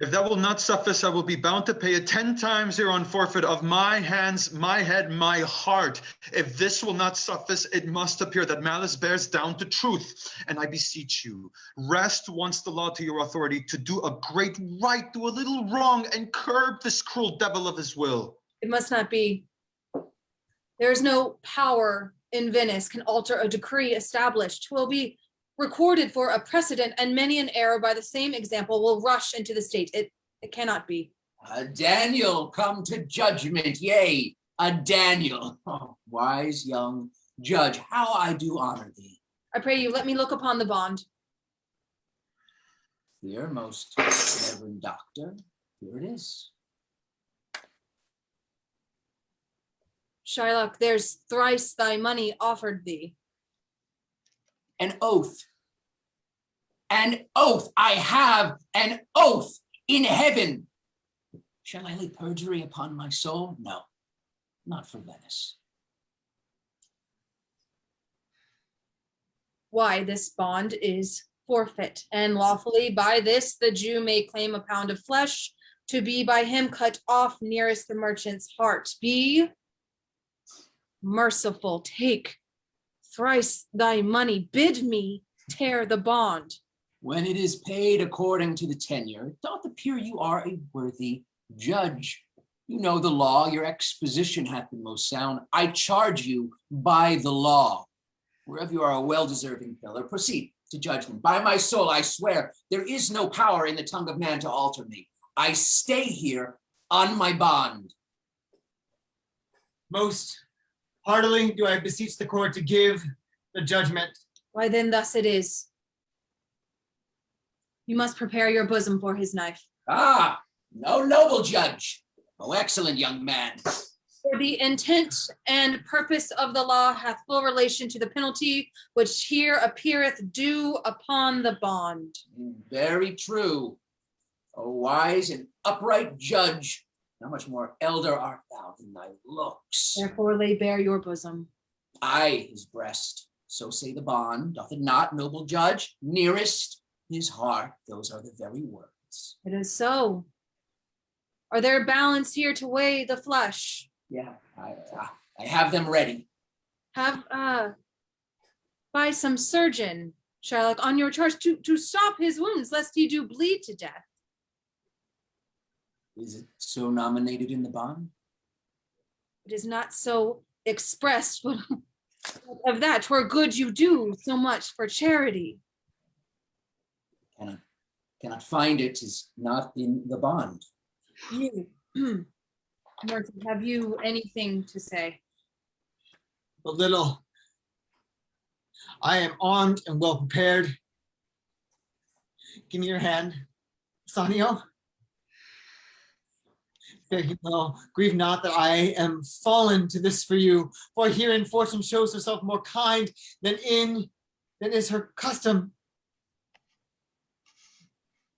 Speaker 5: If that will not suffice, I will be bound to pay it 10 times hereon forfeit of my hands, my head, my heart. If this will not suffice, it must appear that malice bears down to truth. And I beseech you, rest once the law to your authority to do a great right, do a little wrong, and curb this cruel devil of his will.
Speaker 8: It must not be. There is no power in Venice can alter a decree established. Will be recorded for a precedent, and many an error by the same example will rush into the state. It cannot be.
Speaker 11: A Daniel come to judgment, yea, a Daniel. Oh, wise young judge, how I do honor thee.
Speaker 8: I pray you, let me look upon the bond.
Speaker 11: Here, most reverend doctor, here it is.
Speaker 8: Shylock, there's thrice thy money offered thee.
Speaker 11: An oath. An oath. I have an oath in heaven. Shall I lay perjury upon my soul? No, not for Venice.
Speaker 8: Why, this bond is forfeit, and lawfully by this the Jew may claim a pound of flesh to be by him cut off nearest the merchant's heart. Be merciful, take thrice thy money, bid me tear the bond.
Speaker 11: When it is paid according to the tenure, it doth appear you are a worthy judge. You know the law, your exposition hath been most sound. I charge you by the law. Wherever you are a well-deserving pillar, proceed to judgment. By my soul, I swear, there is no power in the tongue of man to alter me. I stay here on my bond.
Speaker 2: Most heartily do I beseech the court to give the judgment.
Speaker 8: Why then thus it is. You must prepare your bosom for his knife.
Speaker 11: Ah, no noble judge. Oh, excellent young man.
Speaker 8: For the intent and purpose of the law hath full relation to the penalty which here appeareth due upon the bond.
Speaker 11: Very true. O wise and upright judge, how much more elder art thou than thy looks?
Speaker 8: Therefore lay bare your bosom.
Speaker 11: Aye, his breast. So say the bond. Doth it not, noble judge? Nearest his heart. Those are the very words.
Speaker 8: It is so. Are there balance here to weigh the flesh?
Speaker 11: Yeah, I have them ready.
Speaker 8: Have by some surgeon, Shylock, on your charge to stop his wounds, lest he do bleed to death.
Speaker 11: Is it so nominated in the bond?
Speaker 8: It is not so expressed, but of that, 'twere good you do so much for charity.
Speaker 11: Cannot find it, is not in the bond.
Speaker 8: You, Merton, have you anything to say?
Speaker 2: But little. I am armed and well prepared. Give me your hand, Bassanio. Fare you well. Grieve not that I am fallen to this for you, for herein fortune shows herself more kind than is her custom.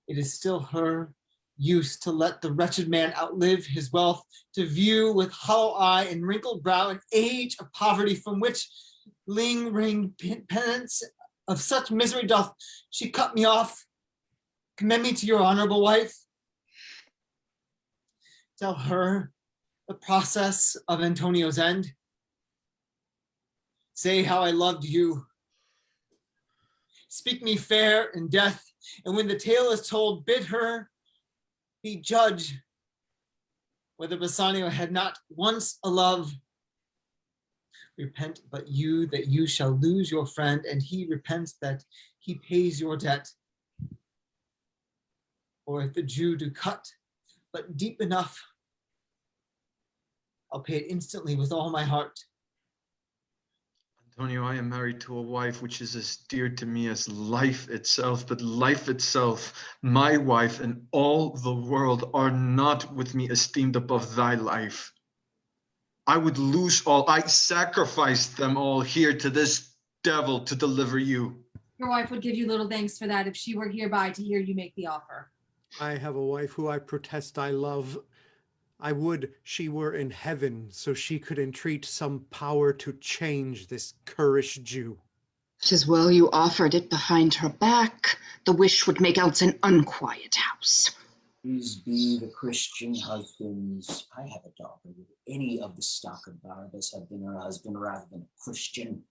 Speaker 2: It is still her use to let the wretched man outlive his wealth, to view with hollow eye and wrinkled brow an age of poverty from which lingering penance of such misery doth she cut me off. Commend me to your honorable wife. Tell her the process of Antonio's end. Say how I loved you. Speak me fair in death, and when the tale is told, bid her be judge whether Bassanio had not once a love. Repent but you that you shall lose your friend, and he repents that he pays your debt. Or if the Jew do cut but deep enough, I'll pay it instantly with all my heart.
Speaker 5: Antonio, I am married to a wife which is as dear to me as life itself, but life itself, my wife and all the world are not with me esteemed above thy life. I would lose all, I sacrificed them all here to this devil to deliver you.
Speaker 8: Your wife would give you little thanks for that if she were hereby to hear you make the offer.
Speaker 7: I have a wife who I protest I love. I would she were in heaven, so she could entreat some power to change this currish Jew.
Speaker 9: 'Tis well you offered it behind her back. The wish would make else an unquiet house.
Speaker 11: These be the Christian husbands. I have a daughter. Would any of the stock of Barabbas have been her husband rather than a Christian?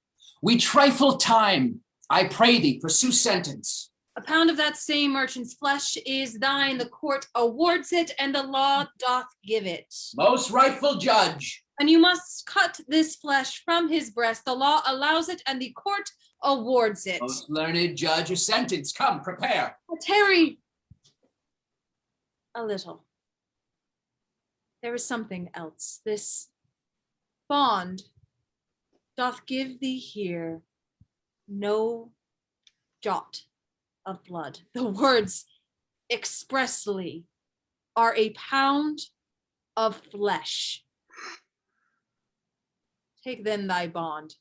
Speaker 11: We trifle time. I pray thee, pursue sentence.
Speaker 8: A pound of that same merchant's flesh is thine. The court awards it, and the law doth give it.
Speaker 11: Most rightful judge.
Speaker 8: And you must cut this flesh from his breast. The law allows it, and the court awards it.
Speaker 11: Most learned judge, a sentence. Come, prepare.
Speaker 8: Tarry a little. There is something else. This bond doth give thee here no jot of blood. The words expressly are a pound of flesh. Take then thy bond.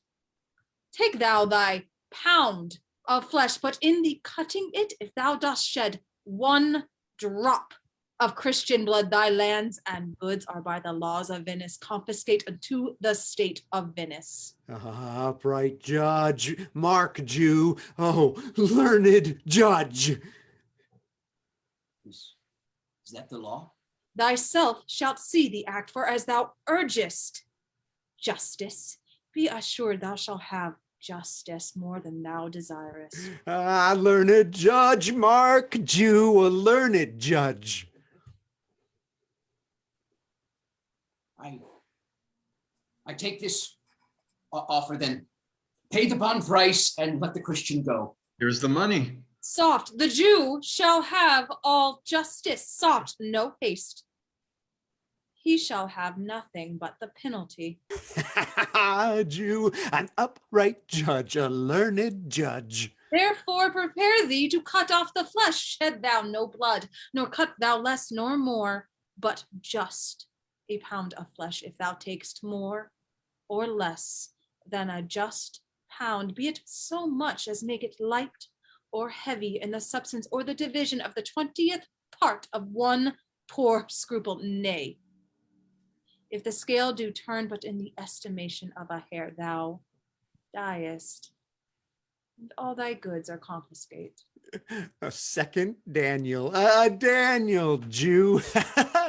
Speaker 8: Take thou thy pound of flesh, but in the cutting it, if thou dost shed one drop of Christian blood, thy lands and goods are by the laws of Venice confiscate unto the state of Venice.
Speaker 7: Upright judge, mark Jew, oh, learned judge.
Speaker 11: Is that the law?
Speaker 8: Thyself shalt see the act, for as thou urgest justice, be assured thou shalt have justice more than thou desirest.
Speaker 7: Learned judge, mark Jew, a learned judge.
Speaker 11: I take this offer then. Pay the bond price and let the Christian go.
Speaker 5: Here's the money.
Speaker 8: Soft, the Jew shall have all justice. Soft, no haste. He shall have nothing but the penalty.
Speaker 7: Jew, an upright judge, a learned judge.
Speaker 8: Therefore prepare thee to cut off the flesh. Shed thou no blood, nor cut thou less nor more, but just a pound of flesh. If thou takest more or less than a just pound, be it so much as make it light or heavy in the substance, or the division of the 20th part of one poor scruple. Nay, if the scale do turn but in the estimation of a hair, thou diest, and all thy goods are confiscate.
Speaker 7: A second Daniel, a Daniel Jew.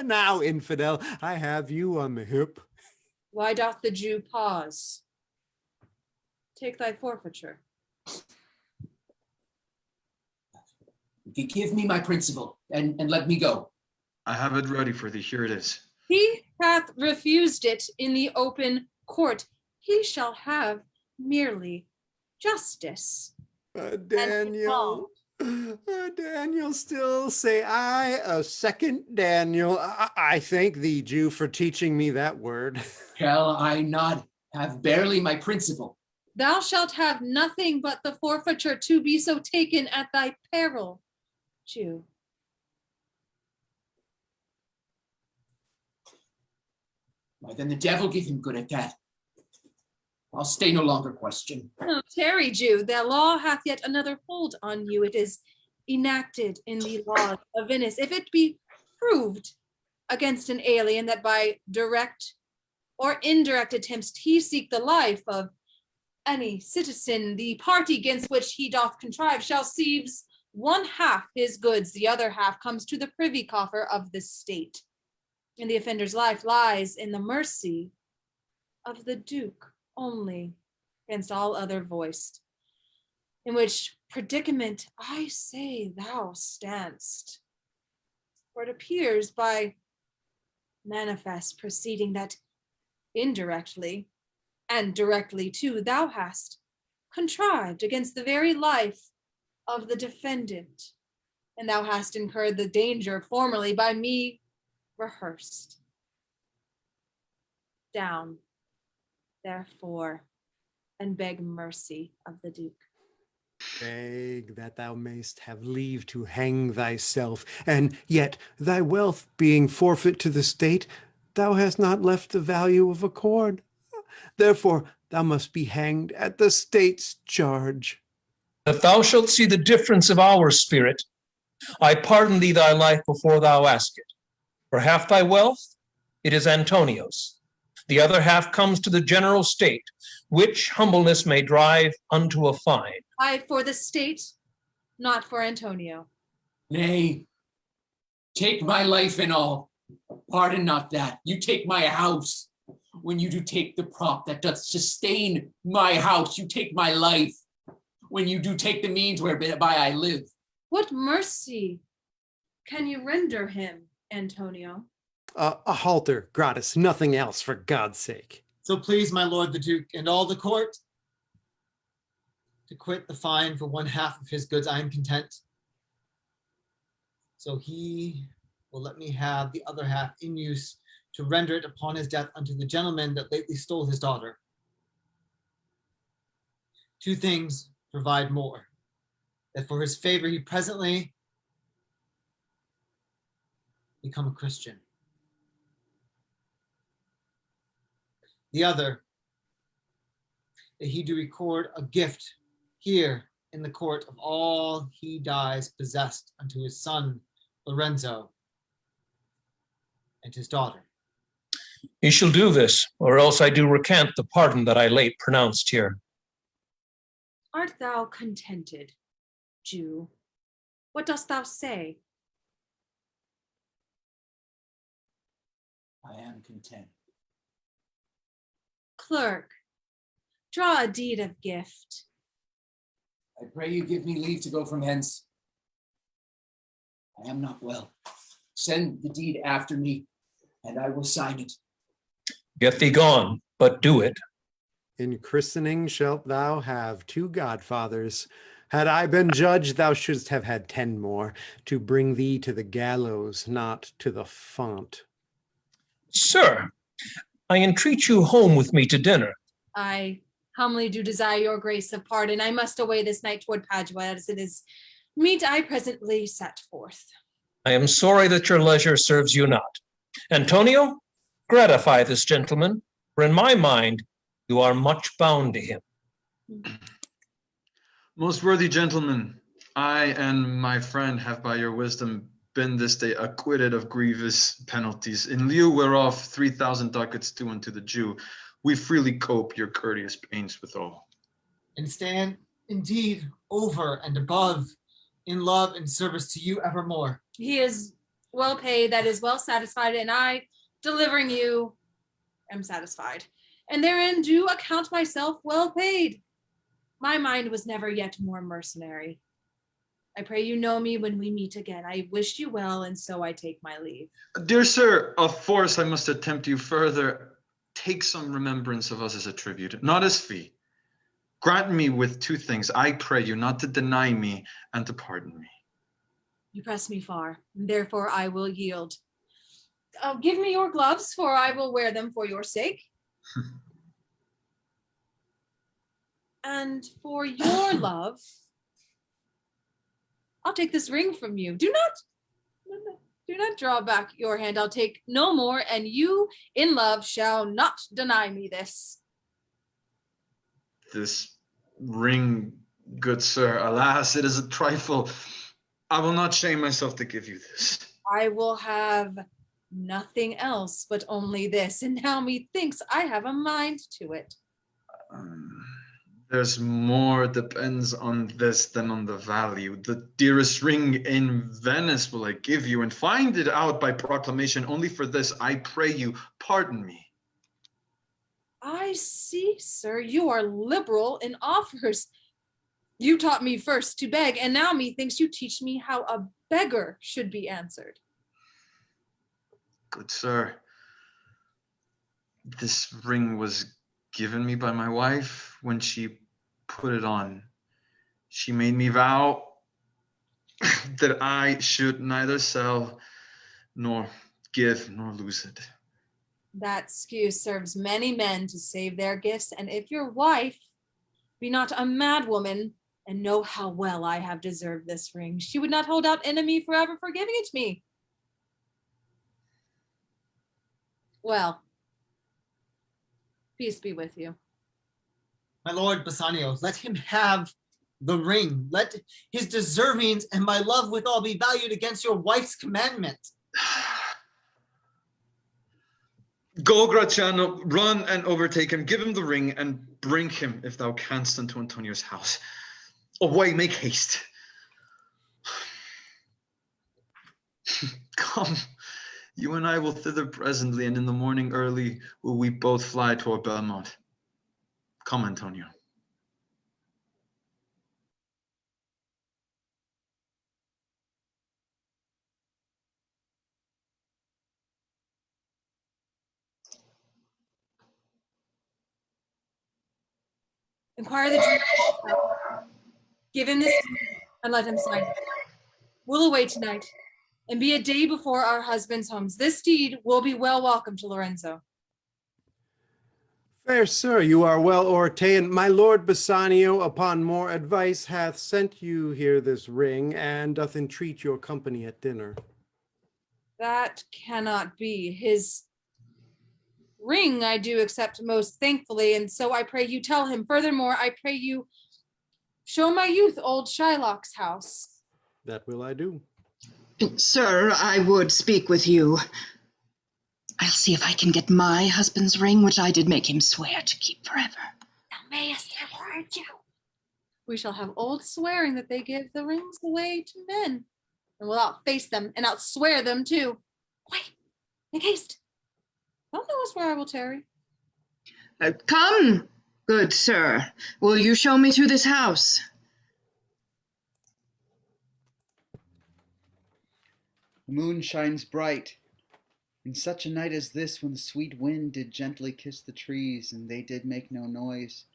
Speaker 7: Now, infidel, I have you on the hip.
Speaker 8: Why doth the Jew pause? Take thy forfeiture.
Speaker 11: Give me my principal and let me go.
Speaker 5: I have it ready for thee. Here it is.
Speaker 8: He hath refused it in the open court. He shall have merely justice.
Speaker 7: Daniel. Daniel, still say I, a second Daniel. I thank thee, Jew, for teaching me that word.
Speaker 11: Shall I not have barely my principal?
Speaker 8: Thou shalt have nothing but the forfeiture, to be so taken at thy peril, Jew.
Speaker 11: Why, then the devil give him good at that. I'll stay no longer question.
Speaker 8: No, tarry, Jew, the law hath yet another hold on you. It is enacted in the laws of Venice. If it be proved against an alien that by direct or indirect attempts he seek the life of any citizen, the party against which he doth contrive shall seize 1/2 his goods, the other half comes to the privy coffer of the state. And the offender's life lies in the mercy of the Duke only, against all other voiced. In which predicament I say thou standst. For it appears by manifest proceeding that indirectly, and directly too, thou hast contrived against the very life of the defendant, and thou hast incurred the danger formerly by me rehearsed. Down, therefore, and beg mercy of the Duke.
Speaker 7: Beg that thou mayst have leave to hang thyself, and yet thy wealth being forfeit to the state, thou hast not left the value of a cord. Therefore thou must be hanged at the state's charge.
Speaker 13: That thou shalt see the difference of our spirit, I pardon thee thy life before thou ask it. For half thy wealth, it is Antonio's. The other half comes to the general state, which humbleness may drive unto a fine.
Speaker 8: I for the state, not for Antonio.
Speaker 11: Nay, Take my life and all. Pardon not that. You take my house. When you do take the prop that doth sustain my house, you take my life. When you do take the means whereby I live.
Speaker 8: What mercy can you render him, Antonio?
Speaker 7: A halter, gratis, nothing else, for God's sake.
Speaker 2: So please, my lord the Duke, and all the court, to quit the fine for 1/2 of his goods, I am content. So he will let me have the other half in use to render it upon his death unto the gentleman that lately stole his daughter. 2 things provide more, that for his favor he presently become a Christian. The other, that he do record a gift here in the court of all he dies possessed unto his son Lorenzo and his daughter.
Speaker 13: He shall do this, or else I do recant the pardon that I late pronounced here.
Speaker 8: Art thou contented, Jew? What dost thou say?
Speaker 11: I am content.
Speaker 8: Clerk, draw a deed of gift.
Speaker 11: I pray you give me leave to go from hence. I am not well. Send the deed after me, and I will sign it.
Speaker 13: Get thee gone, but do it.
Speaker 7: In christening shalt thou have 2 godfathers. Had I been judge, thou shouldst have had 10 more, to bring thee to the gallows, not to the font.
Speaker 13: Sir, I entreat you home with me to dinner.
Speaker 8: I humbly do desire your grace of pardon. I must away this night toward Padua, as it is meet I presently set forth.
Speaker 13: I am sorry that your leisure serves you not. Antonio, gratify this gentleman, for in my mind you are much bound to him.
Speaker 5: Most worthy gentlemen, I and my friend have by your wisdom been this day acquitted of grievous penalties, in lieu whereof 3,000 ducats due unto the Jew. We freely cope your courteous pains withal.
Speaker 2: And stand indeed over and above in love and service to you evermore.
Speaker 8: He is well paid, that is well satisfied, and I, delivering you, am satisfied. And therein do account myself well paid. My mind was never yet more mercenary. I pray you know me when we meet again. I wish you well, and so I take my leave.
Speaker 5: Dear sir, of force I must attempt you further. Take some remembrance of us as a tribute, not as fee. Grant me with 2 things, I pray you, not to deny me and to pardon me.
Speaker 8: You press me far, and therefore I will yield. Give me your gloves, for I will wear them for your sake. And for your love, I'll take this ring from you. Do not draw back your hand. I'll take no more, and you in love shall not deny me this.
Speaker 5: This ring, good sir, alas, it is a trifle. I will not shame myself to give you this.
Speaker 8: I will have nothing else but only this, and now methinks I have a mind to it.
Speaker 5: There's more depends on this than on the value. The dearest ring in Venice will I give you, and find it out by proclamation. Only for this, I pray you, pardon me.
Speaker 8: I see, sir, you are liberal in offers. You taught me first to beg, and now methinks you teach me how a beggar should be answered.
Speaker 5: Good sir, this ring was given me by my wife when she put it on. She made me vow that I should neither sell nor give nor lose it.
Speaker 8: That excuse serves many men to save their gifts, and if your wife be not a mad woman and know how well I have deserved this ring, she would not hold out enemy forever for giving it to me. Well, peace be with you.
Speaker 2: My lord Bassanio, let him have the ring. Let his deservings and my love withal be valued against your wife's commandment.
Speaker 5: Go, Gratiano, run and overtake him. Give him the ring and bring him, if thou canst, unto Antonio's house. Away, make haste. God. Come, you and I will thither presently, and in the morning early will we both fly toward Belmont. Come, Antonio.
Speaker 8: Inquire the Jew. Give him this and let him sign it. We'll away tonight and be a day before our husbands' homes. This deed will be well welcome to Lorenzo.
Speaker 7: Fair sir, you are well o'ertaken. My lord Bassanio, upon more advice, hath sent you here this ring, and doth entreat your company at dinner.
Speaker 8: That cannot be. His ring I do accept most thankfully, and so I pray you tell him. Furthermore, I pray you show my youth old Shylock's house.
Speaker 7: That will I do.
Speaker 9: Sir, I would speak with you. I'll see if I can get my husband's ring, which I did make him swear to keep forever.
Speaker 14: Thou mayest have heard you.
Speaker 8: We shall have old swearing that they give the rings away to men, and we'll outface them and outswear them too. Wait, make haste. Don't know us where I will tarry.
Speaker 9: Come, good sir. Will you show me to this house?
Speaker 6: The moon shines bright. In such a night as this, when the sweet wind did gently kiss the trees, and they did make no noise.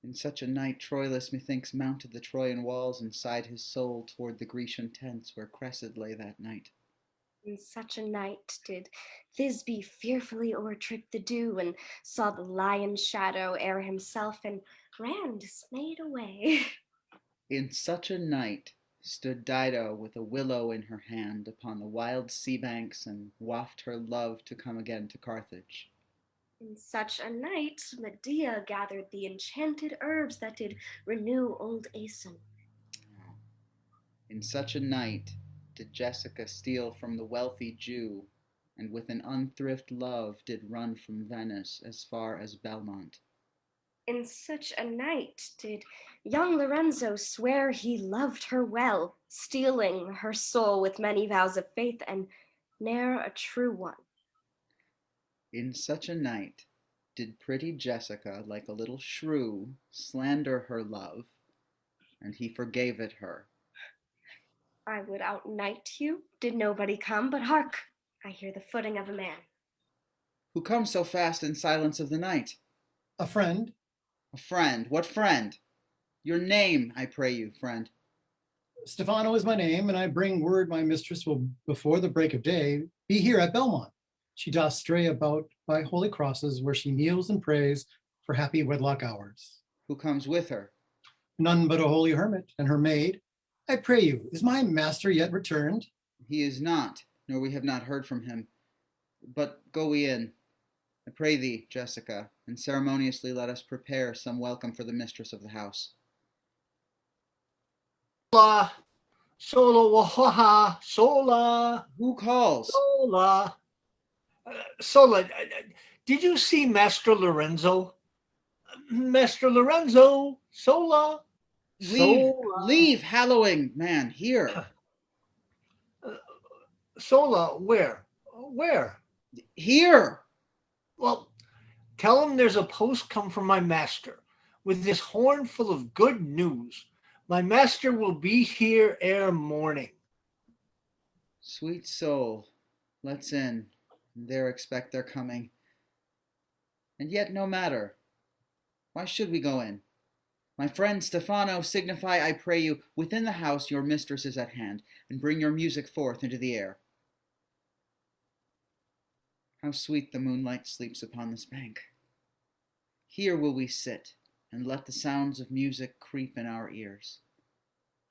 Speaker 6: In such a night Troilus, methinks, mounted the Trojan walls, and sighed his soul toward the Grecian tents where Cressid lay that night.
Speaker 14: In such a night did Thisbe fearfully o'ertrip the dew, and saw the lion's shadow ere himself, and ran dismayed away.
Speaker 6: In such a night stood Dido with a willow in her hand upon the wild sea banks, and waft her love to come again to Carthage.
Speaker 14: In such a night Medea gathered the enchanted herbs that did renew old Aeson.
Speaker 6: In such a night did Jessica steal from the wealthy Jew, and with an unthrift love did run from Venice as far as Belmont.
Speaker 14: In such a night did young Lorenzo swear he loved her well, stealing her soul with many vows of faith, and ne'er a true one.
Speaker 6: In such a night did pretty Jessica, like a little shrew, slander her love, and he forgave it her.
Speaker 14: I would outnight you, did nobody come, but hark, I hear the footing of a man.
Speaker 6: Who comes so fast in silence of the night?
Speaker 12: A friend.
Speaker 6: A friend? What friend? Your name, I pray you, friend.
Speaker 12: Stephano is my name, and I bring word my mistress will, before the break of day, be here at Belmont. She doth stray about by holy crosses, where she kneels and prays for happy wedlock hours.
Speaker 6: Who comes with her?
Speaker 12: None but a holy hermit and her maid. I pray you, is my master yet returned?
Speaker 6: He is not, nor we have not heard from him. But go we in. I pray thee, Jessica, and ceremoniously let us prepare some welcome for the mistress of the house.
Speaker 10: Sola, solo, wahaha, sola.
Speaker 6: Who calls?
Speaker 10: Sola. Sola, did you see Master Lorenzo? Master Lorenzo, sola.
Speaker 6: Leave, hallowing man, here.
Speaker 10: Sola, where? Where?
Speaker 6: Here.
Speaker 10: Well, tell him there's a post come from my master with this horn full of good news. My master will be here ere morning.
Speaker 6: Sweet soul, let's in, and there expect their coming. And yet no matter. Why should we go in? My friend Stephano, signify, I pray you, within the house your mistress is at hand, and bring your music forth into the air. How sweet the moonlight sleeps upon this bank. Here will we sit, and let the sounds of music creep in our ears.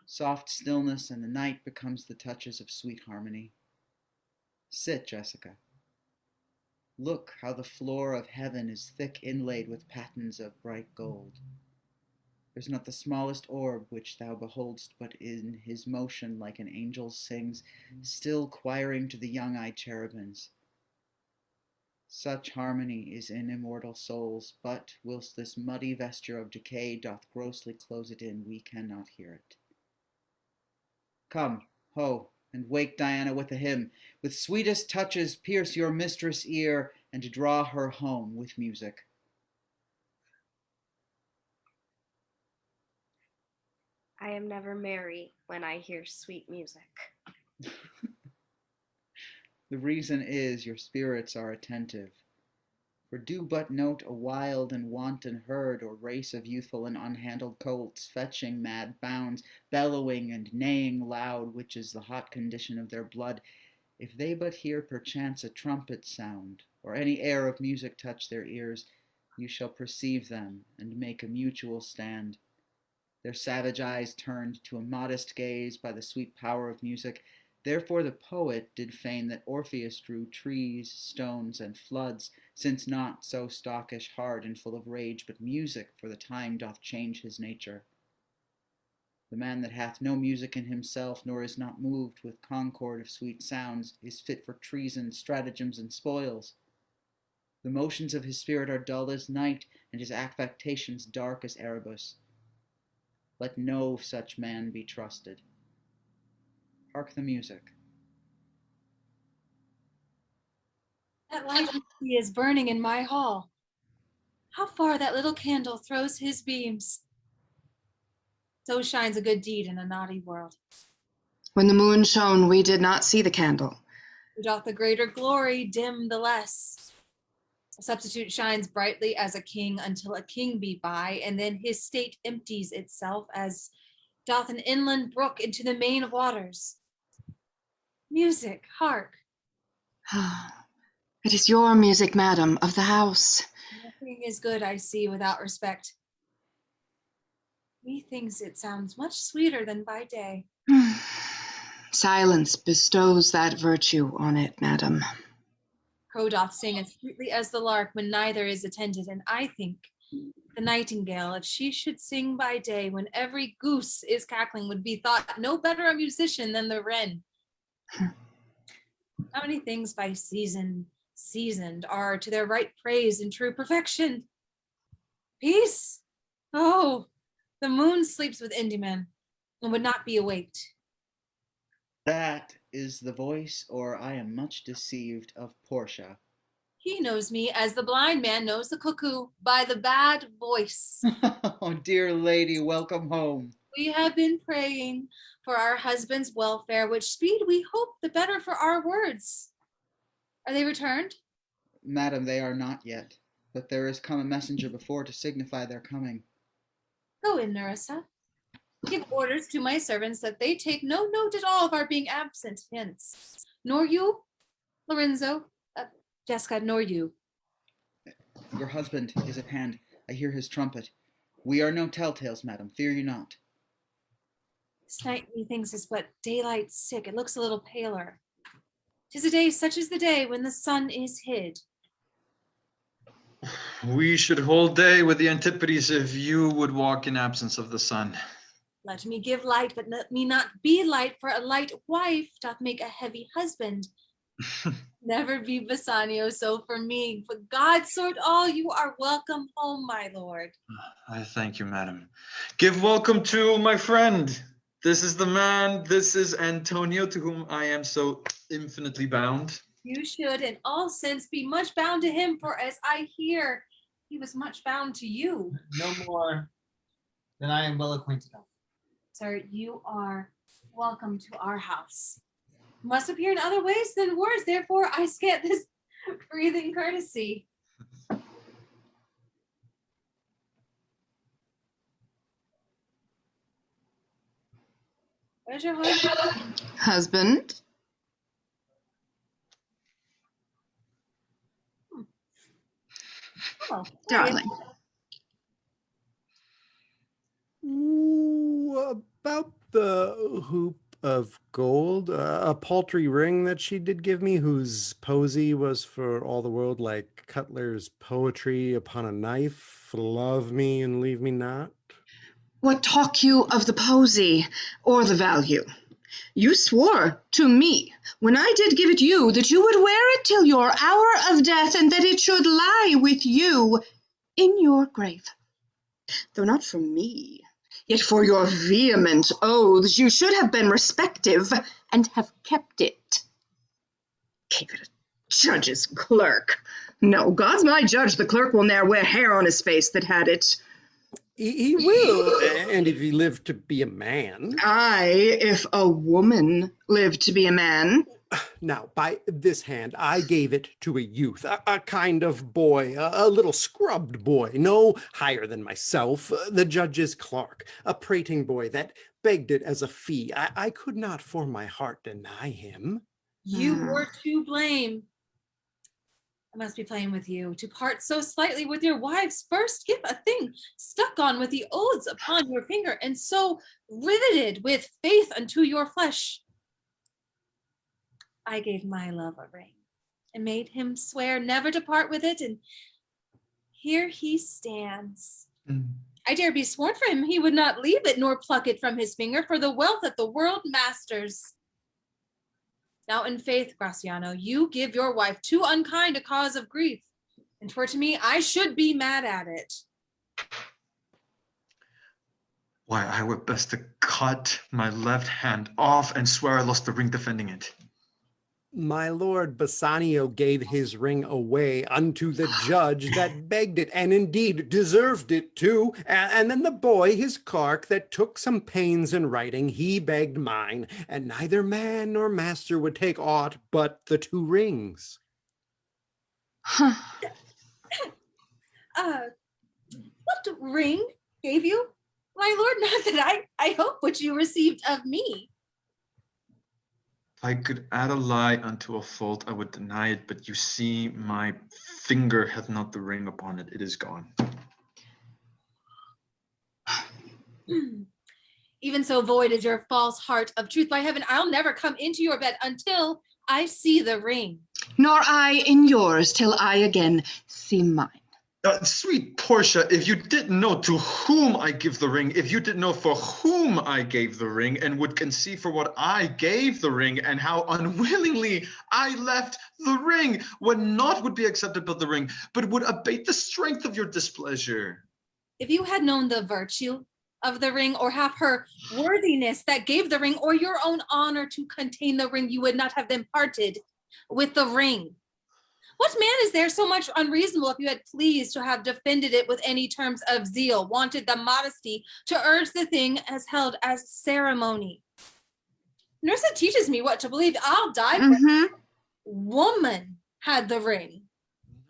Speaker 6: Soft stillness, and the night becomes the touches of sweet harmony. Sit, Jessica. Look how the floor of heaven is thick inlaid with patterns of bright gold. There's not the smallest orb which thou beholdst but in his motion like an angel sings, still choiring to the young-eyed cherubims. Such harmony is in immortal souls, but whilst this muddy vesture of decay doth grossly close it in, we cannot hear it. Come, ho, and wake Diana with a hymn. With sweetest touches pierce your mistress' ear, and draw her home with music.
Speaker 14: I am never merry when I hear sweet music.
Speaker 6: The reason is your spirits are attentive. For do but note a wild and wanton herd, or race of youthful and unhandled colts, fetching mad bounds, bellowing and neighing loud, which is the hot condition of their blood. If they but hear perchance a trumpet sound, or any air of music touch their ears, you shall perceive them, and make a mutual stand. Their savage eyes turned to a modest gaze by the sweet power of music. Therefore the poet did feign that Orpheus drew trees, stones, and floods, since not so stockish, hard, and full of rage, but music for the time doth change his nature. The man that hath no music in himself, nor is not moved with concord of sweet sounds, is fit for treason, stratagems, and spoils. The motions of his spirit are dull as night, and his affectations dark as Erebus. Let no such man be trusted. Hark the music.
Speaker 8: That light is burning in my hall. How far that little candle throws his beams. So shines a good deed in a naughty world.
Speaker 9: When the moon shone, we did not see the candle.
Speaker 8: Who doth the greater glory dim the less? A substitute shines brightly as a king until a king be by, and then his state empties itself as doth an inland brook into the main of waters. Music, hark.
Speaker 9: It is your music, madam, of the house.
Speaker 8: Nothing is good, I see, without respect. Methinks it sounds much sweeter than by day.
Speaker 9: Silence bestows that virtue on it, madam.
Speaker 8: Crow doth sing as sweetly as the lark when neither is attended, and I think the nightingale, if she should sing by day when every goose is cackling, would be thought no better a musician than the wren. How many things by seasoned are to their right praise and true perfection? Peace? Oh, the moon sleeps with Endymion and would not be awaked.
Speaker 6: That is the voice, or I am much deceived, of Portia.
Speaker 8: He knows me as the blind man knows the cuckoo, by the bad voice.
Speaker 6: Oh, dear lady, welcome home.
Speaker 8: We have been praying for our husband's welfare, which speed we hope the better for our words. Are they returned?
Speaker 6: Madam, they are not yet, but there is come a messenger before to signify their coming.
Speaker 8: Go in, Nerissa. Give orders to my servants that they take no note at all of our being absent hence. Nor you, Lorenzo, Jessica, nor you.
Speaker 6: Your husband is at hand. I hear his trumpet. We are no telltales, madam. Fear you not.
Speaker 8: This night, methinks, is but daylight sick. It looks a little paler. 'Tis a day such as the day when the sun is hid.
Speaker 5: We should hold day with the antipodes if you would walk in absence of the sun.
Speaker 8: Let me give light, but let me not be light, for a light wife doth make a heavy husband. Never be Bassanio so for me. For God sort all, you are welcome home, my lord.
Speaker 5: I thank you, madam. Give welcome to my friend. This is the man, this is Antonio, to whom I am so infinitely bound.
Speaker 8: You should in all sense be much bound to him, for as I hear, he was much bound to you.
Speaker 2: No more than I am well acquainted of.
Speaker 8: Sir, you are welcome to our house. Must appear in other ways than words, therefore I scant this breathing courtesy. Where's your husband?
Speaker 9: Husband?
Speaker 8: Oh,
Speaker 9: Darling.
Speaker 7: Ooh, about the hoop of gold, a paltry ring that she did give me, whose posy was for all the world like Cutler's poetry upon a knife, love me and leave me not.
Speaker 9: What talk you of the posy, or the value? You swore to me, when I did give it you, that you would wear it till your hour of death, and that it should lie with you in your grave. Though not for me, yet for your vehement oaths, you should have been respective and have kept it. Gave it a judge's clerk. No, God's my judge, the clerk will ne'er wear hair on his face that had it.
Speaker 7: He will, and if he lived to be a man.
Speaker 9: Aye, if a woman lived to be a man.
Speaker 7: Now, by this hand, I gave it to a youth, a kind of boy, a little scrubbed boy, no higher than myself, the judge's clerk, a prating boy that begged it as a fee. I could not for my heart deny him.
Speaker 8: You were to blame. I must be playing with you, to part so slightly with your wife's first gift, a thing stuck on with the oaths upon your finger, and so riveted with faith unto your flesh. I gave my love a ring, and made him swear never to part with it, and here he stands. I dare be sworn for him he would not leave it, nor pluck it from his finger, for the wealth that the world masters. Now in faith, Gratiano, you give your wife too unkind a cause of grief, and for to me, I should be mad at it.
Speaker 5: Why, I were best to cut my left hand off and swear I lost the ring defending it.
Speaker 7: My lord Bassanio gave his ring away unto the judge that begged it, and indeed deserved it too. And then the boy, his clerk, that took some pains in writing, he begged mine, and neither man nor master would take aught but the 2 rings.
Speaker 8: What ring gave you? My lord, not that I hope what you received of me.
Speaker 5: If I could add a lie unto a fault, I would deny it, but you see, my finger hath not the ring upon it. It is gone.
Speaker 8: Even so void is your false heart of truth. By heaven, I'll never come into your bed until I see the ring.
Speaker 9: Nor I in yours till I again see mine.
Speaker 5: Sweet Portia, if you didn't know to whom I give the ring, if you didn't know for whom I gave the ring, and would conceive for what I gave the ring, and how unwillingly I left the ring, when naught would be accepted but the ring, but would abate the strength of your displeasure.
Speaker 8: If you had known the virtue of the ring, or half her worthiness that gave the ring, or your own honor to contain the ring, you would not have been parted with the ring. What man is there so much unreasonable if you had pleased to have defended it with any terms of zeal, wanted the modesty to urge the thing as held as ceremony? Nerissa teaches me what to believe. I'll die for it. Woman had the ring.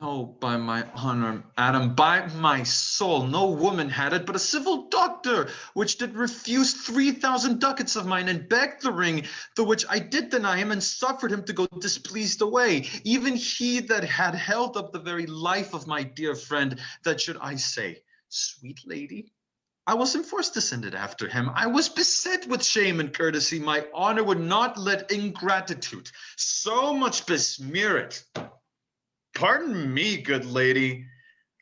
Speaker 5: No, by my honor, Adam, by my soul, no woman had it, but a civil doctor, which did refuse 3,000 ducats of mine, and begged the ring, the which I did deny him, and suffered him to go displeased away. Even he that had held up the very life of my dear friend, that should I say, sweet lady, I was enforced to send it after him. I was beset with shame and courtesy. My honor would not let ingratitude so much besmear it. Pardon me, good lady,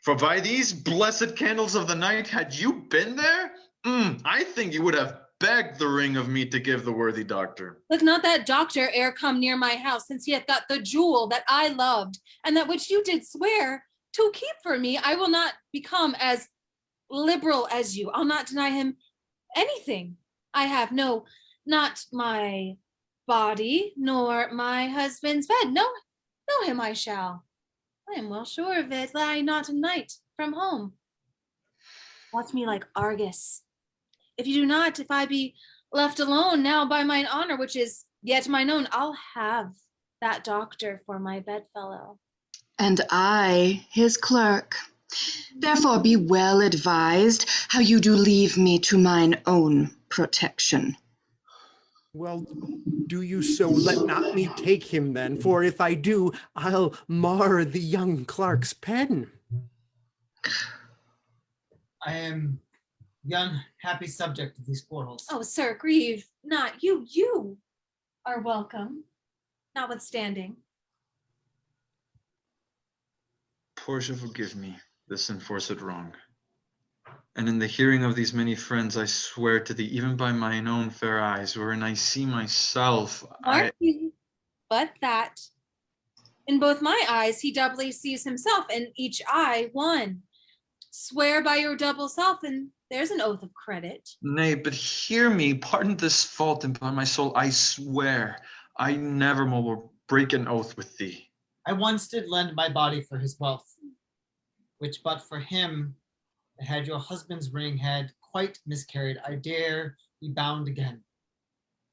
Speaker 5: for by these blessed candles of the night, had you been there, I think you would have begged the ring of me to give the worthy doctor.
Speaker 8: Let not that doctor e'er come near my house, since he hath got the jewel that I loved, and that which you did swear to keep for me. I will not become as liberal as you. I'll not deny him anything. I have not my body, nor my husband's bed. No him I shall. I am well sure of it. Lie not a night from home. Watch me like Argus. If you do not, if I be left alone now by mine honor, which is yet mine own, I'll have that doctor for my bedfellow.
Speaker 9: And I, his clerk. Therefore be well advised how you do leave me to mine own protection.
Speaker 7: Well, do you so let not me take him then, for if I do, I'll mar the young clerk's pen.
Speaker 2: I am the unhappy subject of these quarrels.
Speaker 8: Oh, sir, grieve not. You are welcome, notwithstanding.
Speaker 5: Portia, forgive me this enforced wrong. And in the hearing of these many friends, I swear to thee, even by mine own fair eyes, wherein I see myself,
Speaker 8: Mark you, but that in both my eyes he doubly sees himself, and each eye one. Swear by your double self, and there's an oath of credit.
Speaker 5: Nay, but hear me, pardon this fault, and by my soul I swear, I never more will break an oath with thee.
Speaker 2: I once did lend my body for his wealth, which but for him, had your husband's ring had quite miscarried, I dare be bound again.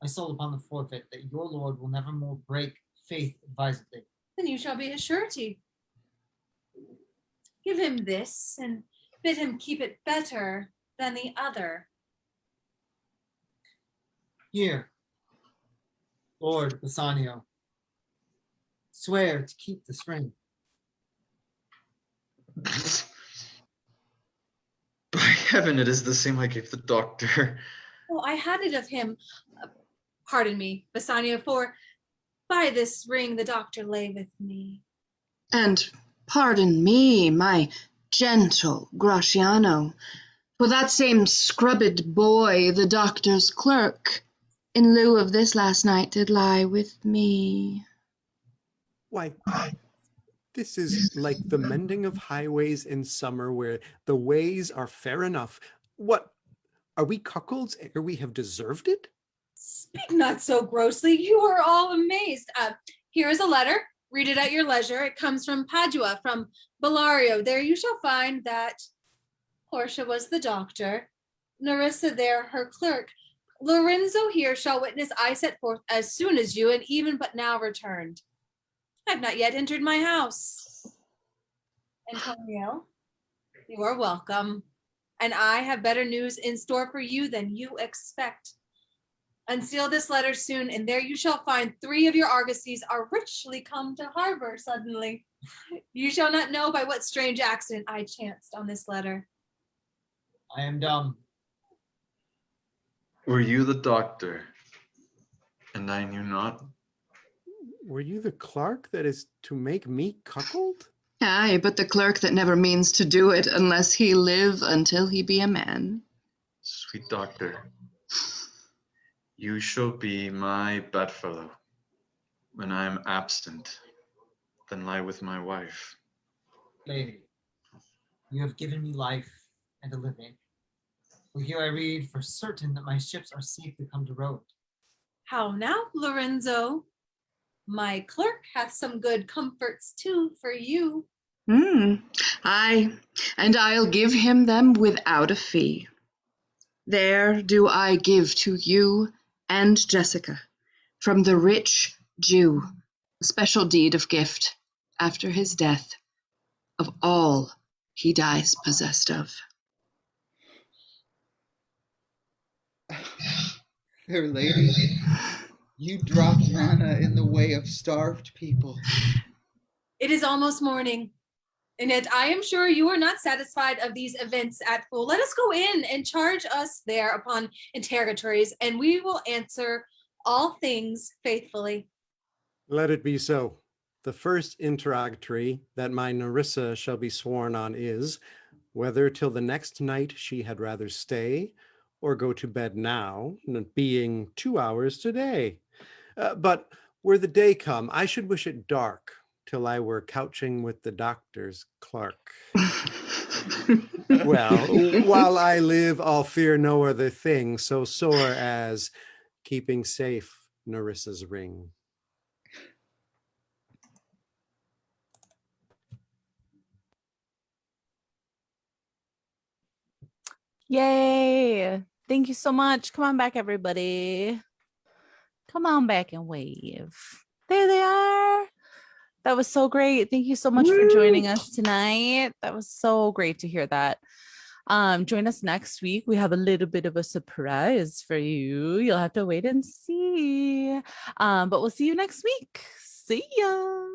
Speaker 2: My soul upon the forfeit that your lord will never more break faith advisedly.
Speaker 8: Then you shall be his surety. Give him this, and bid him keep it better than the other.
Speaker 2: Here, Lord Bassanio, swear to keep this ring.
Speaker 5: By heaven, it is the same I gave the doctor.
Speaker 8: Oh, I had it of him. Pardon me, Bassanio, for by this ring the doctor lay with me.
Speaker 9: And pardon me, my gentle Gratiano, for that same scrubbed boy, the doctor's clerk, in lieu of this last night did lie with me.
Speaker 7: Why, this is like the mending of highways in summer where the ways are fair enough. What, are we cuckolds ere we have deserved it?
Speaker 8: Speak not so grossly. You are all amazed. Here is a letter. Read it at your leisure. It comes from Padua, from Bellario. There you shall find that Portia was the doctor, Nerissa there her clerk. Lorenzo here shall witness I set forth as soon as you, and even but now returned. I have not yet entered my house. Antonio, you are welcome, and I have better news in store for you than you expect. Unseal this letter soon, and there you shall find 3 of your argosies are richly come to harbor suddenly. You shall not know by what strange accident I chanced on this letter.
Speaker 2: I am dumb.
Speaker 5: Were you the doctor, and I knew not?
Speaker 7: Were you the clerk that is to make me cuckold?
Speaker 9: Aye, but the clerk that never means to do it unless he live until he be a man.
Speaker 5: Sweet doctor, you shall be my bedfellow when I am absent, then lie with my wife.
Speaker 2: Lady, you have given me life and a living. Well, here I read for certain that my ships are safe to come to road.
Speaker 8: How now, Lorenzo? My clerk hath some good comforts too for you.
Speaker 9: Aye, and I'll give him them without a fee. There do I give to you and Jessica, from the rich Jew, a special deed of gift, after his death, of all he dies possessed of.
Speaker 6: Fair lady, you drop manna in the way of starved people.
Speaker 8: It is almost morning, and yet I am sure you are not satisfied of these events at Pool. Let us go in and charge us there upon interrogatories, and we will answer all things faithfully.
Speaker 7: Let it be so. The first interrogatory that my Nerissa shall be sworn on is, whether till the next night she had rather stay, or go to bed now, being 2 hours today. But were the day come, I should wish it dark, till I were couching with the doctor's clerk. Well, while I live, I'll fear no other thing so sore as keeping safe Nerissa's ring.
Speaker 1: Yay! Thank you so much. Come on back, everybody. Come on back and wave. There they are. That was so great. Thank you so much for joining us tonight. That was so great to hear that. Join us next week. We have a little bit of a surprise for you. You'll have to wait and see. But we'll see you next week. See ya.